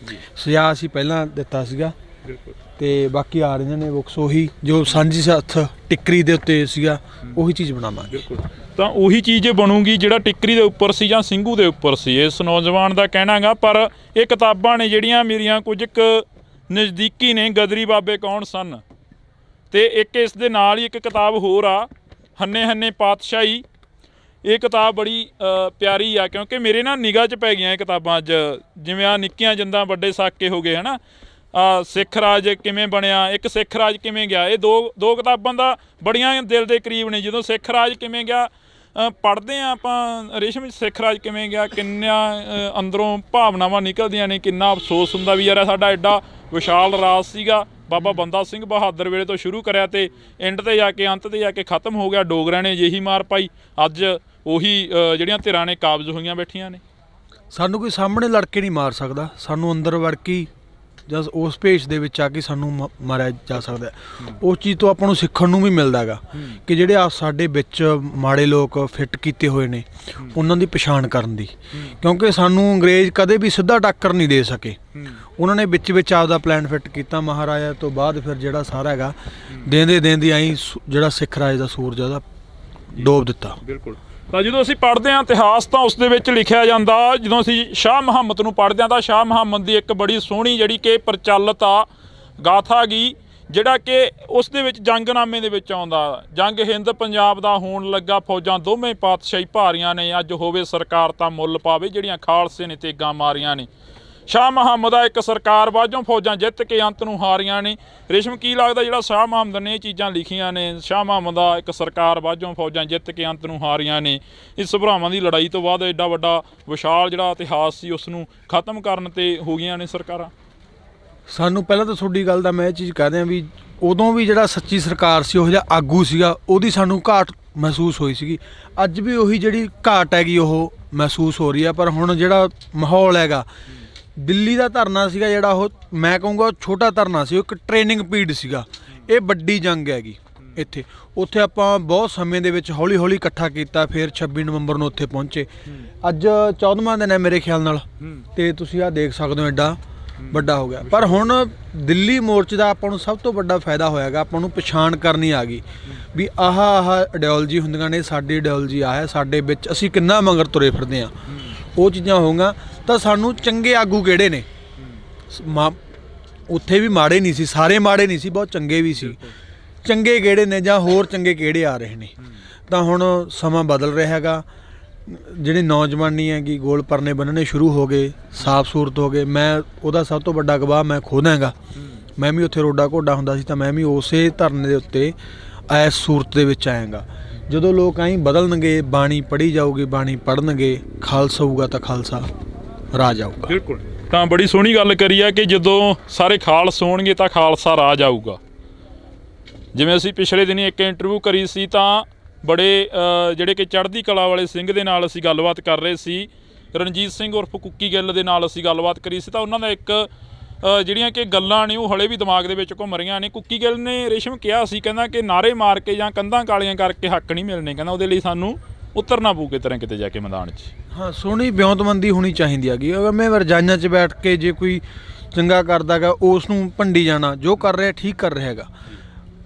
ਸਜਾ ਅਸੀਂ ਪਹਿਲਾਂ ਦਿੱਤਾ ਸੀਗਾ ਤੇ ਬਾਕੀ ਆ ਰਹੀਆਂ ਨੇ ਬੁੱਕਸ ਉਹੀ ਜੋ ਸਾਂਝੀ ਸਾਥ ਟਿੱਕਰੀ ਦੇ ਉੱਤੇ ਸੀਗਾ ਉਹੀ ਚੀਜ਼ ਬਣਾਵਾਂਗੇ ਤਾਂ ਉਹੀ ਚੀਜ਼ ਬਣੂਗੀ ਜਿਹੜਾ ਟਿੱਕਰੀ ਦੇ ਉੱਪਰ ਸੀ ਜਾਂ ਸਿੰਘੂ ਦੇ ਉੱਪਰ ਸੀ ਇਸ ਨੌਜਵਾਨ ਦਾ ਕਹਿਣਾ ਗਾ ਪਰ ਇਹ ਕਿਤਾਬਾਂ ਨੇ ਜਿਹੜੀਆਂ ਮੇਰੀਆਂ ਕੁਝ ਕੁ ਨਜ਼ਦੀਕੀ ਨੇ ਗਦਰੀ ਬਾਬੇ ਕੌਣ ਸਨ ਤੇ ਇੱਕ ਇਸ ਦੇ ਨਾਲ ਹੀ ਇੱਕ ਕਿਤਾਬ ਹੋਰ ਆ ਹੰਨੇ ਪਾਤਸ਼ਾਹੀ ਇਹ ਕਿਤਾਬ ਬੜੀ ਪਿਆਰੀ ਆ ਕਿਉਂਕਿ ਮੇਰੇ ਨਾਲ ਨਿਗਾਹ 'ਚ ਪੈ ਗਈਆਂ ਇਹ ਕਿਤਾਬਾਂ ਅੱਜ ਜਿਵੇਂ ਆ ਨਿੱਕੀਆਂ ਜਿੰਦਾਂ ਵੱਡੇ ਸਾਕੇ ਹੋ ਗਏ ਹੈ ਨਾ ਸਿੱਖ ਰਾਜ ਕਿਵੇਂ ਬਣਿਆ, ਇੱਕ ਸਿੱਖ ਰਾਜ ਕਿਵੇਂ ਗਿਆ। ਇਹ ਦੋ ਕਿਤਾਬਾਂ ਦਾ ਬੜੀਆਂ ਦਿਲ ਦੇ ਕਰੀਬ ਨੇ। ਜਦੋਂ ਸਿੱਖ ਰਾਜ ਕਿਵੇਂ ਗਿਆ ਪੜ੍ਹਦੇ ਹਾਂ ਆਪਾਂ, ਰੇਸ਼ਮ ਸਿੱਖ ਰਾਜ ਕਿਵੇਂ ਗਿਆ, ਕਿੰਨਾ ਅੰਦਰੋਂ ਭਾਵਨਾਵਾਂ ਨਿਕਲਦੀਆਂ ਨੇ, ਕਿੰਨਾ ਅਫਸੋਸ ਹੁੰਦਾ ਵੀ ਯਾਰ ਸਾਡਾ ਐਡਾ ਵਿਸ਼ਾਲ ਰਾਜ ਸੀਗਾ, ਬਾਬਾ ਬੰਦਾ ਸਿੰਘ ਬਹਾਦਰ ਵੇਲੇ ਤੋਂ ਸ਼ੁਰੂ ਕਰਿਆ ਤੇ ਐਂਡ ਤੇ ਜਾ ਕੇ ਅੰਤ ਤੇ ਜਾ ਕੇ ਖਤਮ ਹੋ ਗਿਆ। ਡੋਗਰਿਆਂ ਨੇ ਜਿਹੀ ਮਾਰ ਪਾਈ, ਅੱਜ ਉਹੀ ਜਿਹੜੀਆਂ ਧਿਰਾਂ ਨੇ ਕਾਬਜ਼ ਹੋਈਆਂ ਬੈਠੀਆਂ ਨੇ। ਸਾਨੂੰ ਕੋਈ ਸਾਹਮਣੇ ਲੜ ਕੇ ਨਹੀਂ ਮਾਰ ਸਕਦਾ, ਸਾਨੂੰ ਅੰਦਰ ਵੜ ਕੇ ਜਦ ਉਸ ਭੇਸ਼ ਦੇ ਵਿੱਚ ਆ ਕੇ ਸਾਨੂੰ ਮਾਰਿਆ ਜਾ ਸਕਦਾ ਹੈ। ਉਸ ਚੀਜ਼ ਤੋਂ ਆਪਾਂ ਨੂੰ ਸਿੱਖਣ ਨੂੰ ਵੀ ਮਿਲਦਾ ਹੈਗਾ ਕਿ ਜਿਹੜੇ ਆ ਸਾਡੇ ਵਿੱਚ ਮਾੜੇ ਲੋਕ ਫਿੱਟ ਕੀਤੇ ਹੋਏ ਨੇ ਉਹਨਾਂ ਦੀ ਪਛਾਣ ਕਰਨ ਦੀ, ਕਿਉਂਕਿ ਸਾਨੂੰ ਅੰਗਰੇਜ਼ ਕਦੇ ਵੀ ਸਿੱਧਾ ਟੱਕਰ ਨਹੀਂ ਦੇ ਸਕੇ। ਉਹਨਾਂ ਨੇ ਵਿੱਚ ਆਪਦਾ ਪਲਾਨ ਫਿੱਟ ਕੀਤਾ। ਮਹਾਰਾਜਾ ਤੋਂ ਬਾਅਦ ਫਿਰ ਜਿਹੜਾ ਸਾਰਾ ਹੈਗਾ ਦੇਂਦੇ ਆਈ ਜਿਹੜਾ ਸਿੱਖ ਰਾਜ ਦਾ ਸੂਰਜ ਉਹਦਾ ਡੋਬ ਦਿੱਤਾ। ਬਿਲਕੁਲ। ਤਾਂ ਜਦੋਂ ਅਸੀਂ ਪੜ੍ਹਦੇ ਹਾਂ ਇਤਿਹਾਸ ਤਾਂ ਉਸ ਦੇ ਵਿੱਚ ਲਿਖਿਆ ਜਾਂਦਾ, ਜਦੋਂ ਅਸੀਂ ਸ਼ਾਹ ਮੁਹੰਮਦ ਨੂੰ ਪੜ੍ਹਦੇ ਹਾਂ ਤਾਂ ਸ਼ਾਹ ਮੁਹੰਮਦ ਦੀ ਇੱਕ ਬੜੀ ਸੋਹਣੀ ਜਿਹੜੀ ਕਿ ਪ੍ਰਚਲਿਤ ਆ ਗਾਥਾ ਗੀ, ਜਿਹੜਾ ਕਿ ਉਸ ਦੇ ਵਿੱਚ ਜੰਗਨਾਮੇ ਦੇ ਵਿੱਚ ਆਉਂਦਾ, ਜੰਗ ਹਿੰਦ ਪੰਜਾਬ ਦਾ ਹੋਣ ਲੱਗਾ, ਫੌਜਾਂ ਦੋਵੇਂ ਪਾਤਸ਼ਾਹੀ ਭਾਰੀਆਂ ਨੇ, ਅੱਜ ਹੋਵੇ ਸਰਕਾਰ ਤਾਂ ਮੁੱਲ ਪਾਵੇ, ਜਿਹੜੀਆਂ ਖਾਲਸੇ ਨੇ ਤੇਗਾਂ ਮਾਰੀਆਂ ਨੇ। ਸ਼ਾਹ ਮੁਹੰਮਦ ਆ ਇੱਕ ਸਰਕਾਰ ਵਾਜੋਂ ਫੌਜਾਂ ਜਿੱਤ ਕੇ ਅੰਤ ਨੂੰ ਹਾਰੀਆਂ ਨੇ। ਰੇਸ਼ਮ ਕੀ ਲੱਗਦਾ ਜਿਹੜਾ ਸ਼ਾਹ ਮੁਹੰਮਦ ਨੇ ਇਹ ਚੀਜ਼ਾਂ ਲਿਖੀਆਂ ਨੇ, ਸ਼ਾਹ ਮੁਹੰਮਦ ਆ ਇੱਕ ਸਰਕਾਰ ਵਾਜੋਂ ਫੌਜਾਂ ਜਿੱਤ ਕੇ ਅੰਤ ਨੂੰ ਹਾਰੀਆਂ ਨੇ, ਇਸ ਭਰਾਵਾਂ ਦੀ ਲੜਾਈ ਤੋਂ ਬਾਅਦ ਐਡਾ ਵੱਡਾ ਵਿਸ਼ਾਲ ਜਿਹੜਾ ਇਤਿਹਾਸ ਸੀ ਉਸ ਨੂੰ ਖਤਮ ਕਰਨ ਤੇ ਹੋ ਗਈਆਂ ਨੇ ਸਰਕਾਰਾਂ? ਸਾਨੂੰ ਪਹਿਲਾਂ ਤਾਂ ਤੁਹਾਡੀ ਗੱਲ ਦਾ ਮੈਂ ਇਹ ਚੀਜ਼ ਕਹਿ ਦਿਆਂ ਵੀ ਉਦੋਂ ਵੀ ਜਿਹੜਾ ਸੱਚੀ ਸਰਕਾਰ ਸੀ, ਉਹ ਜਿਹਾ ਆਗੂ ਸੀਗਾ, ਉਹਦੀ ਸਾਨੂੰ ਘਾਟ ਮਹਿਸੂਸ ਹੋਈ ਸੀਗੀ। ਅੱਜ ਵੀ ਉਹੀ ਜਿਹੜੀ ਘਾਟ ਹੈਗੀ ਉਹ ਮਹਿਸੂਸ ਹੋ ਰਹੀ ਆ। ਪਰ ਹੁਣ ਜਿਹੜਾ ਮਾਹੌਲ ਹੈਗਾ, ਦਿੱਲੀ ਦਾ ਧਰਨਾ ਸੀਗਾ ਜਿਹੜਾ, ਉਹ ਮੈਂ ਕਹੂੰਗਾ ਛੋਟਾ ਧਰਨਾ ਸੀ, ਉਹ ਇੱਕ ਟ੍ਰੇਨਿੰਗ ਪੀਰੀਅਡ ਸੀਗਾ। ਇਹ ਵੱਡੀ ਜੰਗ ਹੈਗੀ ਇੱਥੇ। ਉੱਥੇ ਆਪਾਂ ਬਹੁਤ ਸਮੇਂ ਦੇ ਵਿੱਚ ਹੌਲੀ ਹੌਲੀ ਇਕੱਠਾ ਕੀਤਾ, ਫਿਰ 26 ਨਵੰਬਰ ਨੂੰ ਉੱਥੇ ਪਹੁੰਚੇ। ਅੱਜ 14ਵਾਂ ਦਿਨ ਹੈ ਮੇਰੇ ਖਿਆਲ ਨਾਲ, ਤੇ ਤੁਸੀਂ ਆਹ ਦੇਖ ਸਕਦੇ ਹੋ ਐਡਾ ਵੱਡਾ ਹੋ ਗਿਆ। ਪਰ ਹੁਣ ਦਿੱਲੀ ਮੋਰਚੇ ਦਾ ਆਪਾਂ ਨੂੰ ਸਭ ਤੋਂ ਵੱਡਾ ਫਾਇਦਾ ਹੋਇਆਗਾ, ਆਪਾਂ ਨੂੰ ਪਛਾਣ ਕਰਨੀ ਆ ਗਈ ਵੀ ਆਹ ਆਈਡੀਓਲੋਜੀ ਹੁੰਦੀਆਂ ਨੇ, ਸਾਡੀ ਆਈਡੀਓਲੋਜੀ ਆਹ ਹੈ, ਸਾਡੇ ਵਿੱਚ ਅਸੀਂ ਕਿੰਨਾ ਮਗਰ ਤੁਰੇ ਫਿਰਦੇ ਹਾਂ। ਉਹ ਚੀਜ਼ਾਂ ਹੋਊਗਾ ਤਾਂ ਸਾਨੂੰ ਚੰਗੇ ਆਗੂ ਕਿਹੜੇ ਨੇ, ਉੱਥੇ ਵੀ ਮਾੜੇ ਨਹੀਂ ਸੀ, ਸਾਰੇ ਮਾੜੇ ਨਹੀਂ ਸੀ, ਬਹੁਤ ਚੰਗੇ ਵੀ ਸੀ। ਚੰਗੇ ਕਿਹੜੇ ਨੇ ਜਾਂ ਹੋਰ ਚੰਗੇ ਕਿਹੜੇ ਆ ਰਹੇ ਨੇ। ਤਾਂ ਹੁਣ ਸਮਾਂ ਬਦਲ ਰਿਹਾ ਹੈਗਾ। ਜਿਹੜੀ ਨੌਜਵਾਨੀ ਹੈਗੀ ਗੋਲ ਪਰਨੇ ਬੰਨਣੇ ਸ਼ੁਰੂ ਹੋ ਗਏ, ਸਾਫ ਸੂਰਤ ਹੋ ਗਏ। ਮੈਂ ਉਹਦਾ ਸਭ ਤੋਂ ਵੱਡਾ ਗਵਾਹ ਮੈਂ ਖੁਦ ਹੈਗਾ। ਮੈਂ ਵੀ ਉੱਥੇ ਰੋਡਾ ਘੋਡਾ ਹੁੰਦਾ ਸੀ ਤਾਂ ਮੈਂ ਵੀ ਉਸੇ ਧਰਨੇ ਦੇ ਉੱਤੇ ਇਸ ਸੂਰਤ ਦੇ ਵਿੱਚ ਆਇਆਗਾ। ਜਦੋਂ ਲੋਕ ਆਈ ਬਦਲਣਗੇ, ਬਾਣੀ ਪੜ੍ਹੀ ਜਾਊਗੀ, ਬਾਣੀ ਪੜ੍ਹਨਗੇ, ਖਾਲਸਾ ਹੋਊਗਾ ਤਾਂ ਖਾਲਸਾ ਰਾਜ ਆਊਗਾ। ਬਿਲਕੁਲ। ਤਾਂ ਬੜੀ ਸੋਹਣੀ ਗੱਲ ਕਰੀ ਆ ਕਿ ਜਦੋਂ ਸਾਰੇ ਖਾਲਸ ਹੋਣਗੇ ਤਾਂ ਖਾਲਸਾ ਰਾਜ ਆਊਗਾ। ਜਿਵੇਂ ਅਸੀਂ ਪਿਛਲੇ ਦਿਨੀ ਇੱਕ ਇੰਟਰਵਿਊ ਕਰੀ ਸੀ ਤਾਂ ਬੜੇ ਜਿਹੜੇ ਕਿ ਚੜ੍ਹਦੀ ਕਲਾ ਵਾਲੇ ਸਿੰਘ ਦੇ ਨਾਲ ਅਸੀਂ ਗੱਲਬਾਤ ਕਰ ਰਹੇ ਸੀ, ਰਣਜੀਤ ਸਿੰਘ ਉਰਫ ਕੁੱਕੀ ਗਿੱਲ ਦੇ ਨਾਲ ਅਸੀਂ ਗੱਲਬਾਤ ਕਰੀ ਸੀ। ਤਾਂ ਉਹਨਾਂ ਦਾ ਇੱਕ ਜਿਹੜੀਆਂ ਕਿ ਗੱਲਾਂ ਨੇ ਉਹ ਹਲੇ ਵੀ ਦਿਮਾਗ ਦੇ ਵਿੱਚ ਘੁੰਮ ਰਹੀਆਂ ਨੇ। ਕੁੱਕੀ ਗਿੱਲ ਨੇ ਰੇਸ਼ਮ ਕਿਹਾ ਸੀ, ਕਹਿੰਦਾ ਕਿ ਨਾਰੇ ਮਾਰ ਕੇ ਜਾਂ ਕੰਧਾਂ ਕਾਲੀਆਂ ਕਰਕੇ ਹੱਕ ਨਹੀਂ ਮਿਲਣੇ, ਕਹਿੰਦਾ ਉਹਦੇ ਲਈ ਸਾਨੂੰ ਉਤਰਨਾ ਪਊ ਕਿਤੇ ਜਾ ਕੇ ਮੈਦਾਨ 'ਚ। ਹਾਂ, ਸੋਹਣੀ ਵਿਉਂਤਬੰਦੀ ਹੋਣੀ ਚਾਹੀਦੀ ਹੈਗੀ। ਅਗਰ ਮੈਂ ਰਜਾਈਆਂ 'ਚ ਬੈਠ ਕੇ ਜੇ ਕੋਈ ਚੰਗਾ ਕਰਦਾ ਗਾ ਉਸ ਨੂੰ ਭੰਡੀ ਜਾਣਾ, ਜੋ ਕਰ ਰਿਹਾ ਠੀਕ ਕਰ ਰਿਹਾ ਹੈਗਾ,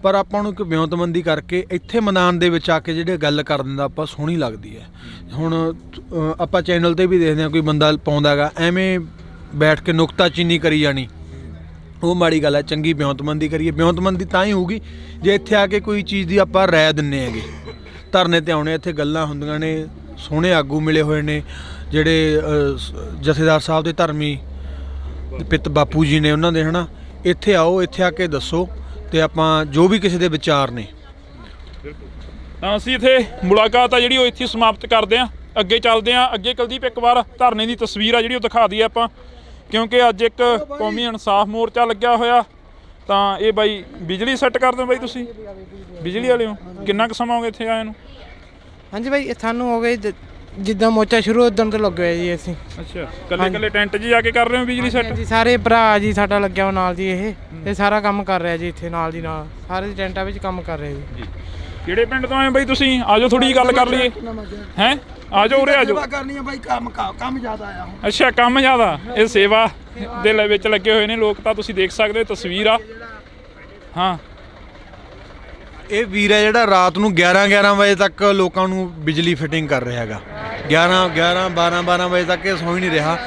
ਪਰ ਆਪਾਂ ਨੂੰ ਇੱਕ ਵਿਉਂਤਬੰਦੀ ਕਰਕੇ ਇੱਥੇ ਮੈਦਾਨ ਦੇ ਵਿੱਚ ਆ ਕੇ ਜਿਹੜੇ ਗੱਲ ਕਰ ਦਿੰਦਾ ਆਪਾਂ ਸੋਹਣੀ ਲੱਗਦੀ ਹੈ। ਹੁਣ ਆਪਾਂ ਚੈਨਲ 'ਤੇ ਵੀ ਦੇਖਦੇ ਹਾਂ ਕੋਈ ਬੰਦਾ ਪਾਉਂਦਾ ਹੈਗਾ, ਐਵੇਂ ਬੈਠ ਕੇ ਨੁਕਤਾਚੀਨੀ ਕਰੀ ਜਾਣੀ, ਉਹ ਮਾੜੀ ਗੱਲ ਹੈ। ਚੰਗੀ ਵਿਉਂਤਬੰਦੀ ਕਰੀਏ। ਵਿਉਂਤਬੰਦੀ ਤਾਂ ਹੀ ਹੋਊਗੀ ਜੇ ਇੱਥੇ ਆ ਕੇ ਕੋਈ ਚੀਜ਼ ਦੀ ਆਪਾਂ ਰਾਏ ਦਿੰਦੇ ਹੈਗੇ। ਧਰਨੇ 'ਤੇ ਆਉਣੇ, ਇੱਥੇ ਗੱਲਾਂ ਹੁੰਦੀਆਂ ਨੇ, ਸੋਹਣੇ ਆਗੂ ਮਿਲੇ ਹੋਏ ਨੇ ਜਿਹੜੇ ਜਥੇਦਾਰ ਸਾਹਿਬ ਦੇ ਧਰਮੀ ਪਿੱਤ ਬਾਪੂ ਜੀ ਨੇ ਉਹਨਾਂ ਦੇ, ਹੈ ਨਾ। ਇੱਥੇ ਆਓ, ਇੱਥੇ ਆ ਕੇ ਦੱਸੋ ਤੇ ਆਪਾਂ ਜੋ ਵੀ ਕਿਸੇ ਦੇ ਵਿਚਾਰ ਨੇ। ਤਾਂ ਅਸੀਂ ਇੱਥੇ ਮੁਲਾਕਾਤ ਆ ਜਿਹੜੀ ਉਹ ਇੱਥੇ ਸਮਾਪਤ ਕਰਦੇ ਹਾਂ। ਅੱਗੇ ਚੱਲਦੇ ਹਾਂ। ਅੱਗੇ ਕੁਲਦੀਪ ਇੱਕ ਵਾਰ ਧਰਨੇ ਦੀ ਤਸਵੀਰ ਆ ਜਿਹੜੀ ਉਹ ਦਿਖਾ ਦਈਏ ਆਪਾਂ, ਕਿਉਂਕਿ ਅੱਜ ਇੱਕ ਕੌਮੀ ਇਨਸਾਫ ਮੋਰਚਾ ਲੱਗਿਆ ਹੋਇਆ। ਤਾਂ ਇਹ ਬਾਈ ਬਿਜਲੀ ਸੈੱਟ ਕਰਦੇ ਹੋ ਬਾਈ, ਤੁਸੀਂ ਬਿਜਲੀ ਵਾਲੇ ਹੋ? ਕਿੰਨਾ ਕੁ ਸਮਾਂ ਹੋ ਗਿਆ ਇੱਥੇ ਆਏ ਨੂੰ? ਹਾਂਜੀ ਬਾਈ, ਸਾਨੂੰ ਹੋ ਗਏ ਜਿੱਦਾਂ ਮੋਰਚਾ ਸ਼ੁਰੂ ਉਦੋਂ ਤੋਂ ਲੱਗੇ ਹੋਏ ਜੀ ਅਸੀਂ। ਅੱਛਾ, ਕੱਲੇ ਟੈਂਟ 'ਚ ਜਾ ਕੇ ਕਰ ਰਹੇ ਹੋ ਬਿਜਲੀ ਸੈੱਟ? ਜੀ ਸਾਰੇ ਭਰਾ ਜੀ ਸਾਡਾ ਲੱਗਿਆ ਨਾਲ ਜੀ, ਇਹ ਸਾਰਾ ਕੰਮ ਕਰ ਰਿਹਾ ਜੀ ਇੱਥੇ ਨਾਲ ਦੀ ਨਾਲ, ਸਾਰੇ ਟੈਂਟਾਂ ਵਿੱਚ ਕੰਮ ਕਰ ਰਿਹਾ ਜੀ। ਕਿਹੜੇ ਪਿੰਡ ਤੋਂ ਆਏ ਬਾਈ ਤੁਸੀਂ? ਆਜੋ ਥੋੜੀ ਜਿਹੀ ਗੱਲ ਕਰ ਲਈਏ। ਹੈਂ, ਆਜੋ ਉਰੇ ਆਜੋ। ਸੇਵਾ ਕਰਨੀ ਆ ਬਾਈ, ਕੰਮ ਜ਼ਿਆਦਾ ਆਇਆ ਹੁਣ। ਅੱਛਾ, ਕੰਮ ਜ਼ਿਆਦਾ। ਇਹ ਸੇਵਾ ਦੇ ਵਿੱਚ ਲੱਗੇ ਹੋਏ ਨੇ ਲੋਕ, ਤਾਂ ਤੁਸੀਂ ਦੇਖ ਸਕਦੇ ਹੋ ਤਸਵੀਰ ਆ। ਹਾਂ, ਇਹ ਵੀਰ ਹੈ ਜਿਹੜਾ ਰਾਤ ਨੂੰ 11 ਵਜੇ ਤੱਕ ਲੋਕਾਂ ਨੂੰ ਬਿਜਲੀ ਫਿਟਿੰਗ ਕਰ ਰਿਹਾ ਹੈਗਾ। 12 ਵਜੇ ਤੱਕ ਇਹ ਸੌਂ ਹੀ ਨਹੀਂ ਰਿਹਾ।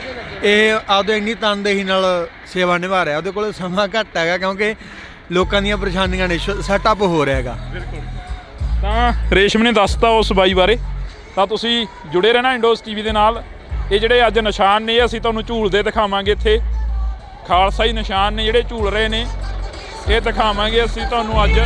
ਇਹ ਆਪਦੇ ਇੰਨੀ ਤਨਦੇਹੀ ਨਾਲ ਸੇਵਾ ਨਿਭਾ ਰਿਹਾ। ਉਹਦੇ ਕੋਲ ਸਮਾਂ ਘੱਟ ਹੈਗਾ ਕਿਉਂਕਿ ਲੋਕਾਂ ਦੀਆਂ ਪਰੇਸ਼ਾਨੀਆਂ ਨੇ, ਸੈਟਅਪ ਹੋ ਰਿਹਾ ਹੈਗਾ। ਬਿਲਕੁਲ। ਤਾਂ ਰੇਸ਼ਮ ਨੇ ਦੱਸਤਾ ਉਸ ਬਾਈ ਬਾਰੇ। ਤਾਂ ਤੁਸੀਂ ਜੁੜੇ ਰਹਿਣਾ ਇੰਡੋਜ਼ TV ਦੇ ਨਾਲ। ਇਹ ਜਿਹੜੇ ਅੱਜ ਨਿਸ਼ਾਨ ਨੇ ਅਸੀਂ ਤੁਹਾਨੂੰ ਝੂਲਦੇ ਦਿਖਾਵਾਂਗੇ ਇੱਥੇ। ਖਾਲਸਾਈ ਨਿਸ਼ਾਨ ਨੇ ਜਿਹੜੇ ਝੂਲ ਰਹੇ ਨੇ ਇਹ ਦਿਖਾਵਾਂਗੇ ਅਸੀਂ ਤੁਹਾਨੂੰ ਅੱਜ।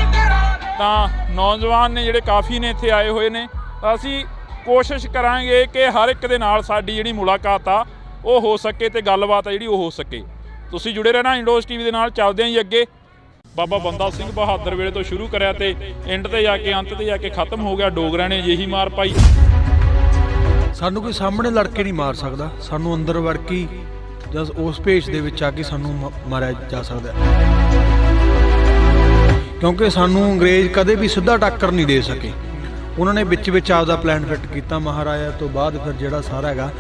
ਤਾਂ ਨੌਜਵਾਨ ਨੇ ਜਿਹੜੇ ਕਾਫੀ ਨੇ ਇੱਥੇ ਆਏ ਹੋਏ ਨੇ, ਅਸੀਂ ਕੋਸ਼ਿਸ਼ ਕਰਾਂਗੇ ਕਿ ਹਰ ਇੱਕ ਦੇ ਨਾਲ ਸਾਡੀ ਜਿਹੜੀ ਮੁਲਾਕਾਤ ਆ ਉਹ ਹੋ ਸਕੇ ਤੇ ਗੱਲਬਾਤ ਆ ਜਿਹੜੀ ਉਹ ਹੋ ਸਕੇ। ਤੁਸੀਂ ਜੁੜੇ ਰਹਿਣਾ ਇੰਡੋਜ਼ ਟੀਵੀ ਦੇ ਨਾਲ। ਚੱਲਦੇ ਆਂ ਜੀ ਅੱਗੇ। ਬਾਬਾ ਬੰਦਾ ਸਿੰਘ ਬਹਾਦਰ ਵੇਲੇ ਤੋਂ ਸ਼ੁਰੂ ਕਰਿਆ ਤੇ ਐਂਡ ਤੇ ਜਾ ਕੇ ਅੰਤ ਤੇ ਜਾ ਕੇ ਖਤਮ ਹੋ ਗਿਆ। ਡੋਗਰਿਆਂ ਨੇ ਅਜਿਹੀ ਮਾਰ ਪਾਈ। ਸਾਨੂੰ ਕੋਈ ਸਾਹਮਣੇ ਲੜ ਕੇ ਨਹੀਂ ਮਾਰ ਸਕਦਾ, ਸਾਨੂੰ ਅੰਦਰ ਵੜ ਕੇ ਜਦ ਉਸ ਭੇਸ਼ ਦੇ ਵਿੱਚ ਆ ਕੇ ਸਾਨੂੰ ਮਾਰਿਆ ਜਾ ਸਕਦਾ, ਕਿਉਂਕਿ ਸਾਨੂੰ ਅੰਗਰੇਜ਼ ਕਦੇ ਵੀ ਸਿੱਧਾ ਟੱਕਰ ਨਹੀਂ ਦੇ ਸਕੇ। ਉਹਨਾਂ ਨੇ ਵਿੱਚ ਆਪਦਾ ਪਲਾਨ ਫਿੱਟ ਕੀਤਾ ਮਹਾਰਾਜਾ ਤੋਂ ਬਾਅਦ ਫਿਰ ਜਿਹੜਾ ਸਾਰਾ ਹੈਗਾ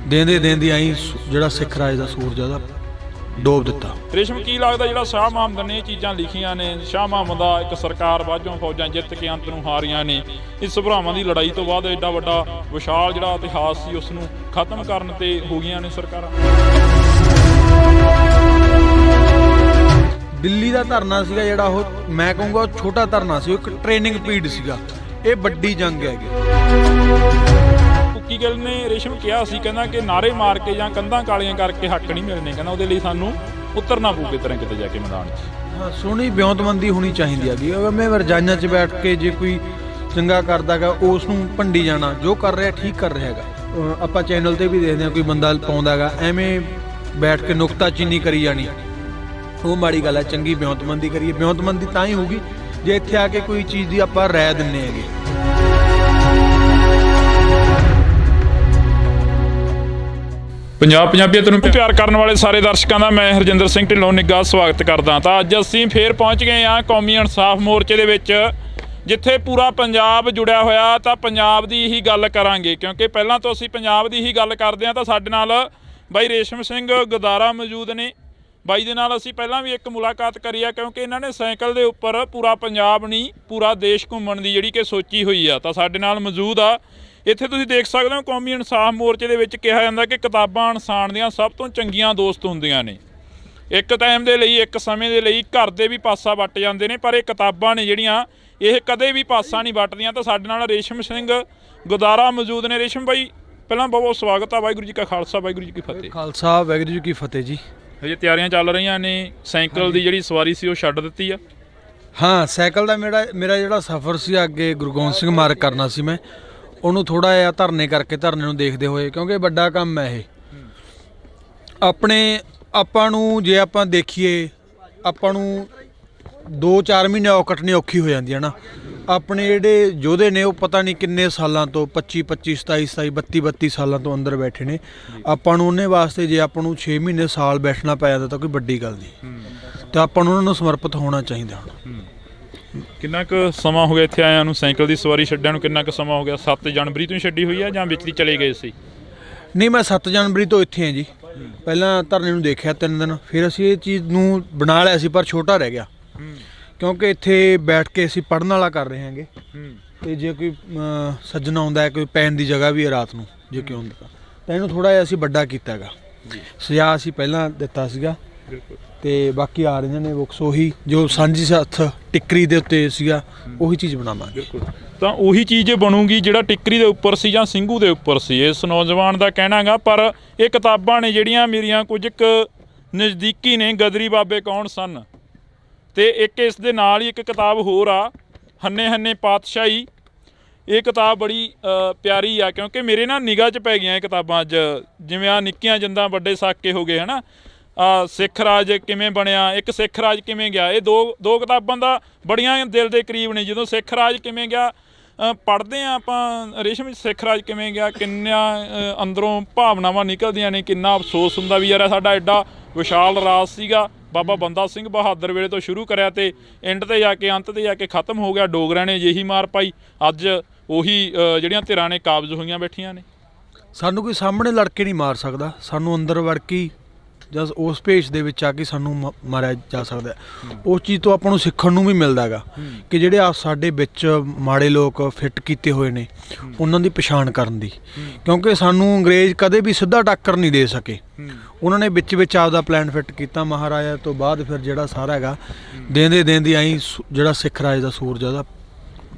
ਦੇਂਦੀ ਆਈ ਜਿਹੜਾ ਸਿੱਖ ਰਾਜ ਦਾ ਸੂਰਜ ਉਹਦਾ ਡੋਬ ਦਿੱਤਾ। ਰੇਸ਼ਮ ਕੀ ਲੱਗਦਾ ਜਿਹੜਾ ਸ਼ਾਹ ਮੁਹੰਮਦ ਨੇ ਇਹ ਚੀਜ਼ਾਂ ਲਿਖੀਆਂ ਨੇ, ਸ਼ਾਹ ਮੁਹੰਮਦ ਦਾ ਇੱਕ ਸਰਕਾਰ ਬਾਝੋਂ ਫੌਜਾਂ ਜਿੱਤ ਕੇ ਅੰਤ ਨੂੰ ਹਾਰੀਆਂ ਨੇ, ਇਸ ਭਰਾਵਾਂ ਦੀ ਲੜਾਈ ਤੋਂ ਬਾਅਦ ਐਡਾ ਵੱਡਾ ਵਿਸ਼ਾਲ ਜਿਹੜਾ ਇਤਿਹਾਸ ਸੀ ਉਸ ਨੂੰ ਖਤਮ ਕਰਨ ਤੇ ਹੋ ਗਈਆਂ ਨੇ ਸਰਕਾਰਾਂ। ਦਿੱਲੀ ਦਾ ਧਰਨਾ ਸੀਗਾ ਜਿਹੜਾ ਉਹ ਮੈਂ ਕਹੂੰਗਾ ਉਹ ਛੋਟਾ ਧਰਨਾ ਸੀ, ਉਹ ਇੱਕ ਟ੍ਰੇਨਿੰਗ ਪੀਰੀਅਡ ਸੀਗਾ। ਇਹ ਵੱਡੀ ਜੰਗ ਹੈਗੀ। ਕੁੱਕੀ ਗਿੱਲ ਨੇ ਰੇਸ਼ਮ ਕਿਹਾ ਸੀ, ਕਹਿੰਦਾ ਕਿ ਨਾਰੇ ਮਾਰ ਕੇ ਜਾਂ ਕੰਧਾਂ ਕਾਲੀਆਂ ਕਰਕੇ ਹੱਕ ਨਹੀਂ ਮਿਲਣੇ, ਕਹਿੰਦਾ ਉਹਦੇ ਲਈ ਸਾਨੂੰ ਉਤਰਨਾ ਪਊ ਕਿਤੇ ਕਿਤੇ ਜਾ ਕੇ ਮੈਦਾਨ 'ਚ। ਹਾਂ, ਸੋਹਣੀ ਵਿਉਂਤਬੰਦੀ ਹੋਣੀ ਚਾਹੀਦੀ ਹੈਗੀ। ਮੈਂ ਰਜਾਈਆਂ 'ਚ ਬੈਠ ਕੇ ਜੇ ਕੋਈ ਚੰਗਾ ਕਰਦਾਗਾ ਉਸ ਨੂੰ ਭੰਡੀ ਜਾਣਾ, ਜੋ ਕਰ ਰਿਹਾ ਠੀਕ ਕਰ ਰਿਹਾ ਹੈਗਾ। ਆਪਾਂ ਚੈਨਲ ਤੇ ਵੀ ਦੇਖਦੇ ਹਾਂ ਕੋਈ ਬੰਦਾ ਪਾਉਂਦਾ ਹੈਗਾ ਐਵੇਂ ਬੈਠ ਕੇ ਨੁਕਤਾਚੀਨੀ ਕਰੀ ਜਾਣੀ, ਉਹ ਮਾੜੀ ਗੱਲ ਹੈ। ਚੰਗੀ ਵਿਉਂਤਬੰਦੀ ਕਰੀਏ। ਵਿਉਂਤਬੰਦੀ ਤਾਂ ਹੀ ਹੋਊਗੀ ਜੇ ਇੱਥੇ ਆ ਕੇ ਕੋਈ ਚੀਜ਼ ਦੀ ਆਪਾਂ ਰਾਏ ਦਿੰਨੇ ਹੈਗੇ। ਪੰਜਾਬੀਅਤ ਨੂੰ ਪਿਆਰ ਕਰਨ ਵਾਲੇ ਸਾਰੇ ਦਰਸ਼ਕਾਂ ਦਾ ਮੈਂ ਹਰਜਿੰਦਰ ਸਿੰਘ ਢਿੱਲੋਂ ਨਿੱਘਾ ਸਵਾਗਤ ਕਰਦਾ। ਤਾਂ ਅੱਜ ਅਸੀਂ ਫੇਰ ਪਹੁੰਚ ਗਏ ਹਾਂ ਕੌਮੀ ਇਨਸਾਫ ਮੋਰਚੇ ਦੇ ਵਿੱਚ, ਜਿੱਥੇ ਪੂਰਾ ਪੰਜਾਬ ਜੁੜਿਆ ਹੋਇਆ। ਤਾਂ ਪੰਜਾਬ ਦੀ ਹੀ ਗੱਲ ਕਰਾਂਗੇ, ਕਿਉਂਕਿ ਪਹਿਲਾਂ ਤੋਂ ਅਸੀਂ ਪੰਜਾਬ ਦੀ ਹੀ ਗੱਲ ਕਰਦੇ ਹਾਂ। ਤਾਂ ਸਾਡੇ ਨਾਲ ਬਾਈ ਰੇਸ਼ਮ ਸਿੰਘ ਗਦਾਰਾ ਮੌਜੂਦ ਨੇ। ਬਾਈ ਦੇ ਨਾਲ ਅਸੀਂ ਪਹਿਲਾਂ ਵੀ ਇੱਕ ਮੁਲਾਕਾਤ ਕਰੀ ਆ, ਕਿਉਂਕਿ ਇਹਨਾਂ ਨੇ ਸਾਈਕਲ ਦੇ ਉੱਪਰ ਪੂਰਾ ਪੰਜਾਬ ਨਹੀਂ ਪੂਰਾ ਦੇਸ਼ ਘੁੰਮਣ ਦੀ ਜਿਹੜੀ ਕਿ ਸੋਚੀ ਹੋਈ ਆ। ਤਾਂ ਸਾਡੇ ਨਾਲ ਮੌਜੂਦ ਆ। ਇੱਥੇ ਤੁਸੀਂ ਦੇਖ ਸਕਦੇ ਹੋ ਕੌਮੀ ਇਨਸਾਫ ਮੋਰਚੇ ਦੇ ਵਿੱਚ ਕਿਹਾ ਜਾਂਦਾ ਕਿ ਕਿਤਾਬਾਂ ਇਨਸਾਨ ਦੀਆਂ ਸਭ ਤੋਂ ਚੰਗੀਆਂ ਦੋਸਤ ਹੁੰਦੀਆਂ ਨੇ। ਇੱਕ ਟਾਈਮ ਦੇ ਲਈ, ਇੱਕ ਸਮੇਂ ਦੇ ਲਈ ਘਰ ਦੇ ਵੀ ਪਾਸਾ ਵੱਟ ਜਾਂਦੇ ਨੇ, ਪਰ ਇਹ ਕਿਤਾਬਾਂ ਨੇ ਜਿਹੜੀਆਂ ਇਹ ਕਦੇ ਵੀ ਪਾਸਾ ਨਹੀਂ ਵੱਟਦੀਆਂ। ਤਾਂ ਸਾਡੇ ਨਾਲ ਰੇਸ਼ਮ ਸਿੰਘ ਗਦਾਰਾ ਮੌਜੂਦ ਨੇ। ਰੇਸ਼ਮ ਬਾਈ ਪਹਿਲਾਂ ਬਹੁਤ ਸਵਾਗਤ ਆ। ਵਾਹਿਗੁਰੂ ਜੀ ਕਾ ਖਾਲਸਾ, ਵਾਹਿਗੁਰੂ ਜੀ ਕੀ ਫਤਿਹ। ਖਾਲਸਾ, ਵਾਹਿਗੁਰੂ ਜੀ ਕੀ ਫਤਿਹ ਜੀ। ਹਜੇ ਤਿਆਰੀਆਂ ਚੱਲ ਰਹੀਆਂ ਨੇ, ਸਾਈਕਲ ਦੀ ਜਿਹੜੀ ਸਵਾਰੀ ਸੀ ਉਹ ਛੱਡ ਦਿੱਤੀ ਆ? ਹਾਂ, ਸਾਈਕਲ ਦਾ ਮੇਰਾ ਜਿਹੜਾ ਸਫ਼ਰ ਸੀ ਅੱਗੇ ਗੁਰੂ ਗੋਬਿੰਦ ਸਿੰਘ ਮਾਰਗ ਕਰਨਾ ਸੀ, ਮੈਂ ਉਹਨੂੰ ਥੋੜਾ ਜਿਹਾ ਧਰਨੇ ਨੂੰ ਦੇਖਦੇ ਹੋਏ, ਕਿਉਂਕਿ ਵੱਡਾ ਕੰਮ ਹੈ ਇਹ ਆਪਾਂ ਨੂੰ। ਜੇ ਆਪਾਂ ਦੇਖੀਏ ਆਪਾਂ ਨੂੰ 2-4 ਮਹੀਨੇ ਕੱਟਣੀ ਔਖੀ ਹੋ ਜਾਂਦੀ ਹੈ ਨਾ। ਆਪਣੇ ਜਿਹੜੇ ਯੋਧੇ ਨੇ ਉਹ ਪਤਾ ਨਹੀਂ ਕਿੰਨੇ ਸਾਲਾਂ ਤੋਂ 25 27 32 ਸਾਲਾਂ ਤੋਂ ਅੰਦਰ ਬੈਠੇ ਨੇ। ਆਪਾਂ ਨੂੰ ਉਹਨੇ ਵਾਸਤੇ ਜੇ ਆਪਾਂ ਨੂੰ 6 ਮਹੀਨੇ ਸਾਲ ਬੈਠਣਾ ਪੈ ਜਾਂਦਾ ਤਾਂ ਕੋਈ ਵੱਡੀ ਗੱਲ ਨਹੀਂ, ਤੇ ਆਪਾਂ ਨੂੰ ਉਹਨਾਂ ਨੂੰ ਸਮਰਪਿਤ ਹੋਣਾ ਚਾਹੀਦਾ। ਕਿੰਨਾ ਕੁ ਸਮਾਂ ਹੋ ਗਿਆ ਇੱਥੇ ਆਇਆਂ ਨੂੰ, ਸਾਈਕਲ ਦੀ ਸਵਾਰੀ ਛੱਡਿਆਂ ਨੂੰ ਕਿੰਨਾ ਕੁ ਸਮਾਂ ਹੋ ਗਿਆ? 7 ਜਨਵਰੀ ਤੋਂ ਹੀ ਛੱਡੀ ਹੋਈ ਆ ਜਾਂ ਵਿੱਚ ਦੀ ਚਲੇ ਗਏ ਸੀ? ਨਹੀਂ, ਮੈਂ 7 ਜਨਵਰੀ ਤੋਂ ਇੱਥੇ ਹਾਂ ਜੀ। ਪਹਿਲਾਂ ਧਰਨੇ ਨੂੰ ਦੇਖਿਆ 3 ਦਿਨ, ਫਿਰ ਅਸੀਂ ਇਹ ਚੀਜ਼ ਨੂੰ ਬਣਾ ਲਿਆ ਸੀ, ਪਰ ਛੋਟਾ ਰਹਿ ਗਿਆ, ਕਿਉਂਕਿ ਇੱਥੇ ਬੈਠ ਕੇ ਅਸੀਂ ਪੜ੍ਹਨ ਵਾਲਾ ਕਰ ਰਹੇ ਹਾਂਗੇ। ਤੇ ਜੇ ਕੋਈ ਸੱਜਣ ਆਉਂਦਾ ਹੈ, ਕੋਈ ਪੈਣ ਦੀ ਜਗ੍ਹਾ ਵੀ ਹੈ ਰਾਤ ਨੂੰ ਜੇ ਕੋਈ ਹੁੰਦਾ, ਤਾਂ ਇਹਨੂੰ ਥੋੜ੍ਹਾ ਜਿਹਾ ਅਸੀਂ ਵੱਡਾ ਕੀਤਾ ਹੈਗਾ। ਸਜ਼ਾ ਅਸੀਂ ਪਹਿਲਾਂ ਦਿੱਤਾ ਸੀਗਾ, ਤੇ ਬਾਕੀ ਆ ਰਹੀਆਂ ਨੇ ਬੁੱਕਸ ਉਹੀ ਜੋ ਸਾਂਝੀ ਹੱਥ ਟਿੱਕਰੀ ਦੇ ਉੱਤੇ ਸੀਗਾ, ਉਹੀ ਚੀਜ਼ ਬਣਾਵਾਂਗੇ। ਤਾਂ ਉਹੀ ਚੀਜ਼ ਬਣੂਗੀ ਜਿਹੜਾ ਟਿੱਕਰੀ ਦੇ ਉੱਪਰ ਸੀ ਜਾਂ ਸਿੰਘੂ ਦੇ ਉੱਪਰ ਸੀ, ਇਸ ਨੌਜਵਾਨ ਦਾ ਕਹਿਣਾ ਗਾ। ਪਰ ਇਹ ਕਿਤਾਬਾਂ ਨੇ ਜਿਹੜੀਆਂ ਮੇਰੀਆਂ ਕੁਝ ਕੁ ਨਜ਼ਦੀਕੀ ਨੇ, ਗਦਰੀ ਬਾਬੇ ਕੌਣ ਸਨ। ਤੇ ਇੱਕ ਇਸ ਦੇ ਨਾਲ ਹੀ ਇੱਕ ਕਿਤਾਬ ਹੋਰ ਆ, ਹੰਨੇ ਪਾਤਸ਼ਾਹੀ। ਇਹ ਕਿਤਾਬ ਬੜੀ ਪਿਆਰੀ ਆ, ਕਿਉਂਕਿ ਮੇਰੇ ਨਾ ਨਿਗਾਹ 'ਚ ਪੈ ਗਈਆਂ ਇਹ ਕਿਤਾਬਾਂ ਅੱਜ। ਜਿਵੇਂ ਆ ਨਿੱਕੀਆਂ ਜਿੰਦਾਂ ਵੱਡੇ ਸਾਕੇ ਹੋ ਗਏ ਹੈ ਨਾ, ਸਿੱਖ ਰਾਜ ਕਿਵੇਂ ਬਣਿਆ, ਇੱਕ ਸਿੱਖ ਰਾਜ ਕਿਵੇਂ ਗਿਆ। ਇਹ ਦੋ ਕਿਤਾਬਾਂ ਦਾ ਬੜੀਆਂ ਦਿਲ ਦੇ ਕਰੀਬ ਨੇ। ਜਦੋਂ ਸਿੱਖ ਰਾਜ ਕਿਵੇਂ ਗਿਆ ਪੜ੍ਹਦੇ ਹਾਂ ਆਪਾਂ, ਰੇਸ਼ਮ ਸਿੱਖ ਰਾਜ ਕਿਵੇਂ ਗਿਆ, ਕਿੰਨਾ ਅੰਦਰੋਂ ਭਾਵਨਾਵਾਂ ਨਿਕਲਦੀਆਂ ਨੇ, ਕਿੰਨਾ ਅਫਸੋਸ ਹੁੰਦਾ ਵੀ ਯਾਰ ਸਾਡਾ ਐਡਾ ਵਿਸ਼ਾਲ ਰਾਜ ਸੀਗਾ। ਬਾਬਾ ਬੰਦਾ ਸਿੰਘ ਬਹਾਦਰ ਵੇਲੇ ਤੋਂ ਸ਼ੁਰੂ ਕਰਿਆ ਤੇ ਐਂਡ ਤੇ ਜਾ ਕੇ ਅੰਤ ਤੇ ਜਾ ਕੇ ਖਤਮ ਹੋ ਗਿਆ। ਡੋਗਰਿਆਂ ਨੇ ਅਜਿਹੀ ਮਾਰ ਪਾਈ। ਅੱਜ ਉਹੀ ਜਿਹੜੀਆਂ ਧਿਰਾਂ ਨੇ ਕਾਬਜ਼ ਹੋਈਆਂ ਬੈਠੀਆਂ ਨੇ। ਸਾਨੂੰ ਕੋਈ ਸਾਹਮਣੇ ਲੜ ਕੇ ਨਹੀਂ ਮਾਰ ਸਕਦਾ, ਸਾਨੂੰ ਅੰਦਰ ਵੜ ਕੇ ਜਦ ਉਸ ਭੇਸ਼ ਦੇ ਵਿੱਚ ਆ ਕੇ ਸਾਨੂੰ ਮਾਰਿਆ ਜਾ ਸਕਦਾ। ਉਸ ਚੀਜ਼ ਤੋਂ ਆਪਾਂ ਨੂੰ ਸਿੱਖਣ ਨੂੰ ਵੀ ਮਿਲਦਾ ਹੈਗਾ ਕਿ ਜਿਹੜੇ ਸਾਡੇ ਵਿੱਚ ਮਾੜੇ ਲੋਕ ਫਿੱਟ ਕੀਤੇ ਹੋਏ ਨੇ ਉਹਨਾਂ ਦੀ ਪਛਾਣ ਕਰਨ ਦੀ, ਕਿਉਂਕਿ ਸਾਨੂੰ ਅੰਗਰੇਜ਼ ਕਦੇ ਵੀ ਸਿੱਧਾ ਟੱਕਰ ਨਹੀਂ ਦੇ ਸਕੇ। ਉਹਨਾਂ ਨੇ ਵਿੱਚ ਆਪਦਾ ਪਲਾਨ ਫਿੱਟ ਕੀਤਾ ਮਹਾਰਾਜਾ ਤੋਂ ਬਾਅਦ ਫਿਰ ਜਿਹੜਾ ਸਾਰਾ ਹੈਗਾ ਦੇਂਦੀ ਆਈ ਜਿਹੜਾ ਸਿੱਖ ਰਾਜ ਦਾ ਸੂਰਜ ਉਹਦਾ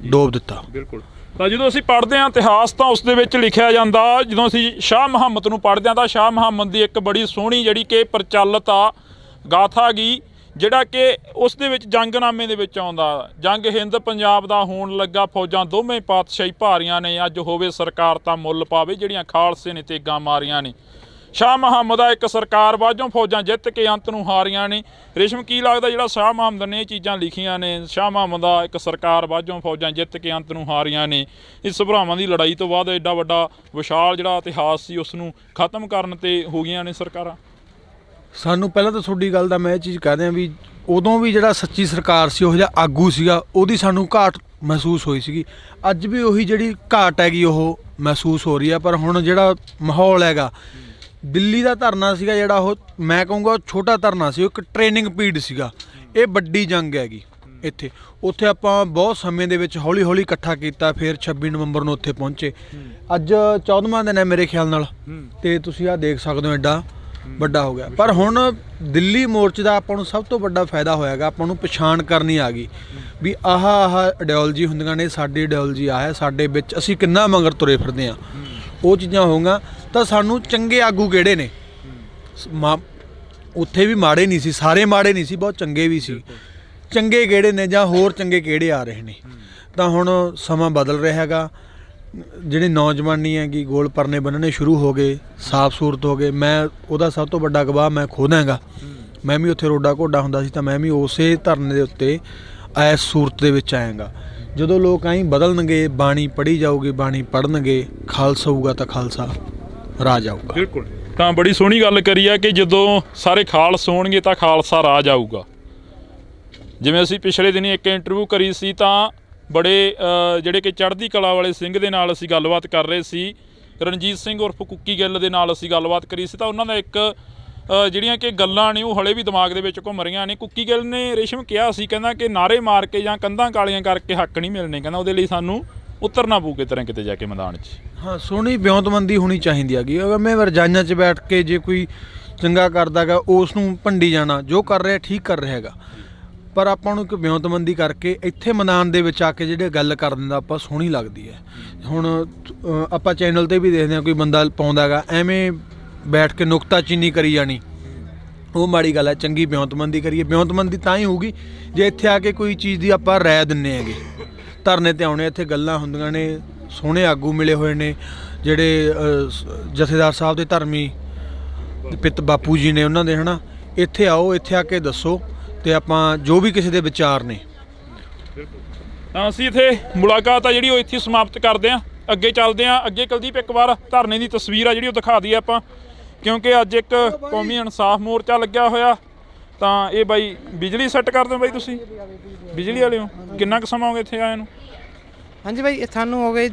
ਡੋਬ ਦਿੱਤਾ। ਬਿਲਕੁਲ। ਤਾਂ ਜਦੋਂ ਅਸੀਂ ਪੜ੍ਹਦੇ ਹਾਂ ਇਤਿਹਾਸ ਤਾਂ ਉਸ ਦੇ ਵਿੱਚ ਲਿਖਿਆ ਜਾਂਦਾ, ਜਦੋਂ ਅਸੀਂ ਸ਼ਾਹ ਮੁਹੰਮਦ ਨੂੰ ਪੜ੍ਹਦੇ ਹਾਂ ਤਾਂ ਸ਼ਾਹ ਮੁਹੰਮਦ ਦੀ ਇੱਕ ਬੜੀ ਸੋਹਣੀ ਜਿਹੜੀ ਕਿ ਪ੍ਰਚਲਿਤ ਆ ਗਾਥਾ ਗੀ ਜਿਹੜਾ ਕਿ ਉਸ ਦੇ ਵਿੱਚ ਜੰਗਨਾਮੇ ਦੇ ਵਿੱਚ ਆਉਂਦਾ। ਜੰਗ ਹਿੰਦ ਪੰਜਾਬ ਦਾ ਹੋਣ ਲੱਗਾ, ਫੌਜਾਂ ਦੋਵੇਂ ਪਾਤਸ਼ਾਹੀ ਭਾਰੀਆਂ ਨੇ, ਅੱਜ ਹੋਵੇ ਸਰਕਾਰ ਤਾਂ ਮੁੱਲ ਪਾਵੇ, ਜਿਹੜੀਆਂ ਖਾਲਸੇ ਨੇ ਤੇਗਾਂ ਮਾਰੀਆਂ ਨੇ। ਸ਼ਾਹ ਮੁਹੰਮਦ ਆ ਇੱਕ ਸਰਕਾਰ ਬਾਝੋਂ ਫੌਜਾਂ ਜਿੱਤ ਕੇ ਅੰਤ ਨੂੰ ਹਾਰੀਆਂ ਨੇ। ਰੇਸ਼ਮ ਕੀ ਲੱਗਦਾ ਜਿਹੜਾ ਸ਼ਾਹ ਮੁਹੰਮਦ ਨੇ ਇਹ ਚੀਜ਼ਾਂ ਲਿਖੀਆਂ ਨੇ, ਸ਼ਾਹ ਮੁਹੰਮਦ ਆ ਇੱਕ ਸਰਕਾਰ ਬਾਝੋਂ ਫੌਜਾਂ ਜਿੱਤ ਕੇ ਅੰਤ ਨੂੰ ਹਾਰੀਆਂ ਨੇ, ਇਸ ਭਰਾਵਾਂ ਦੀ ਲੜਾਈ ਤੋਂ ਬਾਅਦ ਐਡਾ ਵੱਡਾ ਵਿਸ਼ਾਲ ਜਿਹੜਾ ਇਤਿਹਾਸ ਸੀ ਉਸ ਨੂੰ ਖਤਮ ਕਰਨ ਤੇ ਹੋ ਗਈਆਂ ਨੇ ਸਰਕਾਰਾਂ? ਸਾਨੂੰ ਪਹਿਲਾਂ ਤਾਂ ਤੁਹਾਡੀ ਗੱਲ ਦਾ ਮੈਂ ਇਹ ਚੀਜ਼ ਕਹਿ ਦਿਆਂ ਵੀ ਉਦੋਂ ਵੀ ਜਿਹੜਾ ਸੱਚੀ ਸਰਕਾਰ ਸੀ, ਉਹ ਜਿਹਾ ਆਗੂ ਸੀਗਾ, ਉਹਦੀ ਸਾਨੂੰ ਘਾਟ ਮਹਿਸੂਸ ਹੋਈ ਸੀਗੀ। ਅੱਜ ਵੀ ਉਹੀ ਜਿਹੜੀ ਘਾਟ ਹੈਗੀ ਉਹ ਮਹਿਸੂਸ ਹੋ ਰਹੀ ਆ। ਪਰ ਹੁਣ ਜਿਹੜਾ ਮਾਹੌਲ ਹੈਗਾ, ਦਿੱਲੀ ਦਾ ਧਰਨਾ ਸੀਗਾ ਜਿਹੜਾ, ਉਹ ਮੈਂ ਕਹੂੰਗਾ ਛੋਟਾ ਧਰਨਾ ਸੀ, ਉਹ ਇੱਕ ਟ੍ਰੇਨਿੰਗ ਪੀਰੀਅਡ ਸੀਗਾ। ਇਹ ਵੱਡੀ ਜੰਗ ਹੈਗੀ ਇੱਥੇ। ਉੱਥੇ ਆਪਾਂ ਬਹੁਤ ਸਮੇਂ ਦੇ ਵਿੱਚ ਹੌਲੀ ਹੌਲੀ ਇਕੱਠਾ ਕੀਤਾ, ਫਿਰ 26 ਨਵੰਬਰ ਨੂੰ ਉੱਥੇ ਪਹੁੰਚੇ। ਅੱਜ 14ਵਾਂ ਦਿਨ ਹੈ ਮੇਰੇ ਖਿਆਲ ਨਾਲ, ਤੇ ਤੁਸੀਂ ਆਹ ਦੇਖ ਸਕਦੇ ਹੋ ਐਡਾ ਵੱਡਾ ਹੋ ਗਿਆ। ਪਰ ਹੁਣ ਦਿੱਲੀ ਮੋਰਚੇ ਦਾ ਆਪਾਂ ਨੂੰ ਸਭ ਤੋਂ ਵੱਡਾ ਫਾਇਦਾ ਹੋਇਆਗਾ, ਆਪਾਂ ਨੂੰ ਪਛਾਣ ਕਰਨੀ ਆ ਗਈ ਵੀ ਆਹ ਆਈਡੀਓਲੋਜੀ ਹੁੰਦੀਆਂ ਨੇ, ਸਾਡੀ ਆਈਡੀਓਲੋਜੀ ਆਹ ਹੈ, ਸਾਡੇ ਵਿੱਚ ਅਸੀਂ ਕਿੰਨਾ ਮਗਰ ਤੁਰੇ ਫਿਰਦੇ ਹਾਂ। ਉਹ ਚੀਜ਼ਾਂ ਹੋਊਗਾ ਤਾਂ ਸਾਨੂੰ ਚੰਗੇ ਆਗੂ ਕਿਹੜੇ ਨੇ, ਉੱਥੇ ਵੀ ਮਾੜੇ ਨਹੀਂ ਸੀ, ਸਾਰੇ ਮਾੜੇ ਨਹੀਂ ਸੀ, ਬਹੁਤ ਚੰਗੇ ਵੀ ਸੀ। ਚੰਗੇ ਕਿਹੜੇ ਨੇ ਜਾਂ ਹੋਰ ਚੰਗੇ ਕਿਹੜੇ ਆ ਰਹੇ ਨੇ? ਤਾਂ ਹੁਣ ਸਮਾਂ ਬਦਲ ਰਿਹਾ ਹੈਗਾ। ਜਿਹੜੇ ਨੌਜਵਾਨੀ ਹੈਗੀ, ਗੋਲ ਪਰਨੇ ਬੰਨਣੇ ਸ਼ੁਰੂ ਹੋ ਗਏ, ਸਾਫ ਸੂਰਤ ਹੋ ਗਏ। ਮੈਂ ਉਹਦਾ ਸਭ ਤੋਂ ਵੱਡਾ ਗਵਾਹ ਮੈਂ ਖੁਦ ਹੈਗਾ। ਮੈਂ ਵੀ ਉੱਥੇ ਰੋਡਾ ਘੋਡਾ ਹੁੰਦਾ ਸੀ ਤਾਂ ਮੈਂ ਵੀ ਉਸੇ ਧਰਨੇ ਦੇ ਉੱਤੇ ਇਸ ਸੂਰਤ ਦੇ ਵਿੱਚ ਆਇਆਗਾ। ਜਦੋਂ ਲੋਕ ਆਈ ਬਦਲਣਗੇ, ਬਾਣੀ ਪੜ੍ਹੀ ਜਾਊਗੀ, ਬਾਣੀ ਪੜ੍ਹਨਗੇ, ਖਾਲਸਾ ਹੋਊਗਾ ਤਾਂ ਖਾਲਸਾ ਰਾਜ ਆਊਗਾ। ਬਿਲਕੁਲ। ਤਾਂ ਬੜੀ ਸੋਹਣੀ ਗੱਲ ਕਰੀ ਆ ਕਿ ਜਦੋਂ ਸਾਰੇ ਖਾਲਸ ਹੋਣਗੇ ਤਾਂ ਖਾਲਸਾ ਰਾਜ ਆਊਗਾ। ਜਿਵੇਂ ਅਸੀਂ ਪਿਛਲੇ ਦਿਨੀ ਇੱਕ ਇੰਟਰਵਿਊ ਕਰੀ ਸੀ ਤਾਂ ਬੜੇ ਜਿਹੜੇ ਕਿ ਚੜ੍ਹਦੀ ਕਲਾ ਵਾਲੇ ਸਿੰਘ ਦੇ ਨਾਲ ਅਸੀਂ ਗੱਲਬਾਤ ਕਰ ਰਹੇ ਸੀ, ਰਣਜੀਤ ਸਿੰਘ ਉਰਫ ਕੁੱਕੀ ਗਿੱਲ ਦੇ ਨਾਲ ਅਸੀਂ ਗੱਲਬਾਤ ਕਰੀ ਸੀ। ਤਾਂ ਉਹਨਾਂ ਦਾ ਇੱਕ ਜਿਹੜੀਆਂ ਕਿ ਗੱਲਾਂ ਨੇ ਉਹ ਹਲੇ ਵੀ ਦਿਮਾਗ ਦੇ ਵਿੱਚ ਘੁੰਮ ਰਹੀਆਂ ਨੇ। ਕੁੱਕੀ ਗਿੱਲ ਨੇ ਰੇਸ਼ਮ ਕਿਹਾ ਸੀ, ਕਹਿੰਦਾ ਕਿ ਨਾਅਰੇ ਮਾਰ ਕੇ ਜਾਂ ਕੰਧਾਂ ਕਾਲੀਆਂ ਕਰਕੇ ਹੱਕ ਨਹੀਂ ਮਿਲਣੇ, ਕਹਿੰਦਾ ਉਹਦੇ ਲਈ ਸਾਨੂੰ ਉਤਰਨਾ ਪਊ ਕਿਤੇ ਨਾ ਕਿਤੇ ਜਾ ਕੇ ਮੈਦਾਨ 'ਚ। ਹਾਂ, ਸੋਹਣੀ ਵਿਉਂਤਬੰਦੀ ਹੋਣੀ ਚਾਹੀਦੀ ਹੈਗੀ। ਅਗਰ ਮੈਂ ਰਜਾਈਆਂ 'ਚ ਬੈਠ ਕੇ ਜੇ ਕੋਈ ਚੰਗਾ ਕਰਦਾ ਗਾ ਉਸ ਨੂੰ ਭੰਡੀ ਜਾਣਾ, ਜੋ ਕਰ ਰਿਹਾ ਠੀਕ ਕਰ ਰਿਹਾ ਹੈਗਾ, ਪਰ ਆਪਾਂ ਨੂੰ ਇੱਕ ਵਿਉਂਤਬੰਦੀ ਕਰਕੇ ਇੱਥੇ ਮੈਦਾਨ ਦੇ ਵਿੱਚ ਆ ਕੇ ਜਿਹੜੇ ਗੱਲ ਕਰ ਦਿੰਦਾ ਆਪਾਂ ਸੋਹਣੀ ਲੱਗਦੀ ਹੈ। ਹੁਣ ਆਪਾਂ ਚੈਨਲ ਤੇ ਵੀ ਦੇਖਦੇ ਹਾਂ ਕੋਈ ਬੰਦਾ ਪਾਉਂਦਾ ਹੈਗਾ, ਐਵੇਂ ਬੈਠ ਕੇ ਨੁਕਤਾਚੀਨੀ ਕਰੀ ਜਾਣੀ, ਉਹ ਮਾੜੀ ਗੱਲ ਹੈ। ਚੰਗੀ ਵਿਉਂਤਬੰਦੀ ਕਰੀਏ। ਵਿਉਂਤਬੰਦੀ ਤਾਂ ਹੀ ਹੋਊਗੀ ਜੇ ਇੱਥੇ ਆ ਕੇ ਕੋਈ ਚੀਜ਼ ਦੀ ਆਪਾਂ ਰਾਇ ਦਿੰਦੇ ਹੈਗੇ। ਧਰਨੇ ਤੇ ਆਉਣੇ, ਇੱਥੇ ਗੱਲਾਂ ਹੁੰਦੀਆਂ ਨੇ, ਸੋਹਣੇ ਆਗੂ ਮਿਲੇ ਹੋਏ ਨੇ ਜਿਹੜੇ ਜਥੇਦਾਰ ਸਾਹਿਬ ਦੇ ਧਰਮੀ ਪਿੱਤ ਬਾਪੂ ਜੀ ਨੇ ਉਹਨਾਂ ਦੇ, ਹੈ ਨਾ। ਇੱਥੇ ਆਓ, ਇੱਥੇ ਆ ਕੇ ਦੱਸੋ ਤੇ ਆਪਾਂ ਜੋ ਵੀ ਕਿਸੇ ਦੇ ਵਿਚਾਰ ਨੇ। ਤਾਂ ਅਸੀਂ ਇੱਥੇ ਮੁਲਾਕਾਤ ਆ ਜਿਹੜੀ ਉਹ ਇੱਥੇ ਸਮਾਪਤ ਕਰਦੇ ਹਾਂ। ਅੱਗੇ ਚੱਲਦੇ ਹਾਂ। ਅੱਗੇ ਕੁਲਦੀਪ ਇੱਕ ਵਾਰ ਧਰਨੇ ਦੀ ਤਸਵੀਰ ਆ ਜਿਹੜੀ ਉਹ ਦਿਖਾ ਦਈਏ ਆਪਾਂ, ਕਿਉਂਕਿ ਅੱਜ ਇੱਕ ਕੌਮੀ ਇਨਸਾਫ ਮੋਰਚਾ ਲੱਗਿਆ ਹੋਇਆ। ਤਾਂ ਇਹ ਬਾਈ ਬਿਜਲੀ ਸੈੱਟ ਕਰਦੇ ਹੋ ਬਾਈ, ਤੁਸੀਂ ਬਿਜਲੀ ਵਾਲੇ ਹੋ? ਕਿੰਨਾ ਕੁ ਸਮਾਂ ਹੋ ਗਿਆ ਇੱਥੇ ਆਏ ਨੂੰ? ਹਾਂਜੀ ਬਾਈ, ਸਾਨੂੰ ਹੋ ਗਏ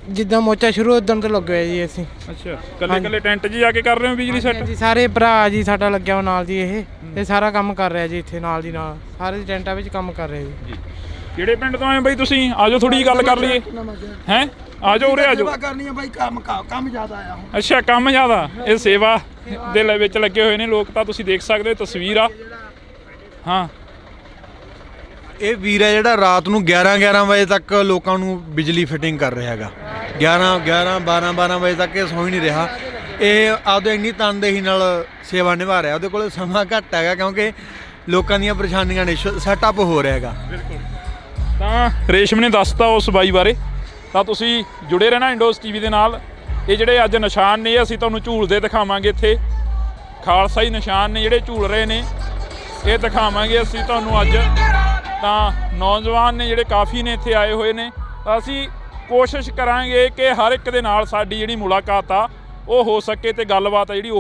ਜਿੱਦਾਂ ਮੋਰਚਾ ਸ਼ੁਰੂ ਉਦੋਂ ਤੋਂ ਲੱਗੇ ਹੋਏ ਜੀ ਅਸੀਂ। ਅੱਛਾ, ਕੱਲੇ ਟੈਂਟ 'ਚ ਜਾ ਕੇ ਕਰ ਰਹੇ ਹੋ ਬਿਜਲੀ ਸੈੱਟ? ਜੀ ਸਾਰੇ ਭਰਾ ਜੀ ਸਾਡਾ ਲੱਗਿਆ ਨਾਲ ਜੀ, ਇਹ ਸਾਰਾ ਕੰਮ ਕਰ ਰਿਹਾ ਜੀ ਇੱਥੇ ਨਾਲ ਦੀ ਨਾਲ, ਸਾਰੇ ਟੈਂਟਾਂ ਵਿੱਚ ਕੰਮ ਕਰ ਰਹੇ ਜੀ। ਕਿਹੜੇ ਪਿੰਡ ਤੋਂ ਆਏ ਬਾਈ ਤੁਸੀਂ? ਆਜੋ ਥੋੜੀ ਜਿਹੀ ਗੱਲ ਕਰ ਲਈਏ। ਹੈਂ, ਆਜੋ ਉਰੇ ਆਜੋ। ਸੇਵਾ ਕਰਨੀ ਹੈ ਬਾਈ, ਕੰਮ ਜ਼ਿਆਦਾ ਆਇਆ ਹੁਣ। ਅੱਛਾ, ਕੰਮ ਜ਼ਿਆਦਾ। ਇਹ ਸੇਵਾ ਦੇ ਵਿੱਚ ਲੱਗੇ ਹੋਏ ਨੇ ਲੋਕ, ਤਾਂ ਤੁਸੀਂ ਦੇਖ ਸਕਦੇ ਹੋ ਤਸਵੀਰ ਆ। ਹਾਂ, ਇਹ ਵੀਰ ਹੈ ਜਿਹੜਾ ਰਾਤ ਨੂੰ 11 ਵਜੇ ਤੱਕ ਲੋਕਾਂ ਨੂੰ ਬਿਜਲੀ ਫਿਟਿੰਗ ਕਰ ਰਿਹਾ ਹੈਗਾ। 12 ਵਜੇ ਤੱਕ ਇਹ ਸੌਂ ਹੀ ਨਹੀਂ ਰਿਹਾ। ਇਹ ਆਪਦੇ ਇੰਨੀ ਤਨਦੇਹੀ ਨਾਲ ਸੇਵਾ ਨਿਭਾ ਰਿਹਾ। ਉਹਦੇ ਕੋਲ ਸਮਾਂ ਘੱਟ ਹੈਗਾ ਕਿਉਂਕਿ ਲੋਕਾਂ ਦੀਆਂ ਪਰੇਸ਼ਾਨੀਆਂ ਨੇ, ਸੈਟਅਪ ਹੋ ਰਿਹਾ ਹੈਗਾ। ਬਿਲਕੁਲ। ਤਾਂ ਰੇਸ਼ਮ ਨੇ ਦੱਸਤਾ ਉਸ ਬਾਈ ਬਾਰੇ। ਤਾਂ ਤੁਸੀਂ ਜੁੜੇ ਰਹਿਣਾ ਇੰਡੋਜ਼ ਟੀਵੀ ਦੇ ਨਾਲ। ਇਹ ਜਿਹੜੇ ਅੱਜ ਨਿਸ਼ਾਨ ਨੇ ਅਸੀਂ ਤੁਹਾਨੂੰ ਝੂਲਦੇ ਦਿਖਾਵਾਂਗੇ। ਇੱਥੇ ਖਾਲਸਾਈ ਨਿਸ਼ਾਨ ਨੇ ਜਿਹੜੇ ਝੂਲ ਰਹੇ ਨੇ, ਇਹ ਦਿਖਾਵਾਂਗੇ ਅਸੀਂ ਤੁਹਾਨੂੰ ਅੱਜ। ਤਾਂ ਨੌਜਵਾਨ ਨੇ ਜਿਹੜੇ ਕਾਫੀ ਨੇ ਇੱਥੇ ਆਏ ਹੋਏ ਨੇ। ਅਸੀਂ ਕੋਸ਼ਿਸ਼ ਕਰਾਂਗੇ ਕਿ ਹਰ ਇੱਕ ਦੇ ਨਾਲ ਸਾਡੀ ਜਿਹੜੀ ਮੁਲਾਕਾਤ ਆ ਉਹ ਹੋ ਸਕੇ ਤੇ ਗੱਲਬਾਤ ਆ ਜਿਹੜੀ